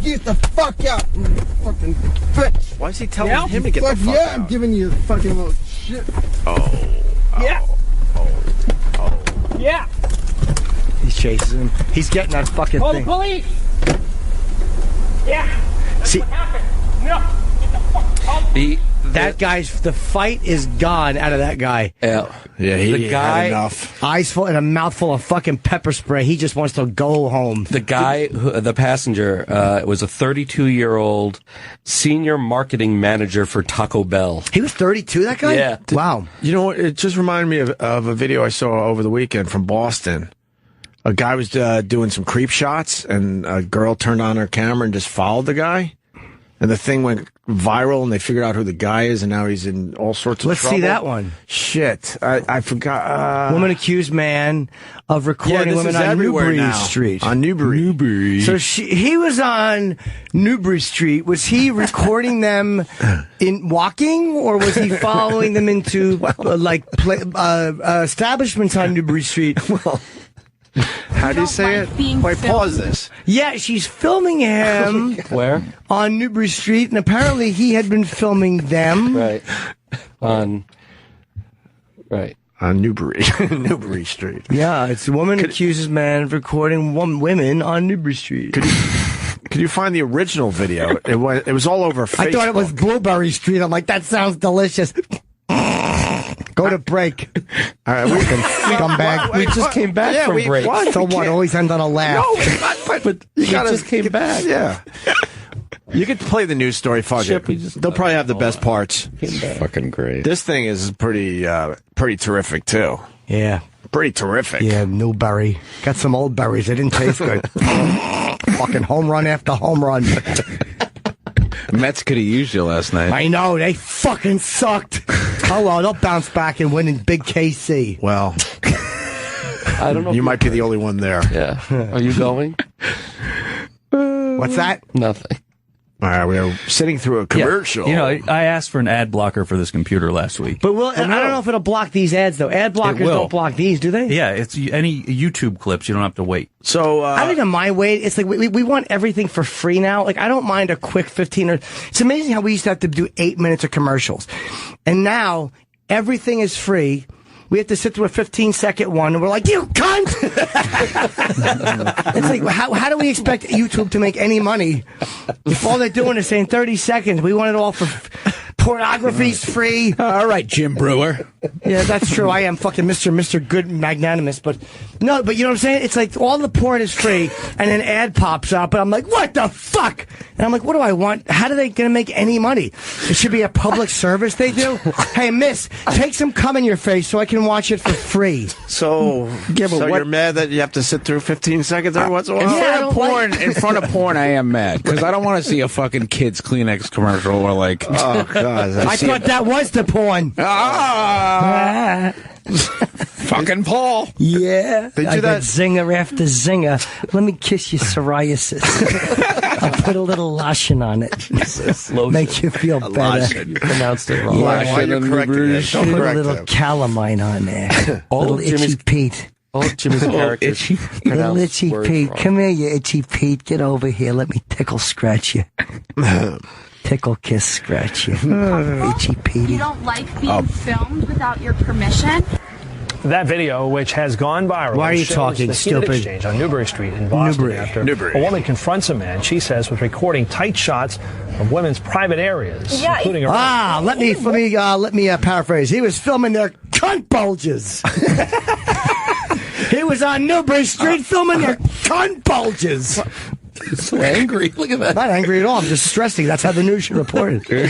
Get the fuck out. Fucking bitch. Why is he telling him to get the fuck out? Yeah, I'm giving you a fucking little shit. Yeah. Yeah. He's chasing him. He's getting that fucking Call thing. the police. Yeah. See, What happened? No. Get the fuck out. that guy's, the fight is gone out of that guy. Yeah, he had enough. Eyes full and a mouthful of fucking pepper spray. He just wants to go home. The guy, the passenger, was a 32-year-old senior marketing manager for Taco Bell. He was 32, that guy? Yeah. Wow. You know what? It just reminded me of a video I saw over the weekend from Boston. A guy was doing some creep shots, and a girl turned on her camera and just followed the guy. And the thing went viral, and they figured out who the guy is, and now he's in all sorts of Let's trouble. see that one. Shit. I forgot. Woman accused man of recording women on Newbury Street. On Newbury. So he was on Newbury Street. Was he recording them in walking, or was he following them into establishments on Newbury Street? Well, how do you say it? Wait, pause this. Yeah, she's filming him. Where? On Newbury Street, and apparently he had been filming them. Right. On Newbury. Newbury Street. Yeah, it's a woman accuses man of recording women on Newbury Street. Could you find the original video? It was all over Facebook. I thought it was Blueberry Street. I'm like, that sounds delicious. Go to break. All right, we can scumbag. We just came back from break. So what? Always end on a laugh. No, but you just came back. Yeah. You could play the news story. Fuck it. They'll probably have the best parts. Fucking great. This thing is pretty terrific too. Yeah. Pretty terrific. Yeah, Newberry. Got some old berries. They didn't taste good. Fucking home run after home run. Mets could have used you last night. I know, they fucking sucked. Oh well, they'll bounce back and win in big KC. Well, I don't know. You might be the only one there. Yeah. Are you going? What's that? Nothing. All right, we are sitting through a commercial. Yeah. You know, I asked for an ad blocker for this computer last week. But I don't know if it'll block these ads, though. Ad blockers don't block these, do they? Yeah, it's any YouTube clips. You don't have to wait. So I don't even mind wait. It's like we want everything for free now. Like, I don't mind a quick 15 or... It's amazing how we used to have to do 8 minutes of commercials. And now, everything is free. We have to sit through a 15-second one, and we're like, you cunt! It's like, how do we expect YouTube to make any money if all they're doing is saying 30 seconds? We want it all for... Pornography's free. All right, Jim Brewer. Yeah, that's true. I am fucking Mr. Good Magnanimous, but no, but you know what I'm saying? It's like all the porn is free, and an ad pops up, and I'm like, what the fuck? And I'm like, what do I want? How are they going to make any money? It should be a public service they do. Hey, miss, take some cum in your face so I can watch it for free. So you're mad that you have to sit through 15 seconds every once in a while? In front of porn, I am mad because I don't want to see a fucking kids Kleenex commercial or like. Oh God. I thought that was the porn. Fucking Paul. Yeah. They do I that. got zinger after zinger. Let me kiss your psoriasis. I'll put a little lotion on it. Make you feel better. You pronounced it wrong. Why are you correcting it? Don't Put a correct little him. calamine on there. All Little of Jimmy's- itchy Pete. All of Jimmy's characters. Little itchy Pete. Come here, you itchy Pete. Get over here. Let me tickle scratch you. Tickle, kiss, scratch you. Itchy Petey. You don't like being filmed without your permission? That video, which has gone viral, Why are you shows talking, the heated stupid? exchange on Newbury Street in Boston Newbury. after a woman confronts a man she says was recording tight shots of women's private areas, including her. Let me paraphrase. He was filming their cunt bulges. He was on Newbury Street filming their cunt bulges. So angry. Look at that. Not angry at all. I'm just stressing. That's how the news should report it.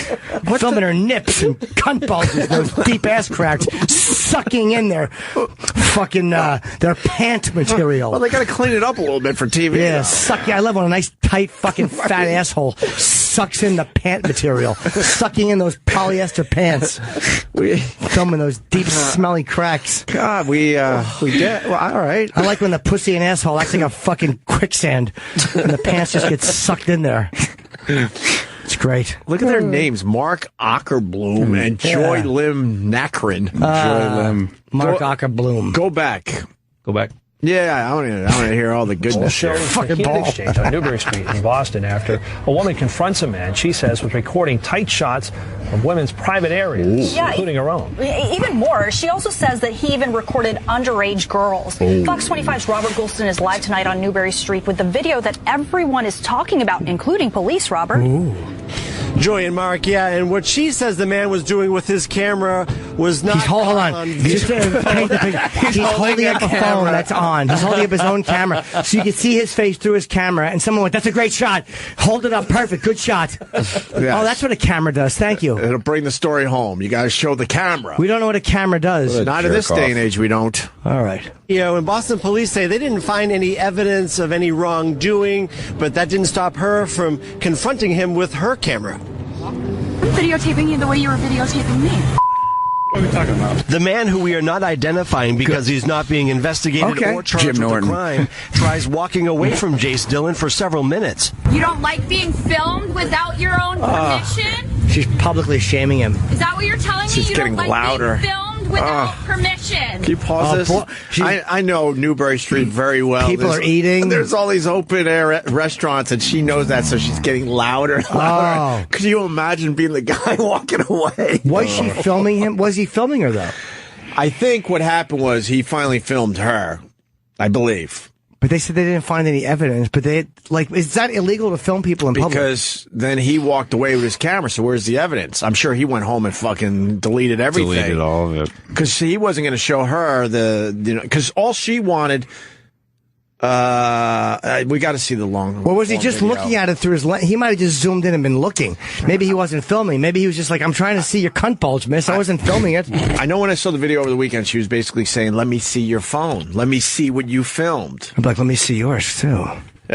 Filming her nips and cunt bulges, those deep ass cracks, sucking in their fucking their pant material. Well, they got to clean it up a little bit for TV. Yeah, sucking. I love when a nice, tight, fucking fat asshole sucks in the pant material, sucking in those polyester pants. Filming those deep, smelly cracks. God, we did. Well, all right. I like when the pussy and asshole acts like a fucking quicksand, and the pants just get sucked in there. It's great. Look at their names: Mark Ockerbloom and Joy Lim Nakrin. Joy Lim. Mark Ockerbloom. Go back. Go back. Yeah, I want to hear all the goodness. Show fucking ball exchange on Newbury Street in Boston after a woman confronts a man she says was recording tight shots of women's private areas, including her own. Even more, she also says that he even recorded underage girls. Fox 25's Robert Goulston is live tonight on Newbury Street with the video that everyone is talking about, including police, Robert. Joy and Mark, and what she says the man was doing with his camera was not. Hold on. He's holding up a phone that's on. He's holding up his own camera, so you can see his face through his camera. And someone went, "That's a great shot. Hold it up, perfect, good shot." Yes. Oh, that's what a camera does. Thank you. It'll bring the story home. You got to show the camera. We don't know what a camera does. Not in this day and age. We don't. All right. And Boston police say they didn't find any evidence of any wrongdoing, but that didn't stop her from confronting him with her camera. I'm videotaping you the way you were videotaping me. What are we talking about? The man who we are not identifying because he's not being investigated or charged with a crime tries walking away from Jace Dillon for several minutes. You don't like being filmed without your own permission? She's publicly shaming him. Is that what you're telling me? She's you getting don't like louder. being filmed without permission? Can you pause this? I know Newbury Street very well. People are eating. There's all these open air restaurants, and she knows that, so she's getting louder and louder. Could you imagine being the guy walking away? Was she filming him? Was he filming her, though? I think what happened was he finally filmed her, I believe. But they said they didn't find any evidence. But is that illegal to film people in public? Because then he walked away with his camera, so where's the evidence? I'm sure he went home and fucking deleted everything. Deleted all of it. Because he wasn't going to show her because all she wanted, we got to see the long. Or was he just video. looking at it through his lens? He might have just zoomed in and been looking. Maybe he wasn't filming. Maybe he was just like, I'm trying to see your cunt bulge, miss. I wasn't filming it. I know when I saw the video over the weekend, she was basically saying, let me see your phone. Let me see what you filmed. I'm like, let me see yours, too.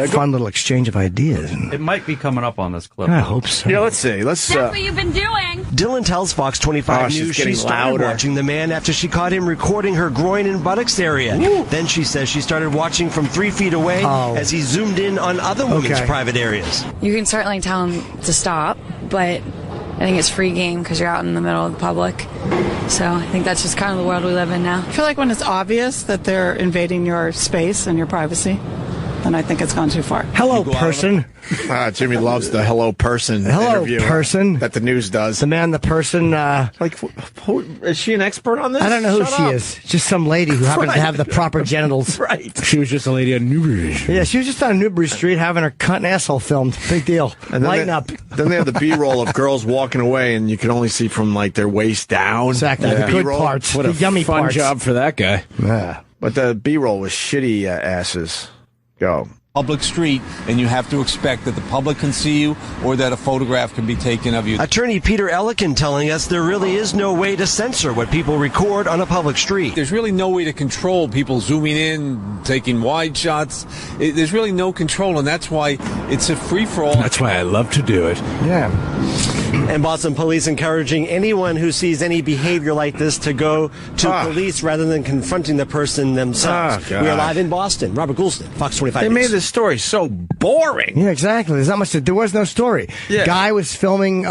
Fun little exchange of ideas. It might be coming up on this clip. I hope so. Yeah, let's see. That's what you've been doing. Dillon tells Fox 25 News she started watching the man after she caught him recording her groin and buttocks area. Then she says she started watching from 3 feet away as he zoomed in on other women's private areas. You can certainly tell him to stop, but I think it's free game because you're out in the middle of the public. So I think that's just kind of the world we live in now. I feel like when it's obvious that they're invading your space and your privacy, then I think it's gone too far. Hello, person. Jimmy loves the hello person interview person that the news does. The man, the person. Is she an expert on this? I don't know who she is. Just some lady who happens to have the proper genitals. Right. She was just a lady on Newbury Street. Yeah, she was just on Newbury Street having her cunt and asshole filmed. Big deal. And Lighten up. Then they have the B-roll of girls walking away, and you can only see from like their waist down. Exactly. The good parts. What the a yummy fun parts. job for that guy. Yeah. But the B-roll was shitty asses. Go. Public street, and you have to expect that the public can see you or that a photograph can be taken of you. Attorney Peter Ellikin telling us there really is no way to censor what people record on a public street. There's really no way to control people zooming in, taking wide shots. There's really no control, and that's why it's a free-for-all. That's why I love to do it. Yeah. And Boston police encouraging anyone who sees any behavior like this to go to police rather than confronting the person themselves. We are live in Boston. Robert Goulston, Fox 25 They News. made this story so boring. Yeah, exactly. There's not much there was no story. Yeah. Guy was filming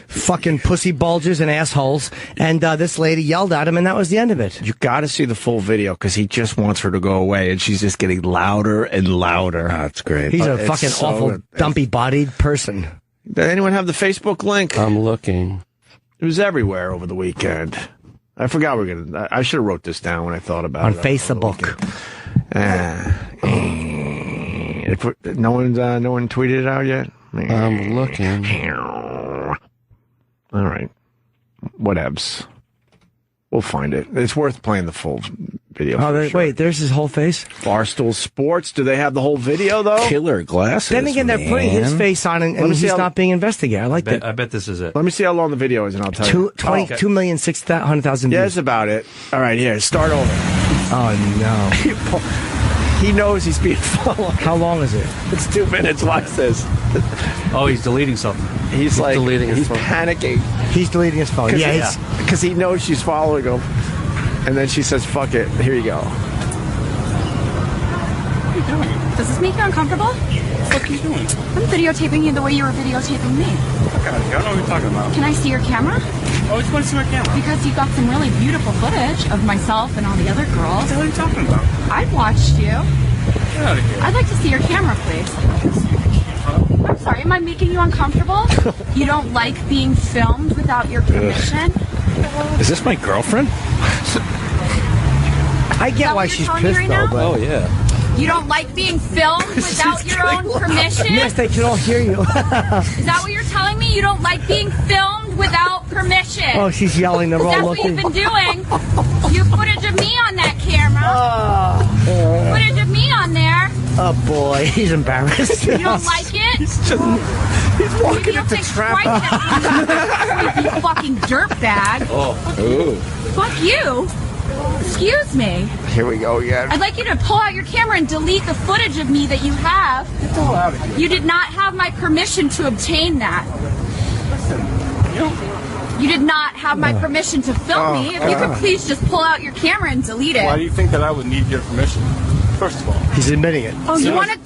fucking pussy bulges and assholes, and this lady yelled at him, and that was the end of it. You got to see the full video because he just wants her to go away, and she's just getting louder and louder. That's great. He's a fucking awful, dumpy-bodied person. Did anyone have the Facebook link? I'm looking. It was everywhere over the weekend. I forgot we were gonna. I should have wrote this down when I thought about it. On Facebook. No one tweeted it out yet. I'm looking. All right, whatevs. We'll find it. It's worth playing the full video. Wait, there's his whole face? Barstool Sports. Do they have the whole video, though? Killer glasses. Then again, they're putting his face on and he's not being investigated. I like that. I bet this is it. Let me see how long the video is, and I'll tell you. 2,600,000 views. Yeah, that's about it. All right, here. Start over. Oh, no. He knows he's being followed. How long is it? It's 2 minutes. Watch this. Oh, he's deleting something. He's panicking. He's deleting his phone. Because he knows she's following him. And then she says, fuck it. Here you go. What are you doing? Does this make you uncomfortable? What the fuck are you doing? I'm videotaping you the way you were videotaping me. Fuck out of here. I don't know what you're talking about. Can I see your camera? Oh, you want to see my camera? Because you've got some really beautiful footage of myself and all the other girls. What the hell are you talking about? I've watched you. Get out of here. I'd like to see your camera, please. I'm sorry, am I making you uncomfortable? You don't like being filmed without your permission? Is this my girlfriend? I get why she's pissed, right though. now? But Oh, yeah. You don't like being filmed without your own permission? Yes, they can all hear you. Is that what you're telling me? You don't like being filmed without permission? Oh, she's yelling. They're all That's looking. what you've been doing. You have footage of me on that camera. Footage of me on there. Oh, boy. He's embarrassed. You don't like it? He's walking into traffic. You fucking dirtbag. Oh. Ooh. Fuck you. Excuse me. Here we go again. I'd like you to pull out your camera and delete the footage of me that you have. Get the hell out of here. You did not have my permission to obtain that. You did not have my permission to film me. If you could please just pull out your camera and delete it. Why do you think that I would need your permission? First of all. He's admitting it. Oh, you want to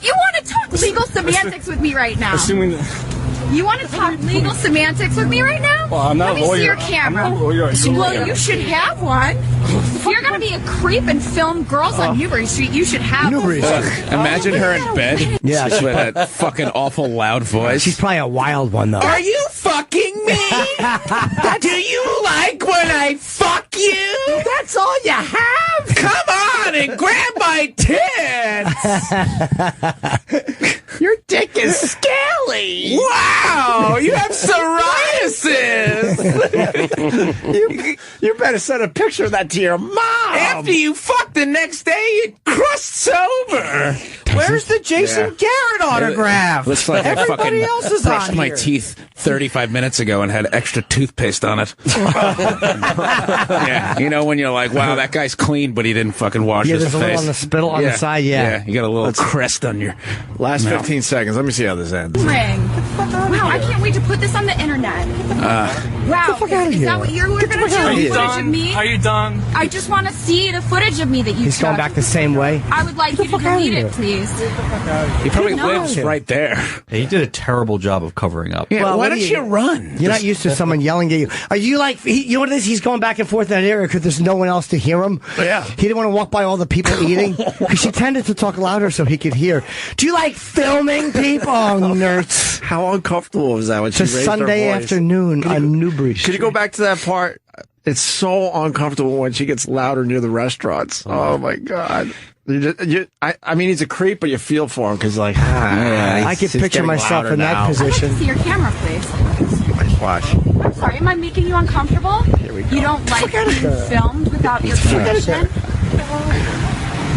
talk legal semantics with me right now? Assuming that... You want to talk legal semantics with me right now? Well, I'm not Let a lawyer. me see your camera. I'm not a lawyer. Well, you should have one. If you're going to be a creep and film girls on Newbury Street, you should have one. Imagine her in bed. Yeah, with that fucking awful loud voice. She's probably a wild one, though. Are you fucking me? Do you like when I fuck you? That's all you have? Come on and grab my tits. Your dick is scaly. Wow, you have psoriasis. You better send a picture of that to your mom. After you fuck the next day, it crusts over. Where's the Jason Garrett autograph? Looks like Everybody else is brushed on my here. teeth 35 minutes ago and had extra toothpaste on it. Yeah, you know when you're like, wow, that guy's clean, but he didn't fucking wash his face. There's a little on the spittle on the side, Yeah, you got a little crest on your Last mouth. 15 seconds. Let me see how this ends. Ring. Wow, I can't wait to put this on the internet. Wow, is that what you're going to do? Are you Footage of done? me? Are you done? I just want to see the footage of me that you He's going took. back the same way. I would like you to delete it, please. He probably No. lives right there. He did a terrible job of covering up. Yeah, Well, why what don't do you run? You're not used to someone yelling at you. Are you like, you know what it is? He's going back and forth in that area because there's no one else to hear him. Yeah. He didn't want to walk by all the people eating because she tended to talk louder so he could hear. Do you like filming people? Oh, nerds. How uncomfortable was that when she It's a raised her Sunday voice? afternoon on Newbury Street. Could you go back to that part? It's so uncomfortable when she gets louder near the restaurants. Oh my God. I mean, he's a creep, but you feel for him because, like, I can picture myself in that position. I'd like to see your camera, please. Watch. I'm sorry, am I making you uncomfortable? Here we go. You don't like being filmed without your permission?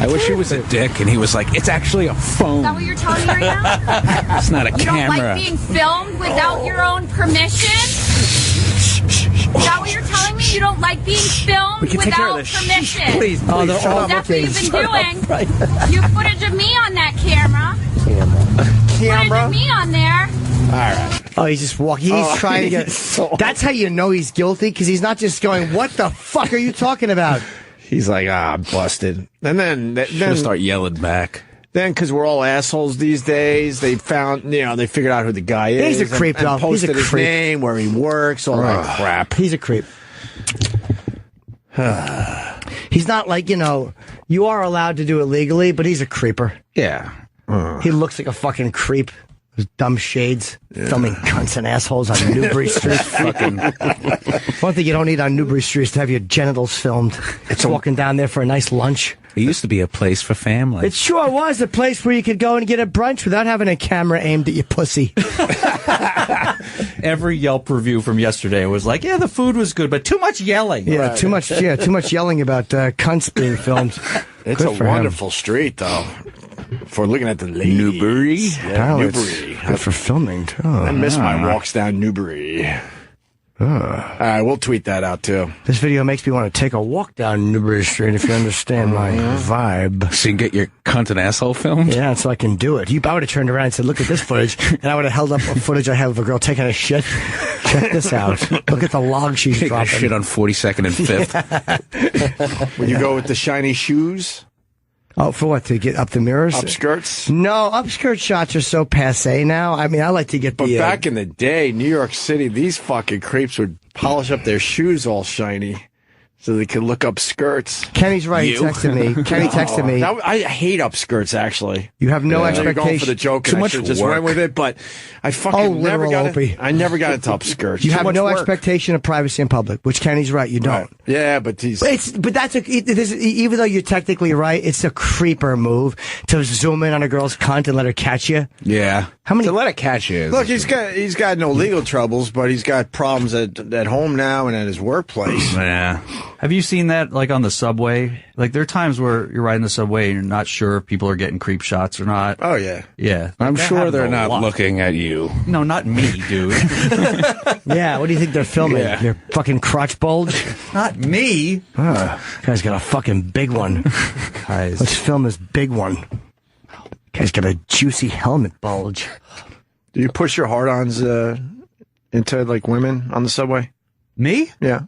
I wish he was a dick and he was like, it's actually a phone. Is that what you're telling me right now? It's not a You camera. don't like being filmed without your own permission? Is that what you're telling me? You don't like being filmed without permission? Please, Oh, they're all That's what looking. you've been doing. You have footage of me on that camera. Footage of me on there. All right. Oh, he's just walking. He's trying to get. That's how you know he's guilty because he's not just going, what the fuck are you talking about? He's like, busted. And then start yelling back. Then, because we're all assholes these days, they found, they figured out who the guy is. He's a creep, and though. He's posted a his creep. name, where he works, all that crap. He's a creep. He's not like, you are allowed to do it legally, but he's a creeper. Yeah. He looks like a fucking creep. Those dumb shades, filming cunts and assholes on Newbury Street. One thing you don't need on Newbury Street is to have your genitals filmed. It's walking down there for a nice lunch. It used to be a place for family. It sure was a place where you could go and get a brunch without having a camera aimed at your pussy. Every Yelp review from yesterday was like, yeah, the food was good, but too much yelling. Yeah, too much yelling about cunts being filmed. It's Good a for him. wonderful street, though. For looking at the ladies. Newbury? Yeah, Newbury. Good for filming, too. I miss my walks down Newbury. All right, we'll tweet that out, too. This video makes me want to take a walk down Newbury Street, if you understand my vibe. So you can get your cunt and asshole filmed? Yeah, so I can do it. I would have turned around and said, look at this footage. And I would have held up a footage I have of a girl taking a shit. Check this out. Look at the log she's Take dropping. a shit on 42nd and 5th. When you go with the shiny shoes. Oh, for what? To get up the mirrors? Upskirts? No, upskirt shots are so passe now. I mean, I like to get But back in the day, New York City, these fucking creeps would polish up their shoes all shiny so they could look up skirts. Kenny's right. He texted me. Kenny texted me. I hate upskirts, actually. You have no You're going expectation. for the joke, Too and I much should just work. went with it, but I fucking never literal got Opie. it. I never got into upskirts. You Too have much no work. expectation of privacy in public, which Kenny's right. You don't. Right. Yeah, but he's... But that's even though you're technically right, it's a creeper move to zoom in on a girl's cunt and let her catch you. Yeah. How many? To let it catch you. Look, he's got no legal troubles, but he's got problems at home now and at his workplace. Yeah. Have you seen that, like, on the subway? Like, there are times where you're riding the subway and you're not sure if people are getting creep shots or not. Oh, yeah. Yeah. I'm That sure happens they're a not lot. looking at you. No, not me, dude. Yeah, what do you think they're filming? Yeah. Your fucking crotch bulge? Not me. Guy's got a fucking big one. Let's film this big one. Guy's got a juicy helmet bulge. Do you push your hard-ons into, like, women on the subway? Me? Yeah.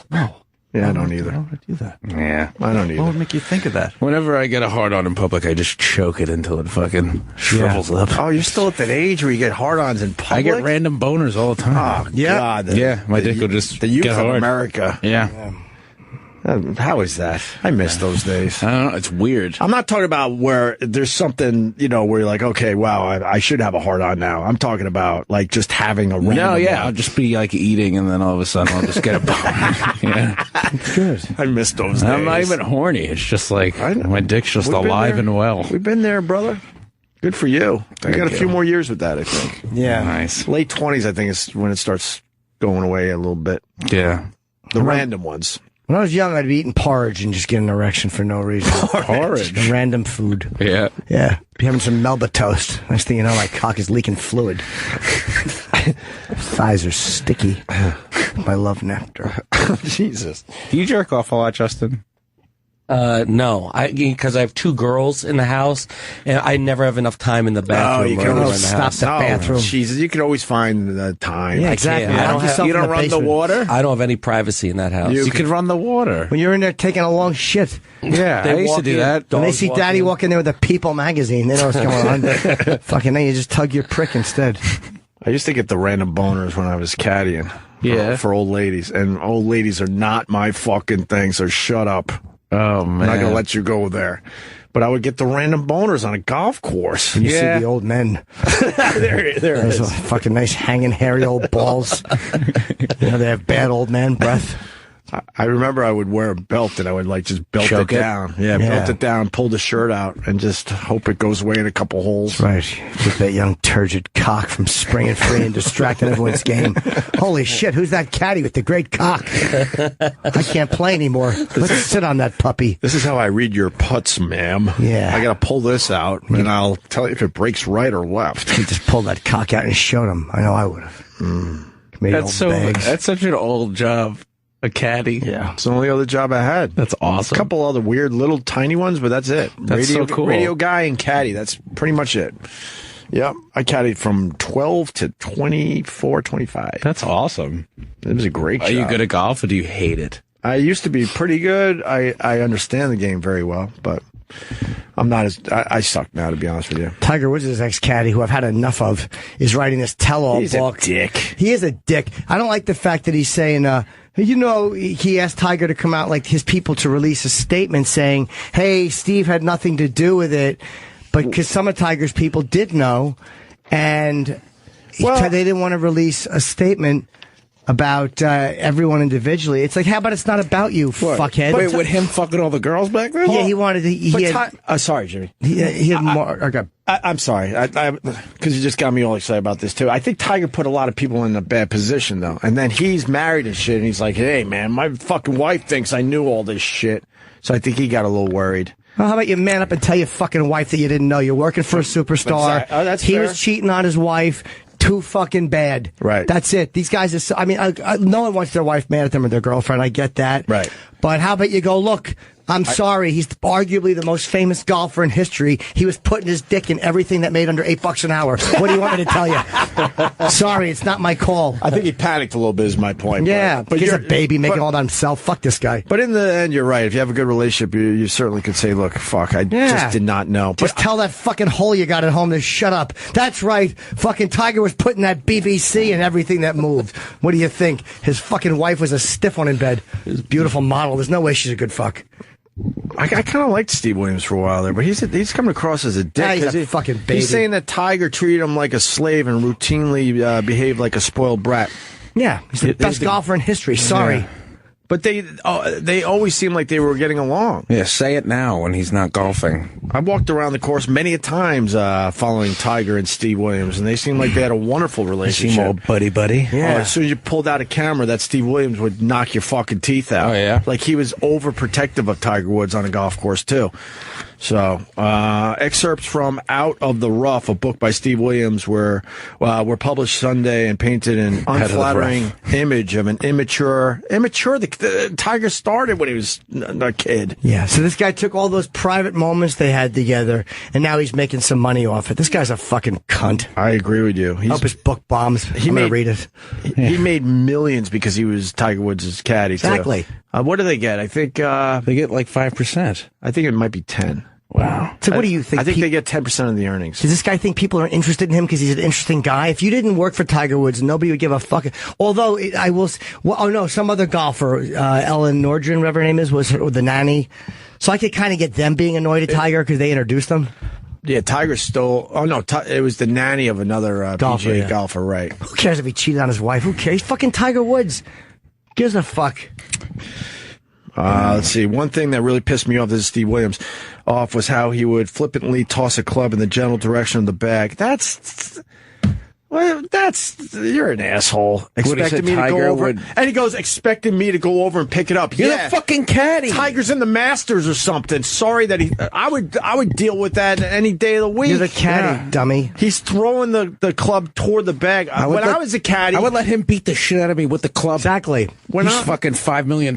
No. Yeah, I don't either. Why would I do that? Yeah. I don't either. What would make you think of that? Whenever I get a hard on in public, I just choke it until it fucking shrivels up. Oh, you're still at that age where you get hard-ons in public? I get random boners all the time. Oh, God. Yeah, my dick will just The youth get of hard. America. Yeah. How is that? I miss those days. I don't know. It's weird. I'm not talking about where there's something, where you're like, okay, wow, I should have a hard-on now. I'm talking about, like, just having a random No, yeah. one. I'll just be, like, eating, and then all of a sudden I'll just get a boner. Yeah. It's good. I miss those days. I'm not even horny. It's just like, my dick's just We've been alive there. and well. We've been there, brother. Good for you. Thank I got a you. few more years with that, I think. Yeah. Nice. Late 20s, I think, is when it starts going away a little bit. Yeah. The random ones. When I was young, I'd be eating porridge and just get an erection for no reason. Porridge? Just random food. Yeah. Yeah. Be having some Melba toast. Next thing you know, my cock is leaking fluid. Thighs are sticky. My love nectar. Jesus. Do you jerk off a lot, Justin? No, because I have two girls in the house, and I never have enough time in the bathroom. you or can anywhere always in the house. bathroom. Jesus, you can always find the time. Yeah, exactly. I Lock yourself You in don't the run the basement. water? I don't have any privacy in that house. You can run the water. When you're in there taking a long shit. Yeah, I used to do that. When they Dogs see walk Daddy in. walk in there with a People magazine, they know what's going on. Fucking then you just tug your prick instead. I used to get the random boners when I was caddying. Yeah. For old ladies. And old ladies are not my fucking thing, so shut up. Oh, I'm man. not going to let you go there. But I would get the random boners on a golf course. And you see the old men. there it Those is. fucking nice hanging hairy old balls. They have bad old man breath. I remember I would wear a belt and I would like just belt Choke it it? down. Yeah, belt it down, pull the shirt out, and just hope it goes away in a couple holes. Right. Keep that young turgid cock from springing free and distracting everyone's game. Holy shit, who's that caddy with the great cock? I can't play anymore. Let's sit on that puppy. This is how I read your putts, ma'am. Yeah. I got to pull this out, and I'll tell you if it breaks right or left. You just pulled that cock out and showed him. I know I would have. That's such an old job. A caddy. Yeah. It's the only other job I had. That's awesome. A couple other weird little tiny ones, but that's it. That's so cool. Radio guy and caddy. That's pretty much it. Yep. I caddied from 12 to 24, 25. That's awesome. It was a great job. Are you good at golf or do you hate it? I used to be pretty good. I understand the game very well, but I'm not as... I suck now, to be honest with you. Tiger Woods' ex-caddy, who I've had enough of, is writing this tell-all He's book. a dick. He is a dick. I don't like the fact that he's saying... he asked Tiger to come out, like his people to release a statement saying, hey, Steve had nothing to do with it, but because some of Tiger's people did know, and they didn't want to release a statement about everyone individually. It's like, how about it's not about you, fuckhead? Wait, with him fucking all the girls back then? Yeah, he wanted to... sorry, Jimmy. He had more... Okay. I'm sorry, because you just got me all excited about this, too. I think Tiger put a lot of people in a bad position, though. And then he's married and shit, and he's like, hey, man, my fucking wife thinks I knew all this shit. So I think he got a little worried. Well, how about you man up and tell your fucking wife that you didn't know? You're working for a superstar. That's he fair. was cheating on his wife. Too fucking bad. Right. That's it. These guys are... no one wants their wife mad at them or their girlfriend. I get that. Right. But how about you go, look... I'm sorry. He's arguably the most famous golfer in history. He was putting his dick in everything that made under $8 an hour. What do you want me to tell you? Sorry, it's not my call. I think he panicked a little bit is my point. Yeah, but he's a baby making all that himself. Fuck this guy. But in the end, you're right. If you have a good relationship, you certainly could say, look, fuck, I just did not know. Just tell that fucking hole you got at home to shut up. That's right. Fucking Tiger was putting that BBC in everything that moved. What do you think? His fucking wife was a stiff one in bed. Beautiful model. There's no way she's a good fuck. I kind of liked Steve Williams for a while there, but he's coming across as a dick. Yeah, he's a fucking baby. He's saying that Tiger treated him like a slave and routinely behaved like a spoiled brat. Yeah, he's the best golfer in history. Sorry. Yeah. But they always seem like they were getting along. Yeah, say it now when he's not golfing. I walked around the course many a times following Tiger and Steve Williams, and they seemed like they had a wonderful relationship. They seem all buddy-buddy. Yeah. As soon as you pulled out a camera, that Steve Williams would knock your fucking teeth out. Oh, yeah? Like he was overprotective of Tiger Woods on a golf course, too. So, excerpts from Out of the Rough, a book by Steve Williams, were published Sunday and painted an unflattering image of an immature. The Tiger started when he was a kid. Yeah, so this guy took all those private moments they had together, and now he's making some money off it. This guy's a fucking cunt. I agree with you. I hope his book bombs. I'm going to read it. He made millions because he was Tiger Woods' caddy, exactly. Too. What do they get? I think they get like 5%. I think it might be 10. Wow. So what do you think? I think they get 10% of the earnings. Does this guy think people are interested in him because he's an interesting guy? If you didn't work for Tiger Woods, nobody would give a fuck. Although I will. Well, oh no, some other golfer, Ellen Nordgren, whatever her name is, was the nanny. So I could kind of get them being annoyed at Tiger because they introduced them. Yeah, Tiger stole. Oh no, it was the nanny of another PGA golfer, right? Who cares if he cheated on his wife? Who cares? He's fucking Tiger Woods. Gives a fuck. Let's see. One thing that really pissed me off, this is Steve Williams, was how he would flippantly toss a club in the general direction of the bag. You're an asshole. Expecting me to go over, and he goes, expecting me to go over and pick it up. You're the fucking caddy. Tiger's in the Masters or something. Sorry that I would deal with that any day of the week. You're the caddy, dummy. He's throwing the club toward the bag. When I was a caddy, I would let him beat the shit out of me with the club. Exactly. He's fucking $5 million.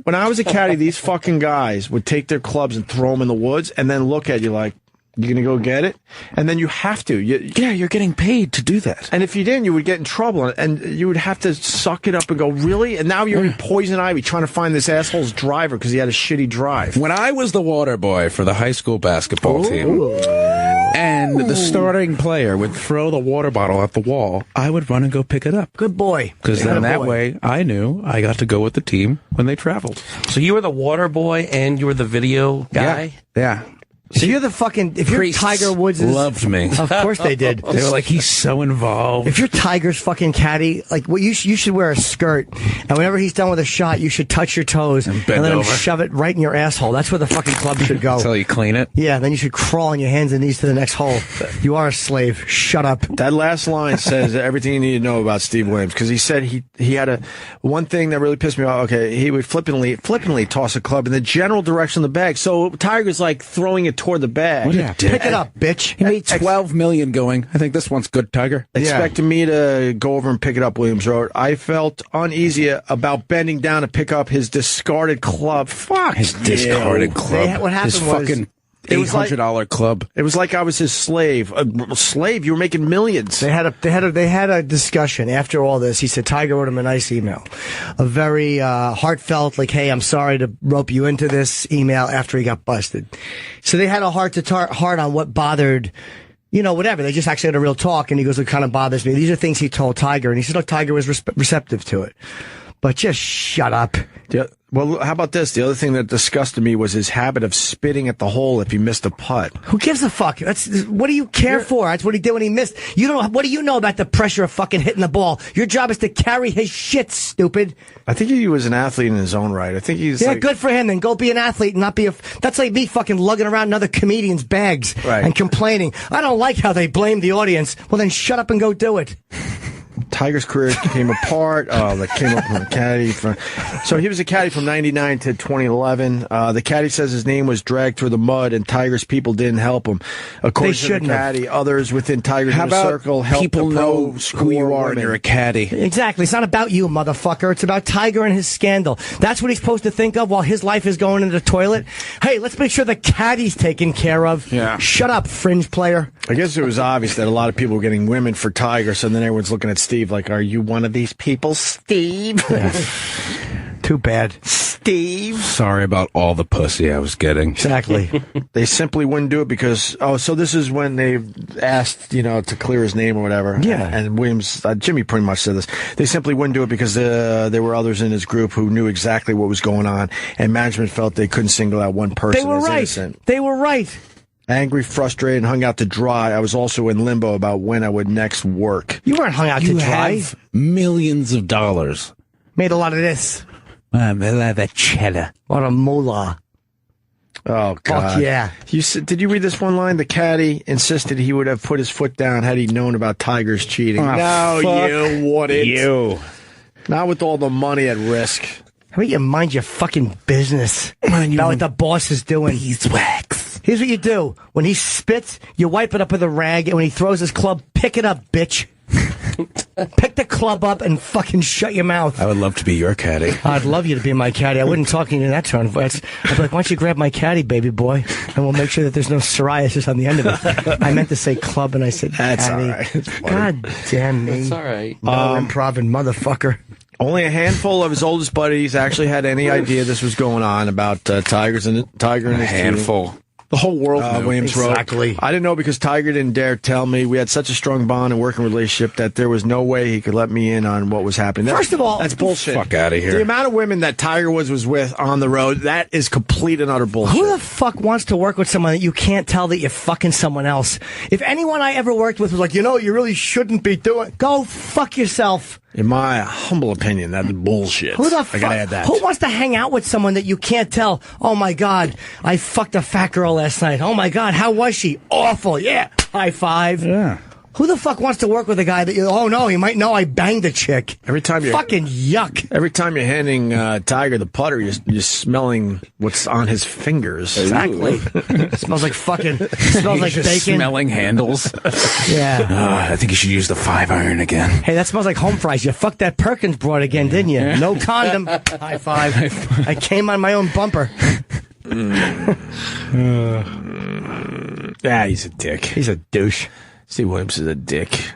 When I was a caddy, these fucking guys would take their clubs and throw them in the woods, and then look at you like, you're going to go get it? And then you have to. You're getting paid to do that. And if you didn't, you would get in trouble. And you would have to suck it up and go, really? And now you're in Poison Ivy trying to find this asshole's driver because he had a shitty drive. When I was the water boy for the high school basketball team, and the starting player would throw the water bottle at the wall, I would run and go pick it up. Good boy. Because then that way, I knew I got to go with the team when they traveled. So you were the water boy and you were the video guy? Yeah. So you're the fucking. If you're Tiger Woods, loved me. Of course they did. They were like, he's so involved. If you're Tiger's fucking caddy, like, well, you should wear a skirt, and whenever he's done with a shot, you should touch your toes and let him shove it right in your asshole. That's where the fucking club should go. Until you clean it. Yeah, then you should crawl on your hands and knees to the next hole. You are a slave. Shut up. That last line says everything you need to know about Steve Williams, because he said he had one thing that really pissed me off. Okay, he would flippantly toss a club in the general direction of the bag. So Tiger's like throwing it toward the bag. Yeah, pick it up, bitch. He made $12 million going. I think this one's good, Tiger. Expecting me to go over and pick it up, Williams wrote. I felt uneasy about bending down to pick up his discarded club. Fuck. His discarded club. What happened his was, fucking $800 club. It was like I was his slave. A slave? You were making millions. They had a discussion after all this. He said Tiger wrote him a nice email, a very heartfelt, like, "Hey, I'm sorry to rope you into this," email after he got busted. So they had a heart on what bothered. You know, whatever. They just actually had a real talk, and he goes, "It kind of bothers me." These are things he told Tiger, and he said, "Look, Tiger was receptive to it." But just shut up. Yeah. Well, how about this? The other thing that disgusted me was his habit of spitting at the hole if he missed a putt. Who gives a fuck? What do you care for? That's what he did when he missed. What do you know about the pressure of fucking hitting the ball? Your job is to carry his shit, stupid. I think he was an athlete in his own right. I think he's good for him. Then go be an athlete and not be that's like me fucking lugging around another comedian's bags and complaining. I don't like how they blame the audience. Well, then shut up and go do it. Tiger's career came apart. That came up from a caddy. So he was a caddy from 99 to 2011. The caddy says his name was dragged through the mud, and Tiger's people didn't help him. According to the caddy, others within Tiger's circle helped people the know who you are women. and you're a caddy? Exactly. It's not about you, motherfucker. It's about Tiger and his scandal. That's what he's supposed to think of while his life is going into the toilet. Hey, let's make sure the caddy's taken care of. Yeah. Shut up, fringe player. I guess it was obvious that a lot of people were getting women for Tiger, so then everyone's looking at Steve like, are you one of these people, Steve? Too bad. Steve. Sorry about all the pussy I was getting. Exactly. They simply wouldn't do it because, so this is when they asked, to clear his name or whatever. Yeah. And Williams, Jimmy pretty much said this. They simply wouldn't do it because there were others in his group who knew exactly what was going on, and management felt they couldn't single out one person as innocent. They were right. Angry, frustrated, and hung out to dry. I was also in limbo about when I would next work. You weren't hung out to dry. Have millions of dollars. Made a lot of this. A lot of cheddar. A lot of moolah. Oh, God. Fuck yeah. Did you read this one line? The caddy insisted he would have put his foot down had he known about Tiger's cheating. Oh, you wouldn't. You. Not with all the money at risk. How about you mind your fucking business about what the boss is doing? Beeswax. Here's what you do. When he spits, you wipe it up with a rag, and when he throws his club, pick it up, bitch. Pick the club up and fucking shut your mouth. I would love to be your caddy. I'd love you to be my caddy. I wouldn't talk to you in that tone of voice. I'd be like, why don't you grab my caddy, baby boy, and we'll make sure that there's no psoriasis on the end of it. I meant to say club, and I said That's caddy. all right. God damn me. That's all right. No improv motherfucker. Only a handful of his oldest buddies actually had any idea this was going on about Tiger and his handful. Team. The whole world knew. Williams wrote. Exactly. I didn't know because Tiger didn't dare tell me. We had such a strong bond and working relationship that there was no way he could let me in on what was happening. First of all, that's bullshit. Fuck out of here. The amount of women that Tiger was with on the road, that is complete and utter bullshit. Who the fuck wants to work with someone that you can't tell that you're fucking someone else? If anyone I ever worked with was like, you really shouldn't be doing, go fuck yourself. In my humble opinion, that's bullshit. Who the fuck? I gotta add that. Who wants to hang out with someone that you can't tell? Oh my God, I fucked a fat girl last night. Oh my God, how was she? Awful. Yeah. High five. Yeah. Who the fuck wants to work with a guy that oh no, he might know I banged a chick. Every time you're fucking yuck. Every time you're handing Tiger the putter, you're smelling what's on his fingers. Exactly. It smells like fucking. Smells like bacon. Smelling handles. Yeah. I think you should use the 5-iron again. Hey, that smells like home fries. You fucked that Perkins broad again, didn't you? No condom. High five. I came on my own bumper. Yeah, he's a dick. He's a douche. Steve Williams is a dick.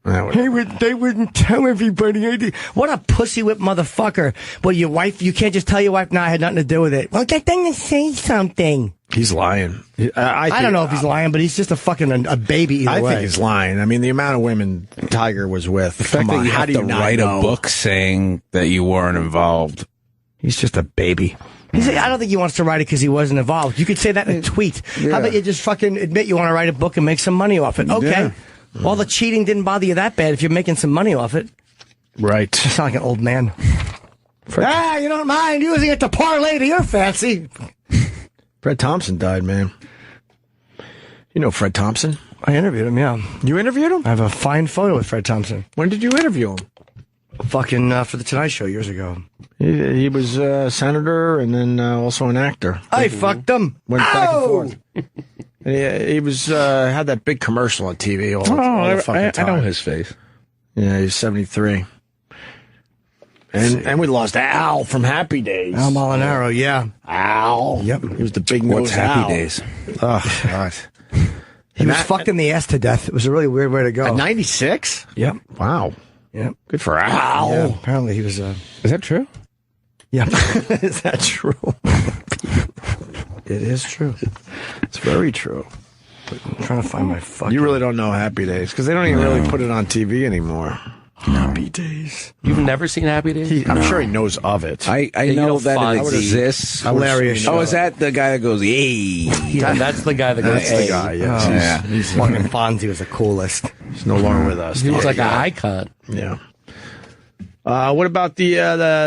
They wouldn't tell everybody. What a pussy whip motherfucker. Well, your wife, you can't just tell your wife, I had nothing to do with it. Well, get them to say something. He's lying. I don't know if he's lying, but he's just a fucking a baby either way. I think he's lying. I mean, the amount of women Tiger was with. The fact that you have to write a book saying that you weren't involved. He's just a baby. I don't think he wants to write it because he wasn't involved. You could say that in a tweet. Yeah. How about you just fucking admit you want to write a book and make some money off it? Okay. Yeah. All the cheating didn't bother you that bad if you're making some money off it. Right. You sound like an old man. You don't mind using it to parlay to your fancy. Fred Thompson died, man. You know Fred Thompson? I interviewed him, yeah. You interviewed him? I have a fine photo with Fred Thompson. When did you interview him? Fucking for the Tonight Show years ago. He was a senator and then also an actor. I fucked him. Went back and forth. He was had that big commercial on TV all the fucking time. I know his face. Yeah, he's 73. And we lost Al from Happy Days. Al Molinaro, yeah. Al. Yep. He was the big nose What's Happy Days? Oh, God. He was fucked in the ass to death. It was a really weird way to go. At 96? Yep. Wow. Yep. Good for Al. Yeah, apparently he was... Is that true? Yeah. Is that true? It is true. It's very true. But I'm trying to find my fucking... You really don't know Happy Days, because they don't even really put it on TV anymore. Happy Days. You've never seen Happy Days? I'm sure he knows of it. I know that it exists. Hilarious. Oh, is that the guy that goes, yay? Yeah, that's the guy that goes, That's the guy, yes. He's fucking Fonzie was the coolest. He's no longer with us. He was like an icon. Yeah. What about the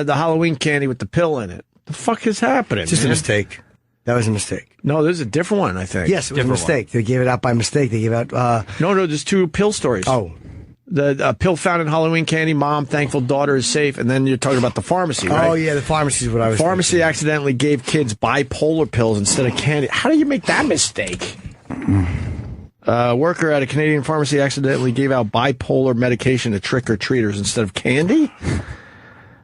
Halloween candy with the pill in it? The fuck is happening? It's just a mistake. That was a mistake. No, there's a different one, I think. Yes, it was a mistake. They gave it out by mistake. They gave out... No, there's two pill stories. Oh. The pill found in Halloween candy. Mom, thankful daughter is safe. And then you're talking about the pharmacy, right? Oh, yeah, the pharmacy is what I was Pharmacy thinking. accidentally gave kids bipolar pills instead of candy. How do you make that mistake? Worker at a Canadian pharmacy accidentally gave out bipolar medication to trick-or-treaters instead of candy.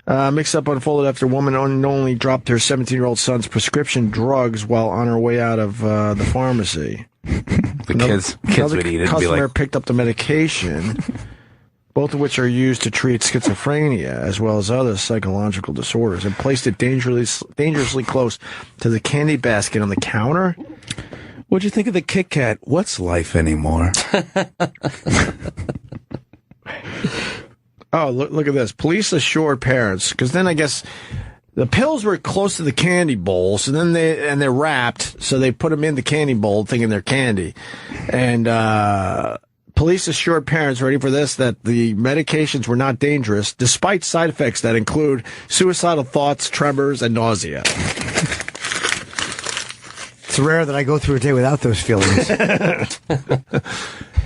Mix-up unfolded after a woman unknowingly dropped her 17-year-old son's prescription drugs while on her way out of the pharmacy. Kids would eat it. Customer picked up the medication, both of which are used to treat schizophrenia as well as other psychological disorders, and placed it dangerously close to the candy basket on the counter. What'd you think of the Kit Kat? What's life anymore? Oh, look at this. Police assured parents, because then I guess the pills were close to the candy bowl, so then they're wrapped, so they put them in the candy bowl thinking they're candy. And police assured parents, ready for this, that the medications were not dangerous, despite side effects that include suicidal thoughts, tremors, and nausea. It's rare that I go through a day without those feelings.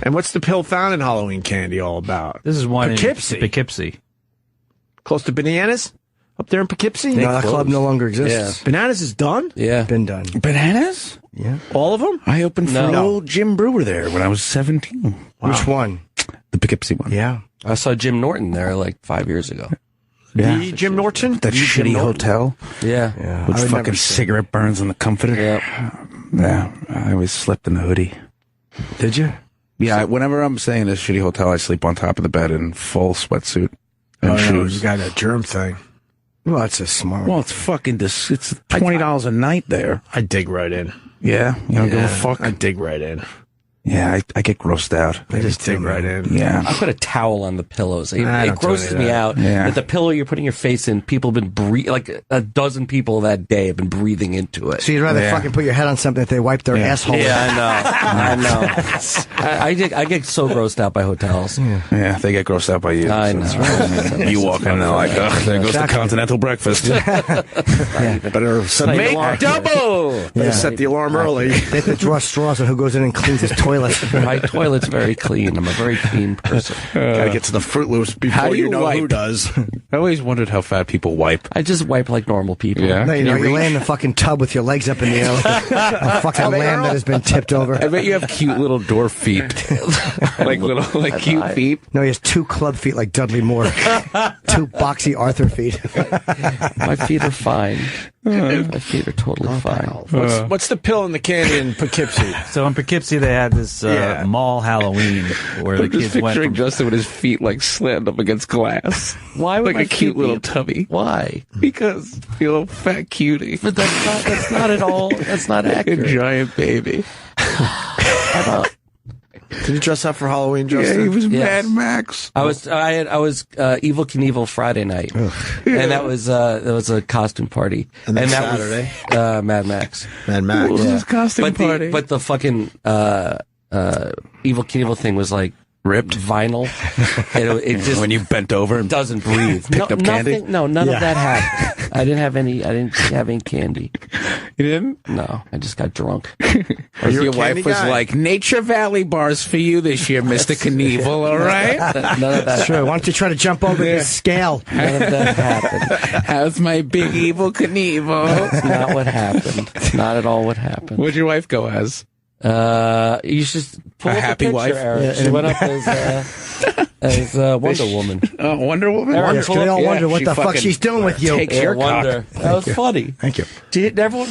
And what's the pill found in Halloween candy all about? This is one Poughkeepsie. in Poughkeepsie. Close to Bananas? Up there in Poughkeepsie? No, that club no longer exists. Yeah. Bananas is done? Yeah. Been done. Bananas? Yeah. All of them? I opened for old Jim Brewer there when I was 17. Wow. Which one? The Poughkeepsie one. Yeah. I saw Jim Norton there like 5 years ago. Yeah. The Jim Norton? That shitty hotel. Yeah. With fucking cigarette burns on the comforter. Yeah. I always slept in the hoodie. Did you? Yeah, whenever I'm staying in this shitty hotel, I sleep on top of the bed in full sweatsuit and shoes. You got a germ thing. Well, that's a smart. Well, it's fucking it's $20 a night there. I dig right in. Yeah, you don't give a fuck. I dig right in. Yeah, I get grossed out. I just dig right in. Yeah. I put a towel on the pillows. It don't grosses do me that. out. Yeah. That the pillow you're putting your face in, people have been like a dozen people that day have been breathing into it. So you'd rather fucking put your head on something if they wipe their asshole. Yeah, I know. I get so grossed out by hotels. Yeah, they get grossed out by you. I know. You walk in there like, oh, there goes the continental breakfast. Better set the alarm. Make double! Better set the alarm early. They have to draw straws on who goes in and cleans his toilet. My toilet's very clean. I'm a very clean person. Gotta get to the Fruit Loops How before do you you know who wipe? does. I always wondered how fat people wipe. I just wipe like normal people. Yeah. No, you lay in the fucking tub with your legs up in the air like a fucking lamb that has been tipped over. I bet you have cute little dwarf feet. like cute feet. No, he has 2 club feet like Dudley Moore. 2 boxy Arthur feet. My feet are fine. My feet are totally fine. What's the pill in the candy in Poughkeepsie? So in Poughkeepsie, they had this mall Halloween where the I'm just kids went picturing from Justin with his feet like slammed up against glass. Why would like my a cute feet little be- tubby? Why? Because you're a little fat cutie. But that's not at all. That's not A accurate. giant baby. Did you dress up for Halloween, Justin? Yeah, he was Yes. Mad Max. I was Evil Knievel Friday night, and that was a costume party. And then that Saturday? was Mad Max. Mad Max. What was his costume party? But the fucking Evil Knievel thing was like ripped vinyl. It just when you bent over and doesn't breathe. picked up candy. None of that happened. I didn't have any candy. You didn't? No, I just got drunk. Your wife was like, Nature Valley bars for you this year, Mr. Knievel, all right? None of that. Sure, why don't you try to jump over this scale? None of that happened. How's my big evil Knievel? That's not what happened. Not at all what happened. What'd your wife go as? You should pull A up happy a picture, wife? Eric. Yeah, She went up as Wonder Woman. Oh, Wonder Woman? Eric, Yes, pull they up- all yeah, wonder what she the fuck fucking she's doing with you. takes Yeah, your cock. Wonder. That was funny. Thank you.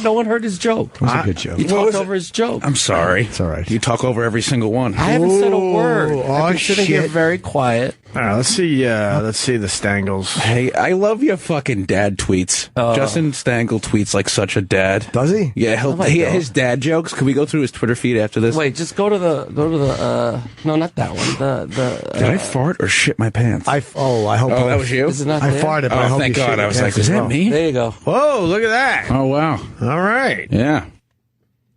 No one heard his joke. It was a good joke. You talked over his joke. I'm sorry. It's all right. You talk over every single one. I haven't said a word. Ooh, I've been oh, sitting here shit. very quiet. All right, let's see the Stangles. Hey, I love your fucking dad tweets. Justin Stangle tweets like such a dad. Does he? Yeah, his dad jokes. Can we go through his Twitter feed after this? Wait, just go to the no, not that one. Did I fart or shit my pants? I hope. Oh, that was you? Is it not I there? farted, but I Oh, hope thank you God. shit I was your like, pants is as that well. me? There you go. Whoa, look at that. Oh, wow. All right. Yeah.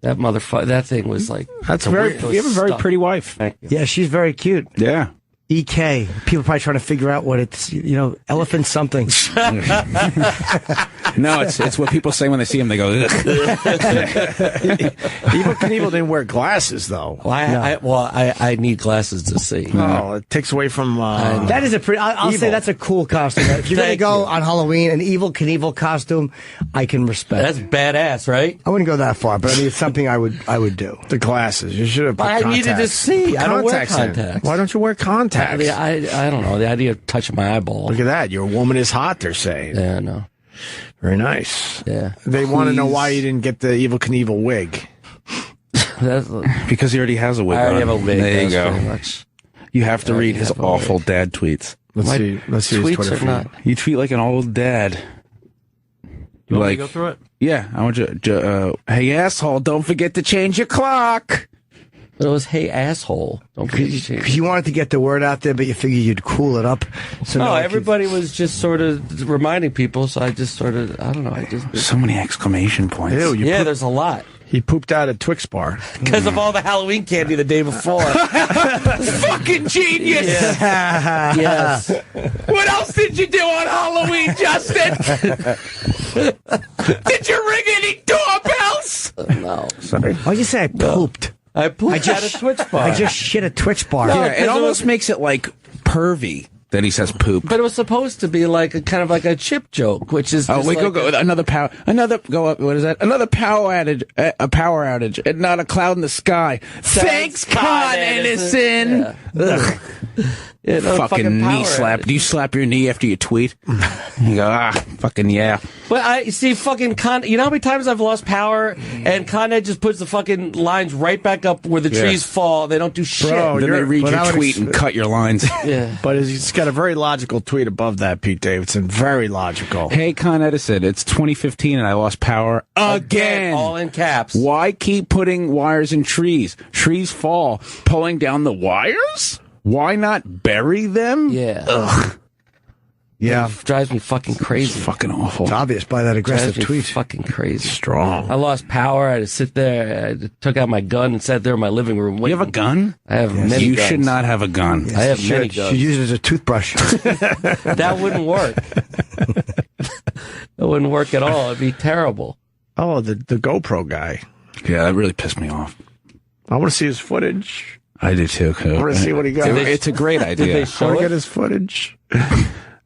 That motherfucker. That thing was like. That's the very. weight was You have a very stuck. pretty wife. Thank you. Yeah, she's very cute. Yeah. EK. People are probably trying to figure out what it's, elephant something. No, it's what people say when they see him. They go, ugh. Evel Knievel didn't wear glasses, though. I need glasses to see. Oh, it takes away from... that is a pretty... I'll say that's a cool costume. If you're going to go on Halloween, an Evel Knievel costume, I can respect. That's badass, right? I wouldn't go that far, but I mean, it's something I would do. The glasses. You should have put contacts. I needed to see. I don't wear contacts. Why don't you wear contacts? I don't know. The idea of touching my eyeball. Look at that. Your woman is hot, they're saying. Yeah, I know. Very nice. Yeah. They want to know why you didn't get the Evel Knievel wig. Because he already has a wig. I already have a wig. There you go. go. You have to read his awful dad tweets. Let's see his Twitter feed. You tweet like an old dad. You want me to go through it? Yeah, I want you. Hey asshole! Don't forget to change your clock. It was hey asshole. Don't forget to change. You wanted to get the word out there, but you figured you'd cool it up. So no, everybody was just sort of reminding people. So I just sort of, I don't know. So many exclamation points. Ew, there's a lot. He pooped out a Twix bar. Because of all the Halloween candy the day before. Fucking genius! Yeah. Yes. What else did you do on Halloween, Justin? Did you ring any doorbells? No. Sorry. Why'd you say I pooped? I pooped out a Twix bar. I just shit a Twix bar. Yeah, it almost makes it like pervy that he says poop. But it was supposed to be like a kind of like a chip joke, which is what is that? Another power outage, and not a cloud in the sky. Thanks, Con Edison. Yeah. Fucking knee slap. Do you slap your knee after you tweet? You go, fucking yeah. Well, I see fucking you know how many times I've lost power and Con Ed just puts the fucking lines right back up where the trees fall. They don't do shit. Bro, then they read your tweet and cut your lines. Yeah. But it's got a very logical tweet above that, Pete Davidson. Very logical. Hey, Con Edison, it's 2015 and I lost power again. All in caps. Why keep putting wires in trees? Trees fall. Pulling down the wires? Why not bury them? Yeah. Ugh. Yeah. It drives me fucking crazy. It's fucking awful. It's obvious by that aggressive Drives me tweet. Fucking crazy. Strong. I lost power. I had to sit there. I took out my gun and sat there in my living room waiting. You have a gun? I have many guns. You should not have a gun. Yes, I have many guns. You use it as a toothbrush. That wouldn't work. It wouldn't work at all. It'd be terrible. Oh, the GoPro guy. Yeah, that really pissed me off. I want to see his footage. I do too. I want to see what he got. It's a great idea. Did they show get his footage?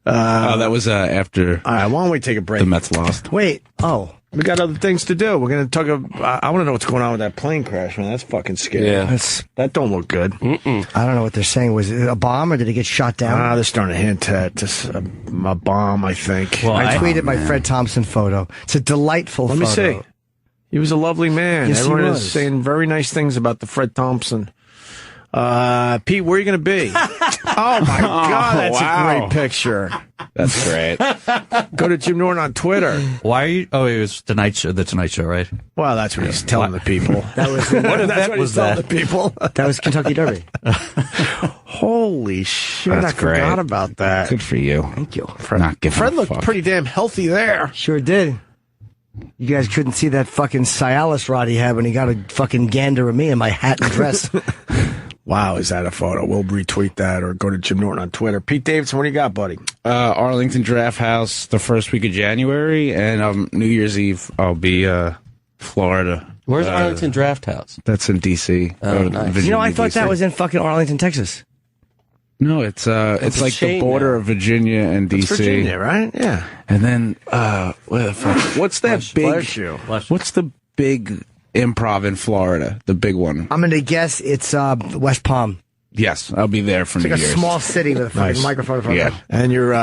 That was after. All right, why don't we take a break? The Mets lost. Wait. Oh. We got other things to do. We're going to talk about... I want to know what's going on with that plane crash, man. That's fucking scary. Yeah. That don't look good. Mm-mm. I don't know what they're saying. Was it a bomb or did it get shot down? They're starting to hint at just a bomb, I think. Well, I tweeted my Fred Thompson photo. It's a delightful photo. Let me see. He was a lovely man. Yes, Everyone he is was. saying very nice things about the Fred Thompson. Pete, where are you going to be? Oh, my God. That's a great picture. That's great. Go to Jim Norton on Twitter. Why are you? Oh, it was the Tonight Show, right? Well, that's what he's telling the people. That was What event was that? The people. That was Kentucky Derby. Holy shit! That's I forgot great. about that. Good for you. Thank you. Fred looked pretty damn healthy there. Sure did. You guys couldn't see that fucking Cialis rod he had when he got a fucking gander of me in my hat and dress. Wow, is that a photo? We'll retweet that or go to Jim Norton on Twitter. Pete Davidson, what do you got, buddy? Arlington Draft House the first week of January, and New Year's Eve I'll be Florida. Where's Arlington Draft House? That's in D.C. Oh, nice. You know, I thought DC. that was in fucking Arlington, Texas. No, it's like the border of Virginia and D.C. It's Virginia, right? Yeah. And then where the fuck? What's that Bless you. What's the big improv in Florida? The big one. I'm going to guess it's West Palm. Yes, I'll be there for It's New like a Year's. small city with a fucking Nice. microphone in front of Yeah. it. And you're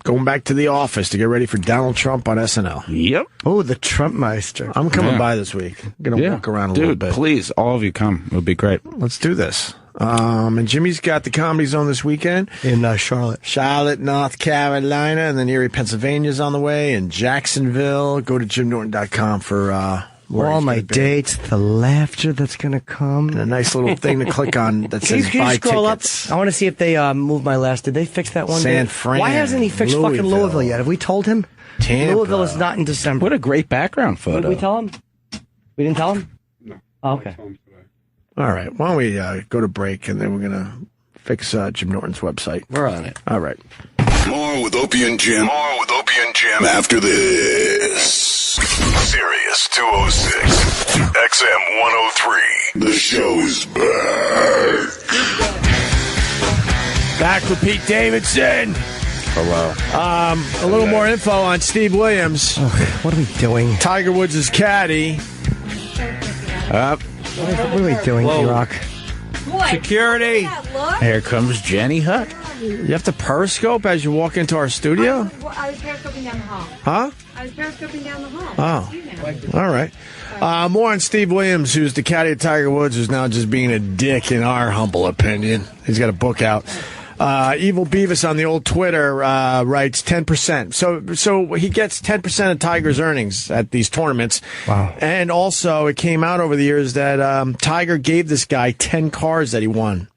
going back to the office to get ready for Donald Trump on SNL. Yep. Oh, the Trump Meister. I'm coming Yeah. by this week. I'm going to walk around a little bit. Please, all of you come. It'll be great. Let's do this. And Jimmy's got the Comedy Zone this weekend. In Charlotte, North Carolina, and then Erie, Pennsylvania's on the way, and Jacksonville. Go to JimNorton.com for where all he's my gonna be. dates, the laughter that's going to come. And a nice little thing to click on that says Can you buy scroll tickets. up? I want to see if they moved my last. Did they fix that one? San day? Fran, Why hasn't he fixed fucking Louisville. Louisville yet? Have we told him? Tampa. Louisville is not in December. What a great background photo. Did we tell him? We didn't tell him? No. Oh, okay. All right. Why don't we go to break, and then we're going to fix Jim Norton's website. We're on it. All right. More with Opie and Jim. More with Opie and Jim after this. Sirius 206. XM 103. The show is back. Back with Pete Davidson. Hello. A little more info on Steve Williams. What are we doing? Tiger Woods' caddy. What are we doing, D-Rock? Security. Here comes Jenny Hutt. You have to periscope as you walk into our studio? I was periscoping down the hall. Huh? I was periscoping down the hall. Oh. All right. More on Steve Williams, who's the caddy of Tiger Woods, who's now just being a dick in our humble opinion. He's got a book out. Evil Beavis on the old Twitter writes 10%. So he gets 10% of Tiger's earnings at these tournaments. Wow. And also, it came out over the years that Tiger gave this guy 10 cars that he won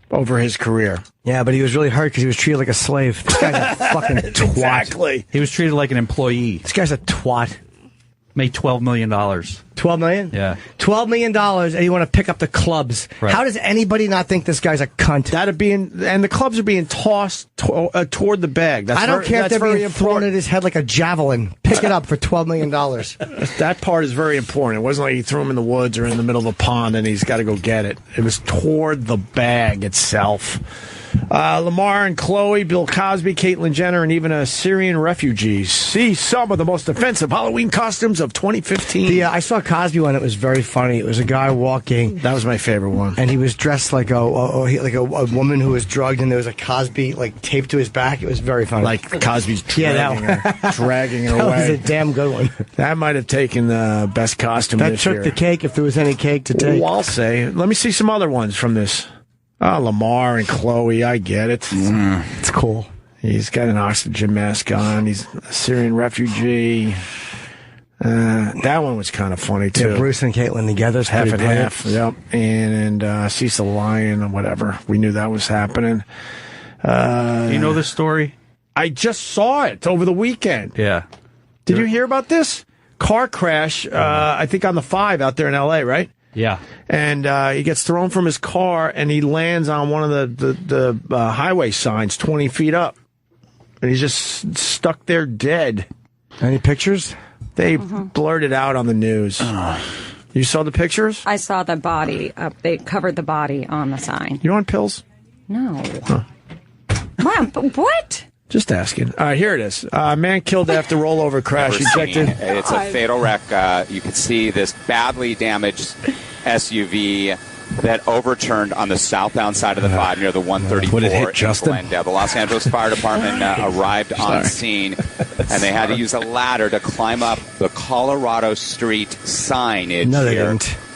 over his career. Yeah, but he was really hurt because he was treated like a slave. This guy's a fucking twat. Exactly. He was treated like an employee. This guy's a twat. Made $12 million. $12 million? Yeah. $12 million, and you want to pick up the clubs. Right. How does anybody not think this guy's a cunt? And the clubs are being tossed toward the bag. I don't care if they're being thrown at his head like a javelin. Pick it up for $12 million. That part is very important. It wasn't like he threw him in the woods or in the middle of a pond and he's got to go get it. It was toward the bag itself. Lamar and Chloe, Bill Cosby, Caitlyn Jenner, and even a Syrian refugee see some of the most offensive Halloween costumes of 2015. I saw a Cosby one. It was very funny. It was a guy walking. That was my favorite one. And he was dressed like a woman who was drugged, and there was a Cosby taped to his back. It was very funny. Like Cosby's dragging her That away. was a damn good one. That might have taken the best costume That this took year. the cake if there was any cake to take. Well, I'll say. Let me see some other ones from this. Lamar and Chloe, I get it. It's cool. He's got an oxygen mask on. He's a Syrian refugee. That one was kind of funny, too. Yeah, Bruce and Caitlyn together. Half and half. Yep. And Cecil Lion or whatever. We knew that was happening. You know this story? I just saw it over the weekend. Yeah. Did you hear about this? Car crash, I think on the 5 out there in L.A., right? Yeah. And he gets thrown from his car, and he lands on one of the highway signs 20 feet up. And he's just stuck there dead. Any pictures? They blurred it out on the news. You saw the pictures? I saw the body. They covered the body on the sign. You on pills? No. Huh. Wow, but what? Just asking. All right, here it is. Man killed after rollover crash. Ejected. It's a fatal wreck. You can see this badly damaged SUV that overturned on the southbound side of the 5 near the 134 Would it hit Justin? in Glendale. The Los Angeles Fire Department arrived on scene, and they had to use a ladder to climb up the Colorado Street signage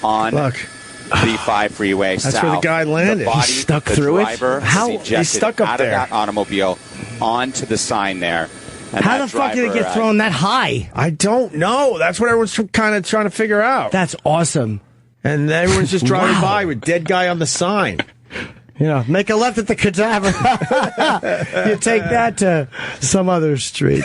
on the 5 freeway. That's south. where the guy landed. The body, He stuck the through driver it? How? was He's stuck up out there. of that automobile onto the sign there. And How that the fuck did it driver, get thrown that high? I don't know. That's what everyone's kind of trying to figure out. That's awesome. And everyone's just driving by with dead guy on the sign. You know, make a left at the cadaver. You take that to some other street.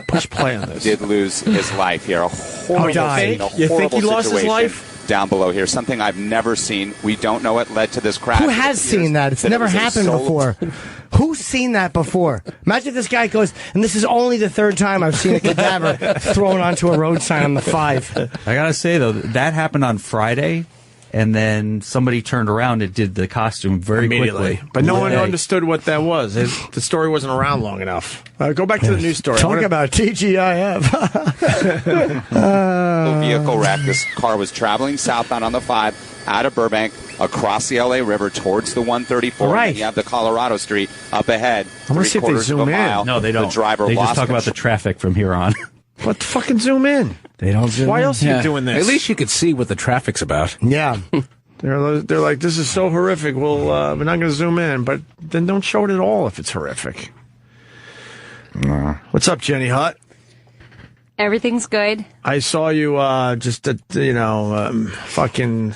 Push play on this. Did lose his life here. A horrible died. scene, a You think horrible he lost his situation life? down below here. Something I've never seen. We don't know what led to this crash. Who has seen that? It's never happened before. Who's seen that before? Imagine if this guy goes, and this is only the third time I've seen a cadaver thrown onto a road sign on the 5. I gotta say though, that happened on Friday, and then somebody turned around and did the costume very quickly. But no one understood what that was. The story wasn't around long enough. Go back to the news story. Talk about TGIF. Vehicle wreck. This car was traveling southbound on the 5 out of Burbank across the LA River towards the 134. Right. And you have the Colorado Street up ahead. I want to see if they zoom in. No, they don't. The driver they lost just talk about the traffic from here on. But fucking zoom in. They don't zoom Why in. else are you doing this? At least you could see what the traffic's about. Yeah. They're like, this is so horrific. Well, we're not going to zoom in. But then don't show it at all if it's horrific. What's up, Jenny Hutt? Everything's good. I saw you fucking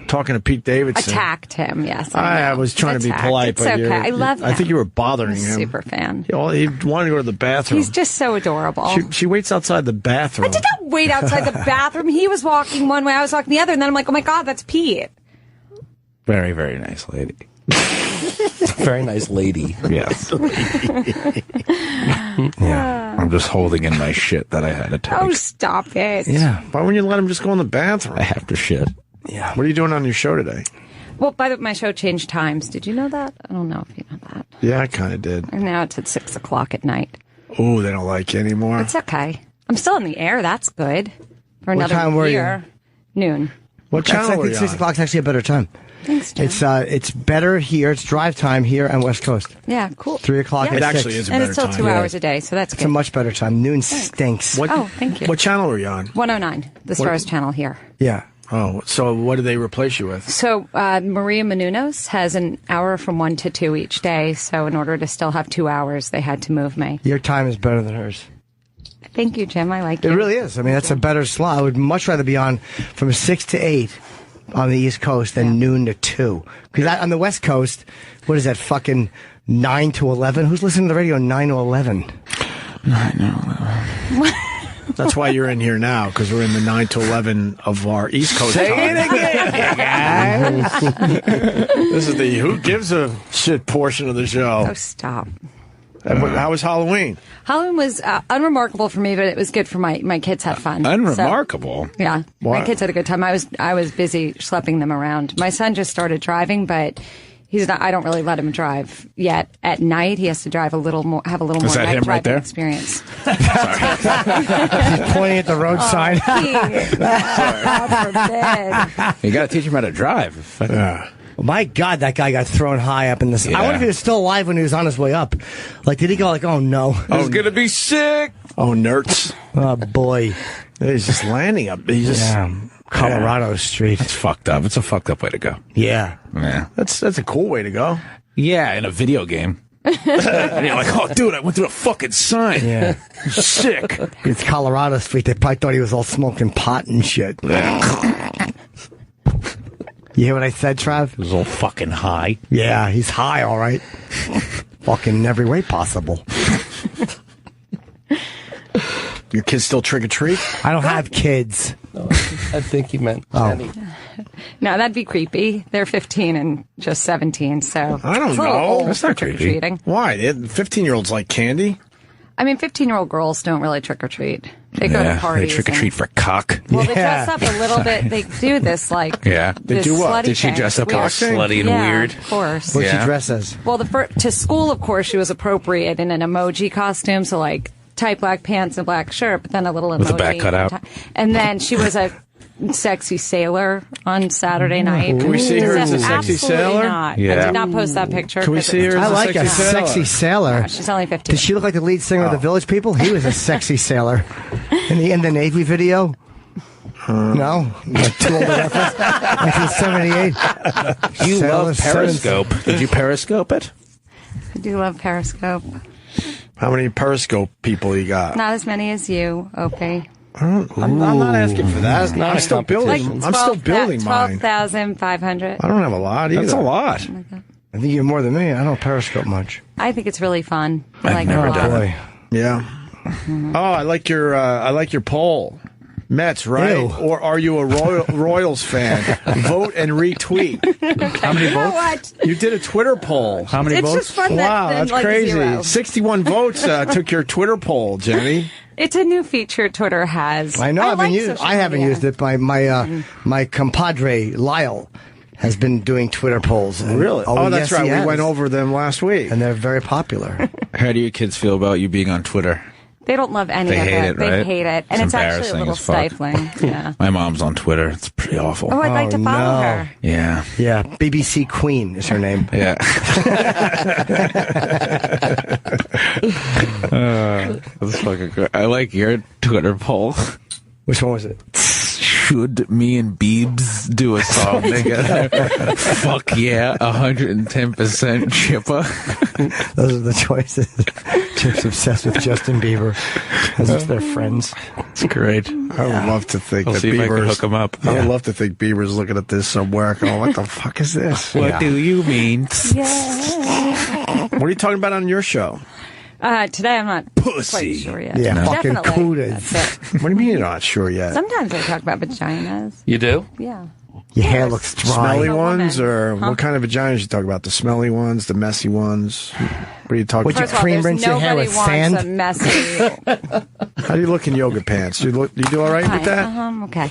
talking to Pete Davidson. Attacked him, yes. I was trying to be polite, It's but okay. I love him. I think you were bothering I'm a him. super fan. He wanted to go to the bathroom. He's just so adorable. She waits outside the bathroom. I did not wait outside the bathroom. He was walking one way, I was walking the other, and then I'm like, oh my God, that's Pete. Very, very nice lady. Very nice lady. Yes. Yeah. I'm just holding in my shit that I had to take. Oh, stop it. Yeah. Why wouldn't you let him just go in the bathroom? I have to shit. Yeah. What are you doing on your show today? Well, by the way, my show changed times. Did you know that? I don't know if you know that. Yeah, I kind of did. And now it's at 6 o'clock at night. Oh, they don't like you anymore. It's okay. I'm still in the air. That's good. For another time were year. Noon. What channel I were think you 6 on? o'clock is actually a better time. Thanks, John. It's better here. It's drive time here on West Coast. Yeah, cool. 3 o'clock. Yeah. At It actually 6. is a And better it's still time. 2 hours a day, so that's It's good. a much better time. Noon stinks. What, Oh, thank you. What channel were you on? 109, the Stars channel here. Yeah. Oh, so what do they replace you with? So Maria Menounos has an hour from 1 to 2 each day. So in order to still have 2 hours, they had to move me. Your time is better than hers. Thank you, Jim. I like It you. really is. I mean, that's a better slot. I would much rather be on from 6 to 8 on the East Coast than noon to 2. Because on the West Coast, what is that, fucking 9 to 11? Who's listening to the radio 9 to 11? 9 to 11. That's why you're in here now, because we're in the 9 to 11 of our East Coast Say time. it again, guys. This is the who gives a shit portion of the show. Oh, stop. How was Halloween? Halloween was unremarkable for me, but it was good for my kids had fun. Unremarkable? So, yeah. Why? My kids had a good time. I was busy schlepping them around. My son just started driving, but he's not. I don't really let him drive yet. At night, he has to drive a little more, have a little more that night him driving right there? experience. He's pointing at the road sign. God forbid. You got to teach him how to drive. Yeah. My God, that guy got thrown high up in the. Yeah. I wonder if he was still alive when he was on his way up. Like, did he go like, oh no? He's going to be sick. Oh, nerds. Oh boy. He's just landing up. He's just Colorado Street. It's fucked up. It's a fucked up way to go. Yeah. Yeah. That's a cool way to go. Yeah, in a video game. And you're like, oh, dude, I went through a fucking sign. Yeah. Sick. It's Colorado Street. They probably thought he was all smoking pot and shit. You hear what I said, Trav? He was all fucking high. Yeah, he's high, all right. Fucking in every way possible. Your kids still trick or treat? I don't have kids. I think he meant Jenny. No, that'd be creepy. They're 15 and just 17, so I don't it's a little know. old That's for not creepy. trick-or-treating. Why? 15-year-olds like candy? I mean, 15-year-old girls don't really trick-or-treat. They go to parties. They trick or treat for cock. Well, they dress up a little bit. They do this, like, Yeah. They this do what? slutty Did she thing. dress up Weird. all slutty and Yeah, weird? Of course. What'd Yeah. she dress as? Well, to school, of course, she was appropriate in an emoji costume, so like tight black pants and black shirt, but then a little emoji. With the back cut out. And then she was a sexy sailor on Saturday night. Can we see her as a sexy Absolutely sailor? Not. Yeah. I did not post that picture. Can we 'cause see her it's- as I like a sexy sailor? sexy sailor. Yeah, she's only 15. Did she look like the lead singer of the Village People? He was a sexy sailor. In the Navy video? No? Like too old a reference? 1978. You Sailor love Periscope. Did you Periscope it? I do love Periscope. How many Periscope people you got? Not as many as you, Opie. I'm not asking for that. I'm still building. I'm still building mine. 12,500. I don't have a lot either. That's a lot. I think you're more than me. I don't Periscope much. I think it's really fun. I I've like never it a lot. done it. Yeah. Oh, I like your poll. Mets, right? Ew. Or are you a Royals fan? Vote and retweet. How many You know votes? what? You did a Twitter poll. How many It's votes? just fun Wow, that that's like crazy. 0. 61 votes took your Twitter poll, Jenny. It's a new feature Twitter has. I know. I haven't used it. My compadre Lyle has been doing Twitter polls. And- Really? Oh, that's yes, right. he We has. went over them last week. And they're very popular. How do your kids feel about you being on Twitter? They don't love any They of hate it. it, They right? hate it. And It's it's actually a embarrassing little as fuck. stifling. Yeah. My mom's on Twitter. It's pretty awful. Oh, I'd like to follow her. Yeah. Yeah, BBC Queen is her name. Yeah. That's fucking good. I like your Twitter poll. Which one was it? Should me and Biebs do a song together? Fuck yeah, 110% chipper. Those are the choices. Chip's obsessed with Justin Bieber. As if they're friends. It's great. I would love to think I'll that see if I can Bieber's hook 'em up. I Yeah. would love to think Bieber's looking at this somewhere. Going, what the fuck is this? What do you mean? Yeah. What are you talking about on your show? Today I'm not Pussy. quite sure yet. Yeah, fucking Definitely. cooties. That's it. What do you mean you're not sure yet? Sometimes I talk about vaginas. You do? Yeah. Your hair looks dry. Smelly ones, or what kind of vaginas you talk about? The smelly ones, the messy ones? What are you talking about? First of all, cream rinse your hair with sand? A messy. How do you look in yoga pants? You do all right with that? Okay.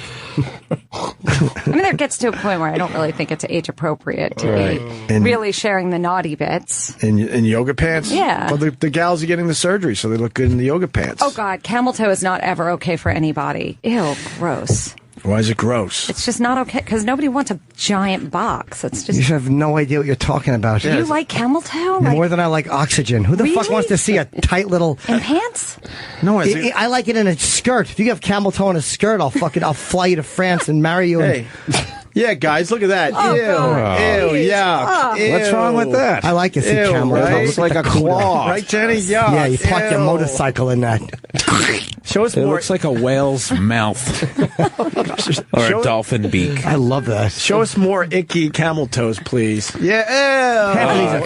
I mean, there gets to a point where I don't really think it's age appropriate to be really sharing the naughty bits. In yoga pants? Yeah. Well, the gals are getting the surgery, so they look good in the yoga pants. Oh, God. Camel toe is not ever okay for anybody. Ew, gross. Why is it gross? It's just not okay, because nobody wants a giant box. It's just... You have no idea what you're talking about. Do you like camel toe? More than I like oxygen. Who the fuck wants to see a tight little... In pants? No, I like it in a skirt. If you have camel toe in a skirt, I'll fly you to France and marry you. Hey. Yeah, guys, look at that. Oh, Ew, God. ew, yuck. Ew. What's wrong with that? I like to see camel toe. Right? It It's like a claw. Right, Jenny? Yuck. Yeah, you park your motorcycle in that. Show us It more. looks like a whale's mouth. Or a dolphin beak. I love that. Show us more icky camel toes, please. Yeah,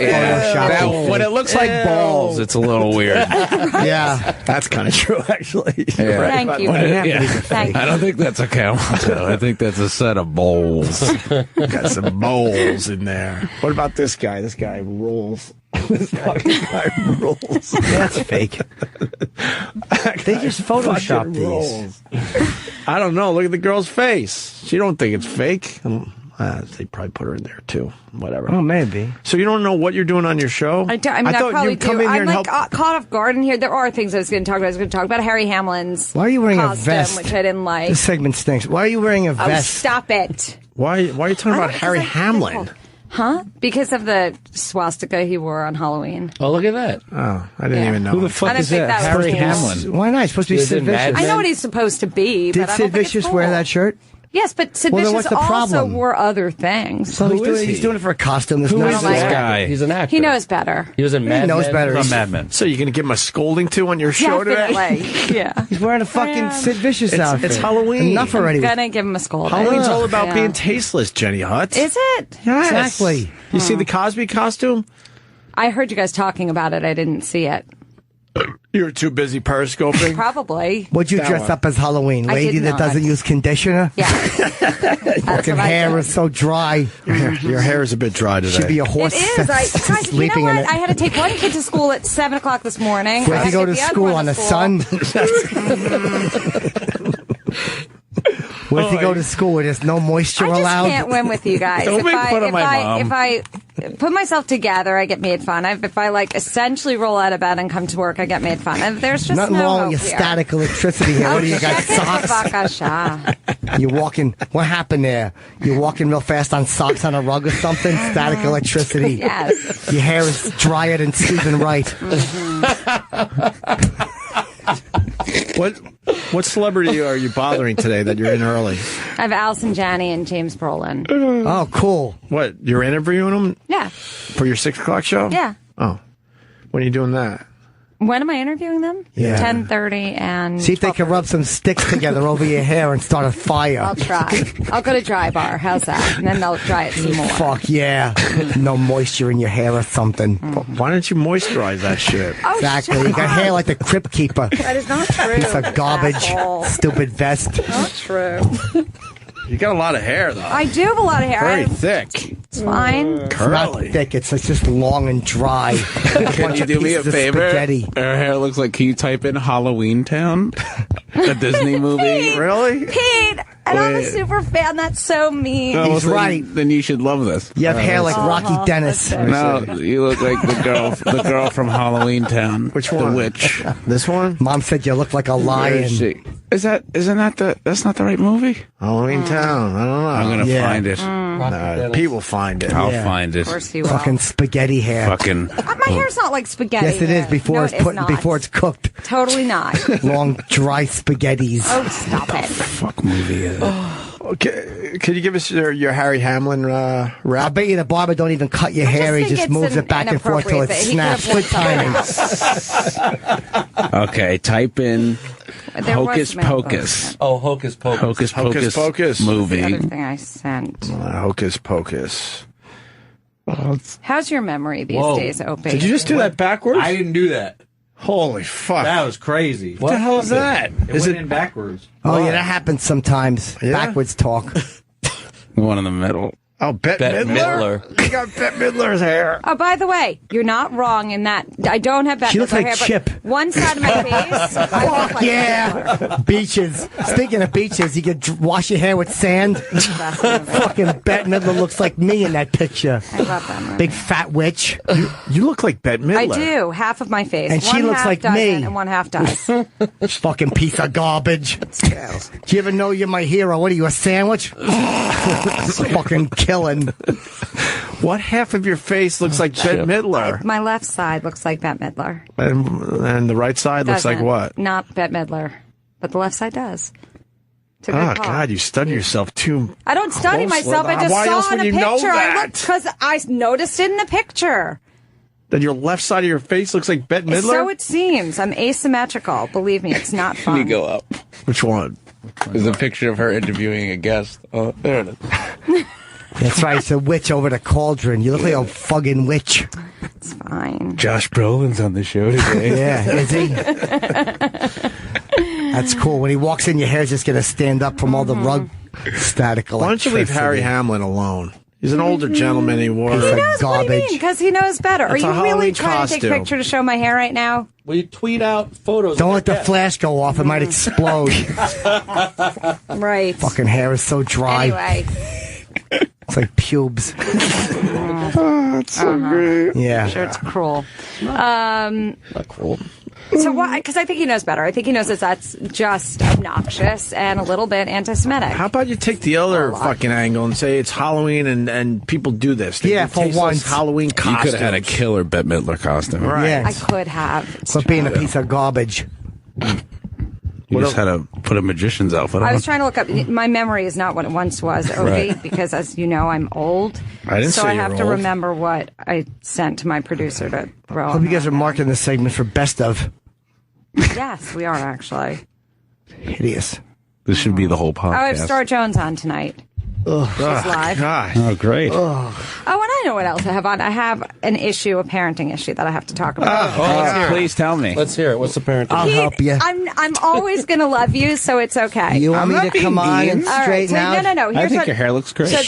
When it looks like balls, it's a little weird. Yeah. That's kind of true, actually. Yeah. Thank you. Thank you. I don't think that's a camel toe. I think that's a set of bowls. Got some moles in there. What about this guy? This guy rolls. This fucking guy rolls. That's fake. They just photoshopped these. I don't know. Look at the girl's face. She don't think it's fake. They probably put her in there too. Whatever. Oh, maybe. So you don't know what you're doing on your show? I thought probably you'd come do. in here I'm and like help. caught off guard in here. There are things I was going to talk about. I was going to talk about Harry Hamlin's Why are you wearing costume, a vest? which I didn't like. This segment stinks. Why are you wearing a Oh, vest? stop it. Why are you talking about Harry Hamlin? Huh? Because of the swastika he wore on Halloween. Oh, look at that. Oh, I didn't even know. Who the I fuck didn't is think that? that was Harry cool. Hamlin. Why not? It's supposed to be He was Sid in Mad Vicious. I know what he's supposed to be, Did but I don't Sid think it's Vicious cool. wear that shirt? Yes, but Sid Well, then Vicious what's the also problem? wore other things. So Who is he's he? doing it for a costume. Who is Oh, this my guy? He's an actor. He knows better. He was in Mad knows Men. better. From Mad Men. So you're going to give him a scolding too on your show today? Definitely. Yeah. He's wearing a fucking Sid Vicious outfit. It's Halloween. Enough already. I'm gonna give him a scolding. Halloween's all about Yeah. being tasteless, Jenny Hutt. Is it? Yes. Exactly. You see the Cosby costume? I heard you guys talking about it. I didn't see it. You were too busy periscoping. Probably. Would you That dress one. up as Halloween? I Lady did that not. doesn't use conditioner? Yeah. That's Fucking what I hair did. is so dry. Your hair is a bit dry today. Should be a horse It is. Guys, you know sleeping in what? it. I had to take one kid to school at 7 o'clock this morning. Where'd I you go had to take the other school? one On to the sun? Where'd you go to school where there's no moisture I just allowed? can't win with you guys. Don't make fun of my mom. If I put myself together, I get made fun of. If I like essentially roll out of bed and come to work, I get made fun of. There's just Nothing no wrong hope with your here. static electricity here. What do you got? Shut the Socks? fuck up, Sha. You're walking. What happened there? You're walking real fast on socks on a rug or something? Static electricity. Yes. Your hair is drier than Stephen Wright. What celebrity are you bothering today that you're in early? I have Allison Janney and James Brolin. Oh, cool. What, you're interviewing them Yeah. for your 6 o'clock show? Yeah. Oh. When are you doing that? When am I interviewing them? Yeah. 10:30 and See if they can rub some sticks together over your hair and start a fire. I'll try. I'll go to Dry Bar. How's that? And then they'll dry it some more. Fuck yeah. No moisture in your hair or something. Why don't you moisturize that shit? Oh, Exactly. shut You got up. hair like the Crypt Keeper. That is not true. Piece of garbage. Asshole. Stupid vest. Not true. You got a lot of hair, though. I do have a lot of hair. Very thick. It's fine. It's not thick. It's just long and dry. Can you do me a Pieces of favor? spaghetti. Her hair looks like, can you type in Halloween Town? The Disney movie? Really? Pete, and I'm a Wait. super fan. That's so mean. Oh, He's well, right. Then you should love this. You have hair like Rocky Dennis. No, you look like the girl from Halloween Town. Which one? The witch. This one? Mom said you look like a Where lion. is she? That's not the right movie? Halloween Town. I don't know. I'm gonna Yeah. find it. Pete will find it. I'll Yeah. find it. Of course you will. Fucking spaghetti hair. Fucking. My hair's not like spaghetti. Yes, it is. Before No, it's it is put, not. before it's cooked. Totally not. Long, dry spaghettis. Oh, stop it. Fuck movie is it? Okay. Could you give us your Harry Hamlin I rap? bet you the barber don't even cut your hair. He think just it's moves it back and forth till it inappropriate, but he snaps. could Good have timing. Okay, type in There was Hocus some Pocus. Oh, Hocus Pocus. Hocus Hocus Pocus, Pocus. The movie. other thing I sent. Hocus Pocus. How's your memory these Whoa. days, Opie? Did you just do that backwards? I didn't do that. Holy fuck. That was crazy. What the hell is that? It went in backwards. Oh, yeah, that happens sometimes. Yeah? Backwards talk. One in the middle. Oh, Bette Midler. You got Bette Midler's hair. Oh, by the way, you're not wrong in that. I don't have Bette She looks Midler like hair, Chip. but one side of my face. I look like Yeah. Beaches. Speaking of beaches, you could wash your hair with sand. Fucking Bette Midler looks like me in that picture. I love that movie. Big fat witch. You look like Bette Midler. I do. Half of my face. And she one looks half like doesn't me. and one half does. Fucking piece of garbage. Do you ever know you're my hero? What are you, a sandwich? Fucking killing. What half of your face looks like Bette Midler? My left side looks like Bette Midler. And the right side looks like Doesn't. what? Not Bette Midler. But the left side does. It's a good Oh, call. God, you study yourself too. I don't study closely. myself. I just Why else saw in would a you know picture. I that? looked because I noticed it in the picture. That your left side of your face looks like Bette Midler? So it seems. I'm asymmetrical. Believe me, it's not fun. Let me go up. Which one? There's a picture of her interviewing a guest. Oh, there it is. That's right. It's a witch over the cauldron. You look like a fucking witch. It's fine. Josh Brolin's on the show today. Yeah, is he? That's cool. When he walks in, your hair's just going to stand up from all the rug static electricity. Why don't you leave Harry Hamlin alone? He's an older gentleman. He wore He knows what do you mean? Because he knows better. That's Are a you really Halloween trying to take a costume. picture to show my hair right now? Will you tweet out photos? Don't let the flash go off. It might explode. Right. Fucking hair is so dry. Anyway. It's like pubes. Oh, it's so great. Yeah. I'm sure it's cruel. Not cruel. So why? Because I think he knows better. I think he knows that that's just obnoxious and a little bit anti-Semitic. How about you take the other fucking angle and say it's Halloween and people do this? They Yeah, do for tasteless once. Halloween You costumes. could have had a killer Bette Midler costume. Right. Yes. I could have. But being a piece of garbage. You just had to put a magician's outfit on. I was trying to look up. My memory is not what it once was, Opie, Right. because as you know, I'm old. I didn't so say I you have were to old. remember what I sent to my producer to throw. Hope you guys are marking this segment for best of. Yes, we are actually. Hideous. This should be the whole podcast. Oh, I have Star Jones on tonight. Ugh. She's live. Gosh. Oh, great. Oh, and I know what else I have on. I have an issue, a parenting issue that I have to talk about. Please tell me. Let's hear it. What's the parent? I'll help you. I'm always going to love you, so it's okay. You want me to come on and All right, straighten so out? no. I Here's think what, your hair looks great. So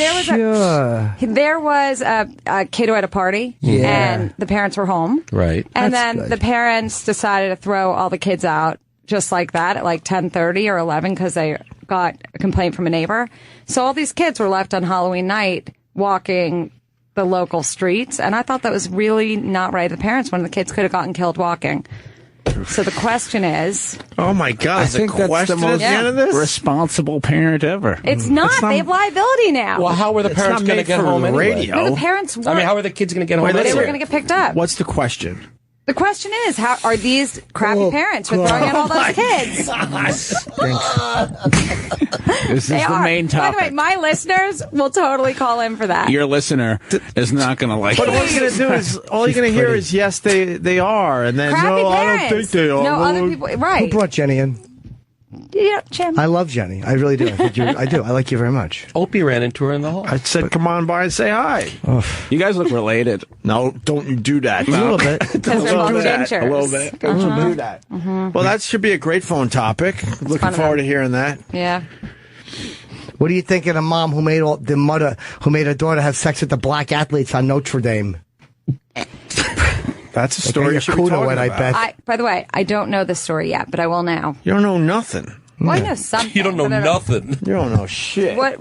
there was a kid who had a party, and the parents were home. Right. And That's then good. the parents decided to throw all the kids out just like that at like 10:30 or 11 because they got a complaint from a neighbor. So all these kids were left on Halloween night walking the local streets, and I thought that was really not right of the parents when the kids could have gotten killed walking. So the question is... Oh, my God. I Is think a that's question the at most the end of this? responsible parent ever. It's not. They have liability now. Well, how were the It's parents not going to made get for home anyway? radio. No, the parents weren't. I mean, how are the kids going to get home? Wait, let's They were hear going to get picked up. What's the question? The question is, how are these crappy parents for throwing out all those kids? This is They the are. main By the topic. way, my listeners will totally call in for that. Your listener is not going to like But it. all you're going to do is, all you're going to hear is, yes, they are. And then, Crappy no, I don't parents. think they are. No, other people. Who Right. brought Jenny in? Yeah, Jim. I love Jenny. I really do. I do. I like you very much. Opie ran into her in the hall. I said, come on by and say hi. You guys look related. No, don't you do that. A little bit. Because they're both gingers. A little bit. Don't you do that. Well, that should be a great phone topic. Looking fun forward of to hearing that. Yeah. What do you think of the mom who made the mother who made her daughter have sex with the black athletes on Notre Dame? That's a story you should be talking I about. bet. By the way, I don't know this story yet, but I will now. You don't know nothing. Well, I know something. You don't know but I don't- nothing. You don't know shit. What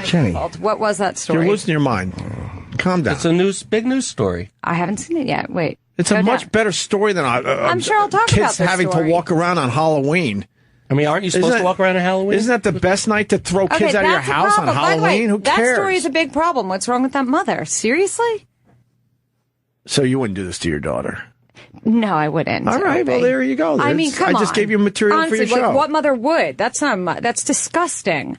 Jenny. What was that story? You're losing your mind. Calm down. It's a big news story. I haven't seen it yet. Wait. It's a Go much down. better story than I'm sure I'll talk kids about this having story. to walk around on Halloween. I mean, aren't you supposed to walk around on Halloween? Isn't that the best night to throw Okay, kids out of your that's a house on problem. By the way, Halloween? Who that cares? story is a big problem. What's wrong with that mother? Seriously? So you wouldn't do this to your daughter? No, I wouldn't. All right, well, Opie. there you go. I mean, come on. I just gave you material Honestly, for your show. What mother would? That's not. That's disgusting.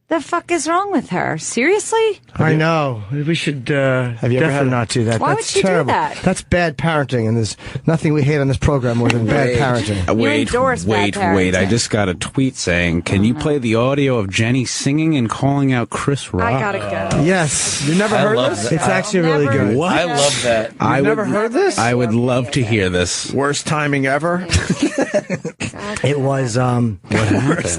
The fuck is wrong with her? Seriously? I know. We should Have you ever definitely had- not do that. Why That's would she do terrible. that? That's bad parenting, and there's nothing we hate on this program more than bad parenting. Wait, endorse bad wait. I parenting. just got a tweet saying, can you play the audio of Jenny singing and calling out Chris Rock? I gotta go. Yes. You never I heard love this? that. It's actually really Never- good. What? I love that. I never heard this? I would love to hear this. Worst timing ever? It was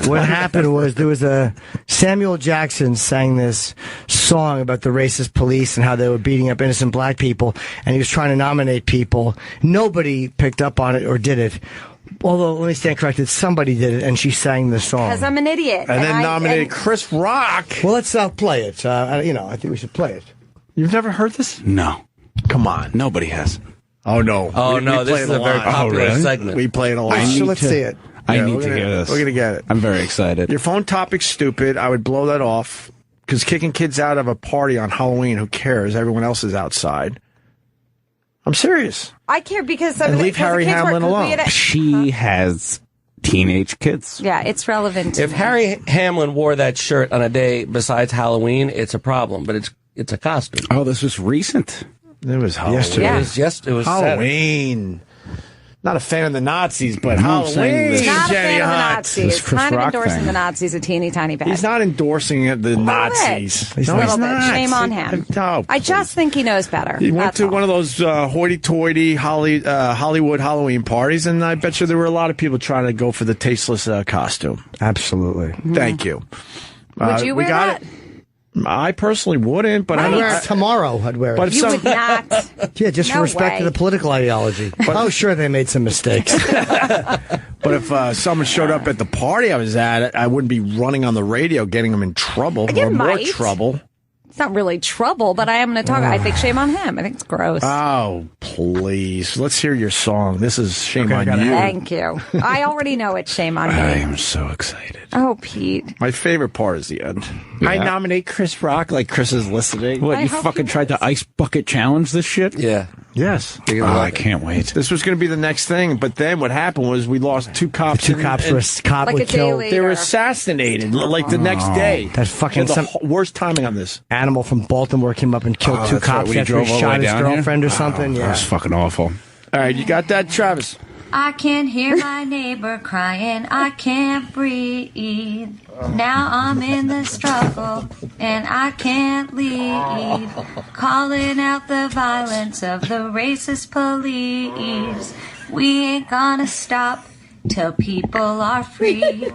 what happened was there was a Sammy Samuel Jackson sang this song about the racist police and how they were beating up innocent black people, and he was trying to nominate people. Nobody picked up on it or did it. Although, let me stand corrected, somebody did it, and she sang the song. Because I'm an idiot. And then nominated Chris Rock. Well, let's play it. I think we should play it. You've never heard this? No. Come on. Nobody has. Oh, no. Oh, no, this is a very popular segment. We play it a lot. So let's see it. I need to hear this. We're going to get it. I'm very excited. Your phone topic's stupid. I would blow that off. Because kicking kids out of a party on Halloween, who cares? Everyone else is outside. I'm serious. I care because and leave Harry Hamlin alone. She has teenage kids. Yeah, it's relevant to If Harry Hamlin wore that shirt on a day besides Halloween, it's a problem. But it's a costume. Oh, this was recent. It was Halloween. It was Halloween. Not a fan of the Nazis, but Halloween. Not a fan of the Hutt. Nazis. Kind of endorsing the Nazis a teeny tiny bit. He's not endorsing the Nazis. He's not. Shame on him. No, I just think he knows better. He went to one of those hoity-toity Hollywood Halloween parties, and I bet you there were a lot of people trying to go for the tasteless costume. Absolutely. Thank you. Would you wear that? I personally wouldn't, but I'd wear it tomorrow. I'd wear it. But if You would not. Yeah, just for respect to the political ideology. But sure, they made some mistakes. But if someone showed up at the party I was at, I wouldn't be running on the radio getting them in trouble You or more might. trouble. It's not really trouble, but I am going to talk. I think shame on him. I think it's gross. Oh, please. Let's hear your song. This is Shame on You. Thank you. I already know it's shame on me. I am so excited. Oh, Pete. My favorite part is the end. Yeah. I nominate Chris Rock, like Chris is listening. What, you fucking tried to ice bucket challenge this shit? Yeah. Yes. I can't wait. This was going to be the next thing, but then what happened was we lost two cops. Two cops were killed. They were assassinated like the next day. That fucking worst timing on this. Animal from Baltimore came up and killed two cops after he shot his girlfriend or something. That was fucking awful. All right, you got that, Travis? I can hear my neighbor crying, I can't breathe. Now I'm in the struggle, and I can't leave. Calling out the violence of the racist police. We ain't gonna stop till people are free.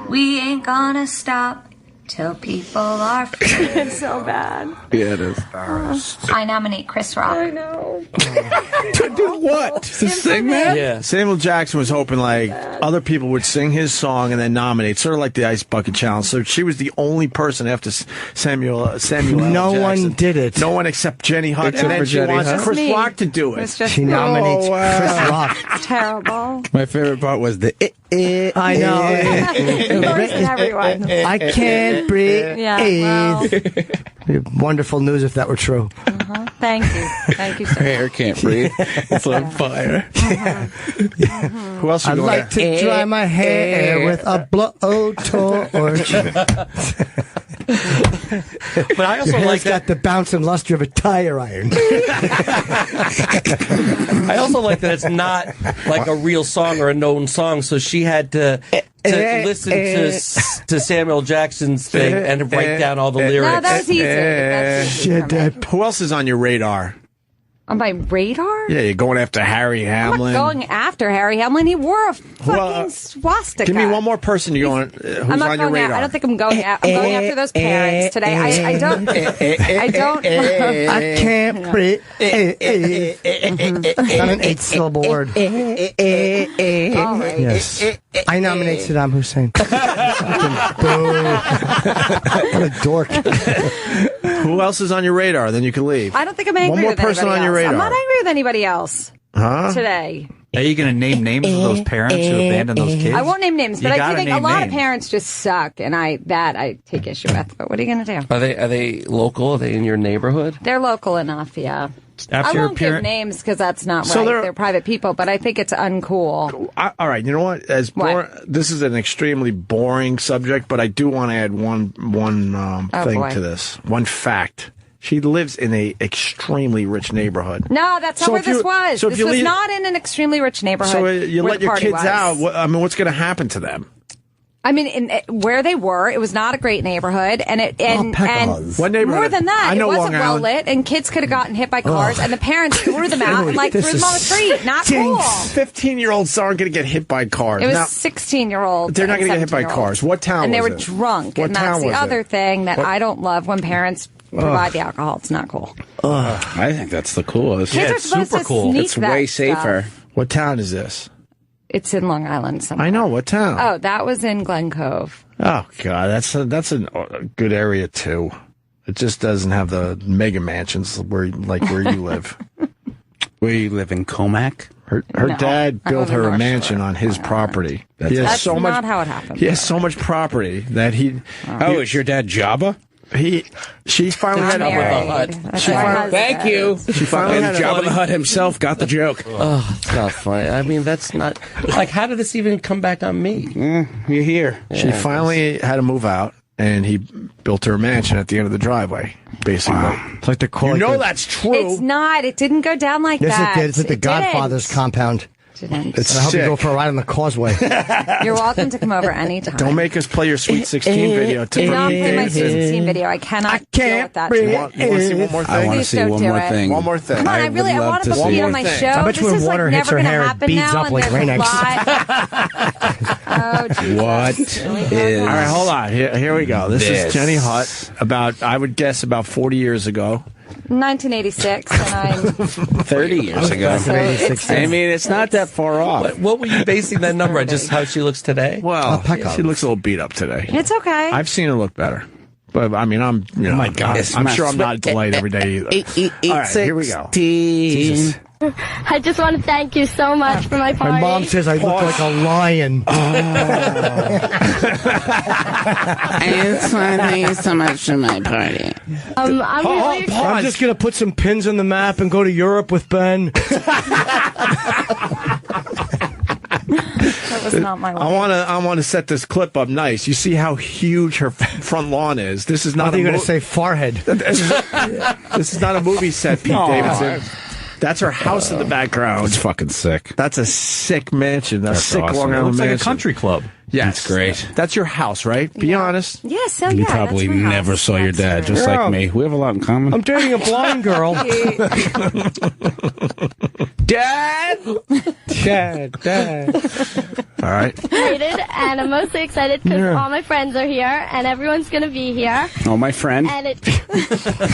We ain't gonna stop till people are free. It's so bad. Yeah, it is. I nominate Chris Rock. I know. To do what? To sing that? Yeah. Samuel Jackson was hoping like other people would sing his song and then nominate, sort of like the Ice Bucket Challenge. So she was the only person after Samuel L. No one did it. No one except Jenny Hutt. Except And then for she Jenny wants Hutt. Chris Me. Rock to do it. It's just She nominates Chris Rock. terrible. My favorite part was the I know. Everyone. I can't breathe. Yeah, well. Wonderful news if that were true. Thank you. Thank you so Her hair can't breathe. It's on fire. Who else? I'd like to dry my hair with a blowtorch. But I also Your hair's like got the bounce and luster of a tire iron. I also like that it's not like a real song or a known song, so she had to listen to Samuel Jackson's thing and write down all the lyrics. No, that was easy. That's easy for me. Who else is on your radar? On my radar? Yeah, you're going after Harry Hamlin. I'm not going after Harry Hamlin. He wore a fucking swastika. Give me one more person you're going. Who's I'm not on your going radar? I don't think I'm going. I'm going after those parents today. I don't. I don't. I can't breathe. Not an 8-syllable word. All right. Yes. I nominate Saddam Hussein. What a dork. Who else is on your radar? Then you can leave. I don't think I'm angry One more with person anybody on your else. radar. I'm not angry with anybody else today. Are you going to name names of those parents who abandoned those kids? I won't name names, but You I do gotta think a name lot of names. parents just suck, and I take issue with. But what are you going to do? Are they local? Are they in your neighborhood? They're local enough, yeah. After I your won't give parent- names because that's not So right. They're private people, but I think it's uncool. All right, you know what? This is an extremely boring subject, but I do want to add one thing boy. to this. One fact. She lives in a extremely rich neighborhood. No, that's not So where if you- this was. so if This you was leave- not in an extremely rich neighborhood. So you where let the your party kids was. out. What's going to happen to them? I mean, where they were, it was not a great neighborhood, and what neighborhood? More than that, I know it wasn't Long well Island. lit, and kids could have gotten hit by cars, and the parents threw them out and threw them on the street. Not cool. 15-year-olds aren't going to get hit by cars. It was 16-year-olds. They're not going to get hit by cars. What town? And was they were it? drunk, What and town that's the was other it? thing that I don't love when parents provide the alcohol. It's not cool. I think that's the coolest. Kids are supposed to sneak It's way that safer. stuff. What town is this? It's in Long Island somewhere. I know. What town? Oh, that was in Glen Cove. Oh God, that's a good area too. It just doesn't have the mega mansions where you live. Where you live in Comac? Her dad built her a mansion on his property. That's not how it happened. He has so much property that he. Is your dad Jabba? She finally had Thank you. She finally had Jabba the Hutt himself got the joke. Oh, it's not funny. I mean, that's not like. How did this even come back on me? You're here. She finally had to move out, and he built her a mansion at the end of the driveway. Basically, It's like the you know that's true. It's not. It didn't go down like Yes, that. it did. It's at the Godfather's compound. It's I hope you sick. go for a ride on the causeway. You're welcome to come over anytime. Don't make us play your Sweet 16 video. Do not play my Sweet 16 video. I cannot deal with that. You want to see one more thing? I want to see one more thing. One more thing. Come on, I want to book Pete on my show. I bet you when water hits her hair, it beads up like rain eggs. Oh, Jesus. What is... All right, hold on. Here we go. This is Jenny Hutt, I would guess, about 40 years ago. 1986, and I'm 30 years ago. So I mean, it's not that far off. What were you basing that number on? Just how she looks today? Well, she looks a little beat up today. It's okay. I've seen her look better. But, I mean, oh my God. I'm sure I'm not delighted every day either. All right, here we go. Jesus. I just want to thank you so much for my party. My mom says I look like a lion. I just want to thank you so much for my party. I'm really excited. I'm just going to put some pins on the map and go to Europe with Ben. That was not my line. I want to set this clip up nice. You see how huge her front lawn is. This is not. I thought you were going to say forehead. This is not a movie set, Pete Davidson. That's her house in the background. It's fucking sick. That's a sick mansion. That's sick awesome. Long It Island looks like mansion. a country club. Yes, That's great. That's your house, right? Be honest. Yes, so You yeah, probably that's my house. never saw your dad, just Yeah. like me. We have a lot in common. I'm dating a blind girl. Dad! Dad. All right. Excited, and I'm mostly excited because all my friends are here, and everyone's going to be here. Oh, my friend. And it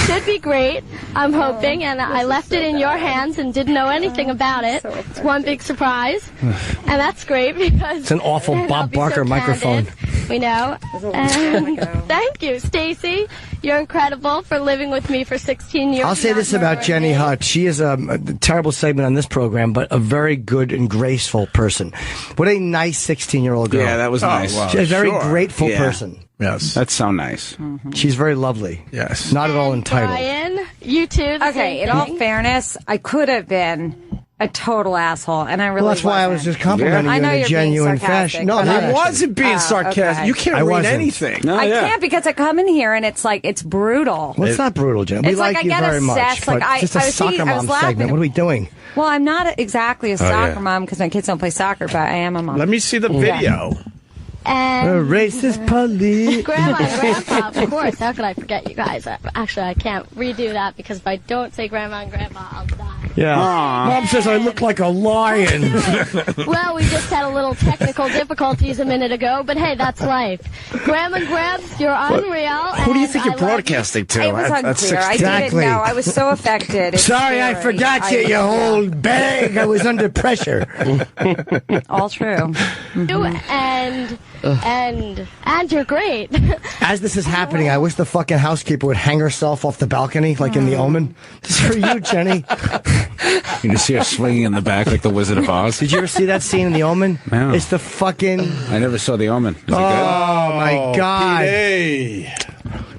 should be great, I'm hoping, and I left it in your hands and didn't know anything about it. It's one big surprise, and that's great because It's an awful then I'll Bob be so Barker microphone. candid, we know. And thank you, Stacy. You're incredible for living with me for 16 years. I'll say this about Jenny Hutt. She is a terrible segment on this program, but a very good and graceful person. What a nice 16-year-old girl. Yeah, that was nice. well, She's a very sure. grateful Yeah. person. Yes. That's so nice. She's very lovely. Yes. Not at all entitled. Brian, you too. the Okay, same in all thing. fairness, I could have been a total asshole, and I really Well, that's why I was wasn't. just complimenting I you know in a you're being genuine sarcastic, fashion. No, but not I actually. wasn't being sarcastic. okay. You can't I read wasn't. anything. No, I yeah. can't because I come in here and it's like it's brutal. Well, it's not brutal, Jen. We It's like like I you get very much. obsessed, like but I- just a I was soccer thinking- I was mom segment. laughing. What are we doing? Well, I'm not exactly a soccer yeah. mom because my kids don't play soccer, but I am a mom. Let me see the video. And Racist police. Grandma and Grandpa, of course. How could I forget you guys? Actually, I can't redo that because if I don't say Grandma and Grandpa, I'll die. Yeah. Mom says I look like a lion. Well, we just had a little technical difficulties a minute ago, but hey, that's life. Grandma and Gramps, you're unreal. Who do you and think you're I love broadcasting to? It was At unclear. I 16? didn't know. I was so affected. It's Sorry, I scary. forgot you, you whole bag. I was under pressure. All true. you, and you're great. As this is happening, I wish the fucking housekeeper would hang herself off the balcony, like in The Omen. This is for you, Jenny. You just see her swinging in the back like the Wizard of Oz. Did you ever see that scene in The Omen? No. It's the fucking... I never saw The Omen. Is it good? Oh, my God. Hey.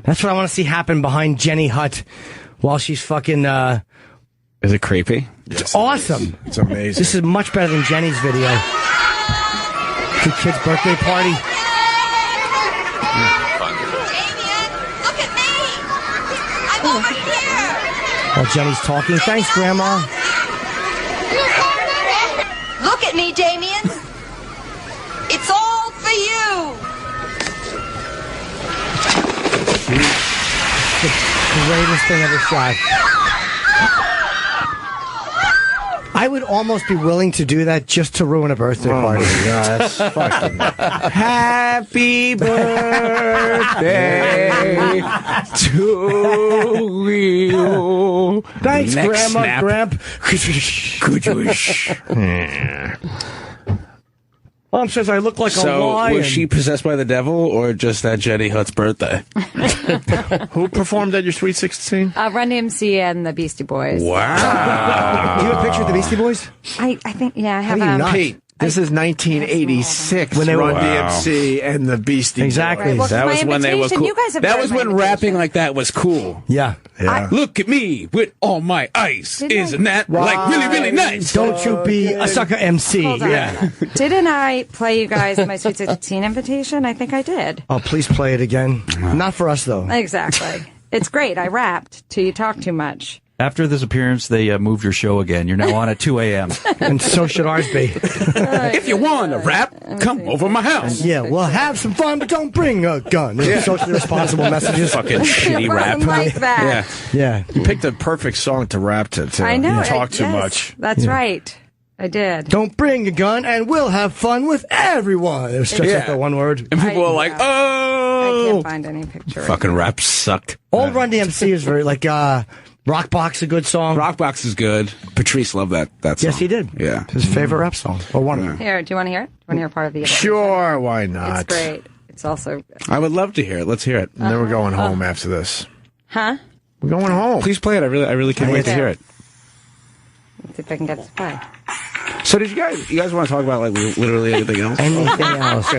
That's what I want to see happen behind Jenny Hutt while she's fucking... Is it creepy? It's awesome. It's amazing. This is much better than Jenny's video. The kid's birthday party. While Jenny's talking. Thanks, Grandma. Look at me, Damien. It's all for you. The greatest thing ever shot. I would almost be willing to do that just to ruin a birthday party. Yeah, that's fucking. Happy birthday to you. Thanks, Next Grandma, snap. Gramp. Mom says I look like a lion. Was she possessed by the devil or just at Jenny Hutt's birthday? Who performed at your Sweet 16? Run DMC and the Beastie Boys. Wow. Do you have a picture of the Beastie Boys? I think, yeah, I have. How do you not? Pete, this is 1986 when they were Run DMC and the Beastie Exactly. Boys. Well, That was my when they were invitation, cool. you guys have That read was my when invitation. rapping like that was cool. Yeah. Look at me with all my ice. Didn't Isn't that like really, really nice? Don't you be a sucker MC. Hold on. Yeah. Didn't I play you guys my Sweet 16 invitation? I think I did. Oh, please play it again. Not for us, though. Exactly. It's great. I rapped till you talk too much. After this appearance, they moved your show again. You're now on at 2 a.m. And so should ours be. If you want to rap, come over my house. Yeah, well, have some fun, but don't bring a gun. Yeah. Socially responsible messages. Fucking shitty rap. Like that. Yeah. You picked a perfect song to rap to. I know. You talk too Yes, much. That's right. I did. Don't bring a gun, and we'll have fun with everyone. It was just like the one word. And people were like, I oh. can't find any picture. Fucking rap sucked. Old Run DMC is very like Rockbox, a good song. Rockbox is good. Patrice loved that song. Yes, he did. Yeah. His favorite rap song. Or one of them. Here, do you want to hear it? Do you want to hear part of the Sure, why not? It's great. It's also... I would love to hear it. Let's hear it. And then we're going home after this. Huh? We're going home. Please play it. I really can't wait to hear it. Let's see if I can get it to play. So did you guys want to talk about like literally anything else? Anything else?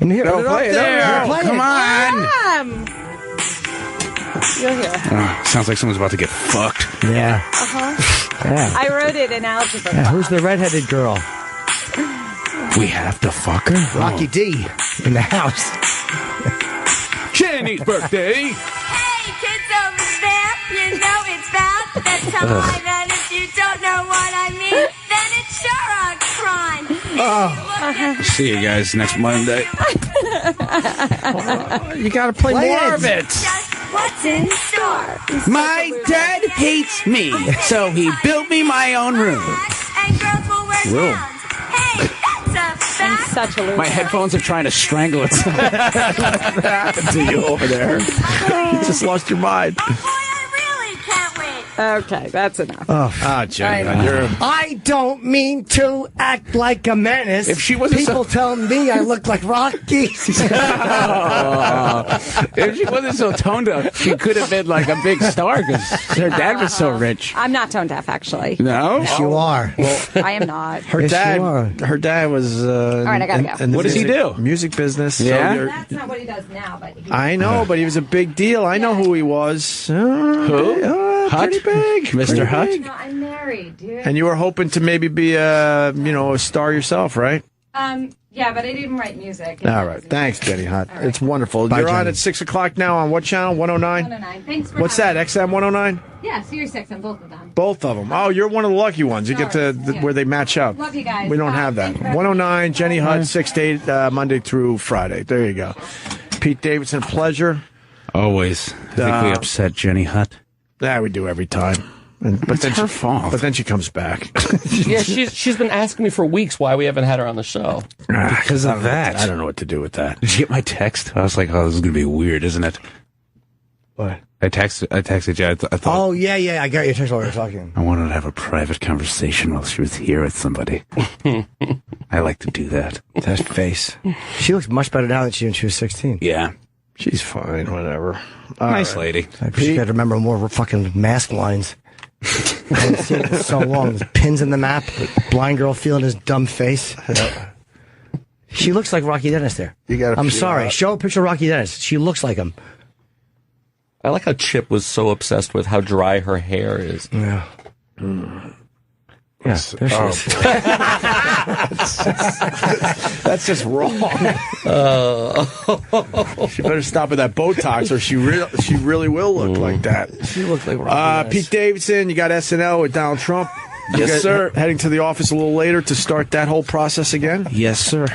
And here, No, play it. there. No, come on. You'll hear it. Sounds like someone's about to get fucked. Yeah. Uh-huh. Yeah. I wrote it in algebra. Yeah, who's the redheaded girl? We have to fuck her? Rocky D in the house. Jenny's birthday. Hey, kids over there, you know it's about that time. And if you don't know what I mean, then it's sure a crime. See you guys next Monday. You got to play more of it. Just what's in store? My dad hates me, so he built me my own room. And girls will wear Room. gowns. Hey, that's a I'm fact. such a loser. My headphones are trying to strangle it. To you over there. You just lost your mind. Oh, boy, I really can't wait. Okay, that's enough. Jenny, I know. I don't mean to act like a menace. If she wasn't People tell me I look like Rocky. If she wasn't so toned up, she could have been like a big star because her dad was so rich. I'm not tone deaf, actually. No? Yes, you are. I am not. Her Yes, dad. you are. Her dad was. All right, I gotta go. In the What does he do? Music business. So Yeah? you're- That's not what he does now, but I know, but he was a big deal. I know who he was. Who? Hutt? Pretty big, Mr. Hutt? No, I'm married, dude. And you were hoping to maybe be a star yourself, right? Yeah, but I didn't write music. All right. Thanks, Jenny Hutt. It's wonderful. Bye, You're on Jenny. at 6 o'clock now on what channel? 109? 109. Thanks for What's that, XM 109? Yeah, Sirius 6 on both of them. Both of them. Oh, you're one of the lucky ones. You get to where they match up. Love you guys. We don't have that. 109, Jenny Hutt, 6 to 8, Monday through Friday. There you go. Pete Davidson, pleasure. Always. I think we upset Jenny Hutt. Yeah, we do every time. But It's her fault. But then she comes back. Yeah, she's been asking me for weeks why we haven't had her on the show. Because of that. I don't know what to do with that. Did you get my text? I was like, oh, this is going to be weird, isn't it? What? I texted you. I thought, Oh, yeah. I got your text while we were talking. I wanted to have a private conversation while she was here with somebody. I like to do that. That face. She looks much better now than she did when she was 16. Yeah. She's fine, whatever. Nice lady. She got to remember more fucking mask lines. I haven't seen it in so long. There's pins in the map. Blind girl feeling his dumb face. She looks like Rocky Dennis there. I'm sorry. Show a picture of Rocky Dennis. She looks like him. I like how Chip was so obsessed with how dry her hair is. Yeah. Yeah, there she is. That's just wrong. She better stop with that Botox, or she really will look like that. She looks like Rocky Pete Davidson, you got SNL with Donald Trump. Yes, sir. Heading to the office a little later to start that whole process again. Yes, sir.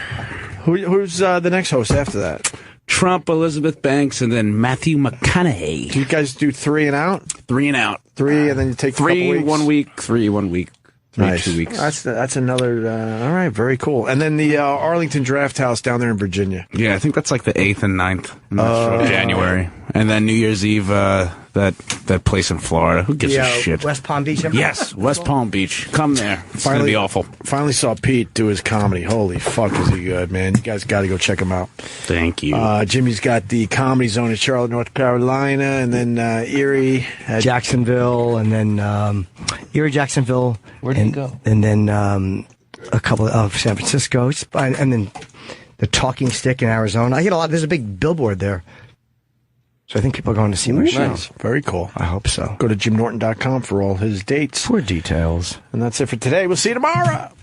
Who's the next host after that? Trump, Elizabeth Banks, and then Matthew McConaughey. Do you guys do 3 and out? 3 and out. 3, and then you take 3 1 week, 3 1 week. Nice. 2 weeks. That's another. All right, very cool. And then the Arlington Draft House down there in Virginia. Yeah, I think that's like the 8th and 9th of January. And then New Year's Eve, that place in Florida. Who gives a shit? West Palm Beach? Yes, West Palm Beach. Come there. It's going to be awful. Finally saw Pete do his comedy. Holy fuck, is he good, man. You guys got to go check him out. Thank you. Jimmy's got the Comedy Zone in Charlotte, North Carolina, and then Erie. Jacksonville, and then Erie, Jacksonville. Where did he go? And then a couple of San Francisco, and then the Talking Stick in Arizona. I get a lot. There's a big billboard there. So I think people are going to see my show. Nice. Very cool. I hope so. Go to jimnorton.com for all his dates. For details. And that's it for today. We'll see you tomorrow.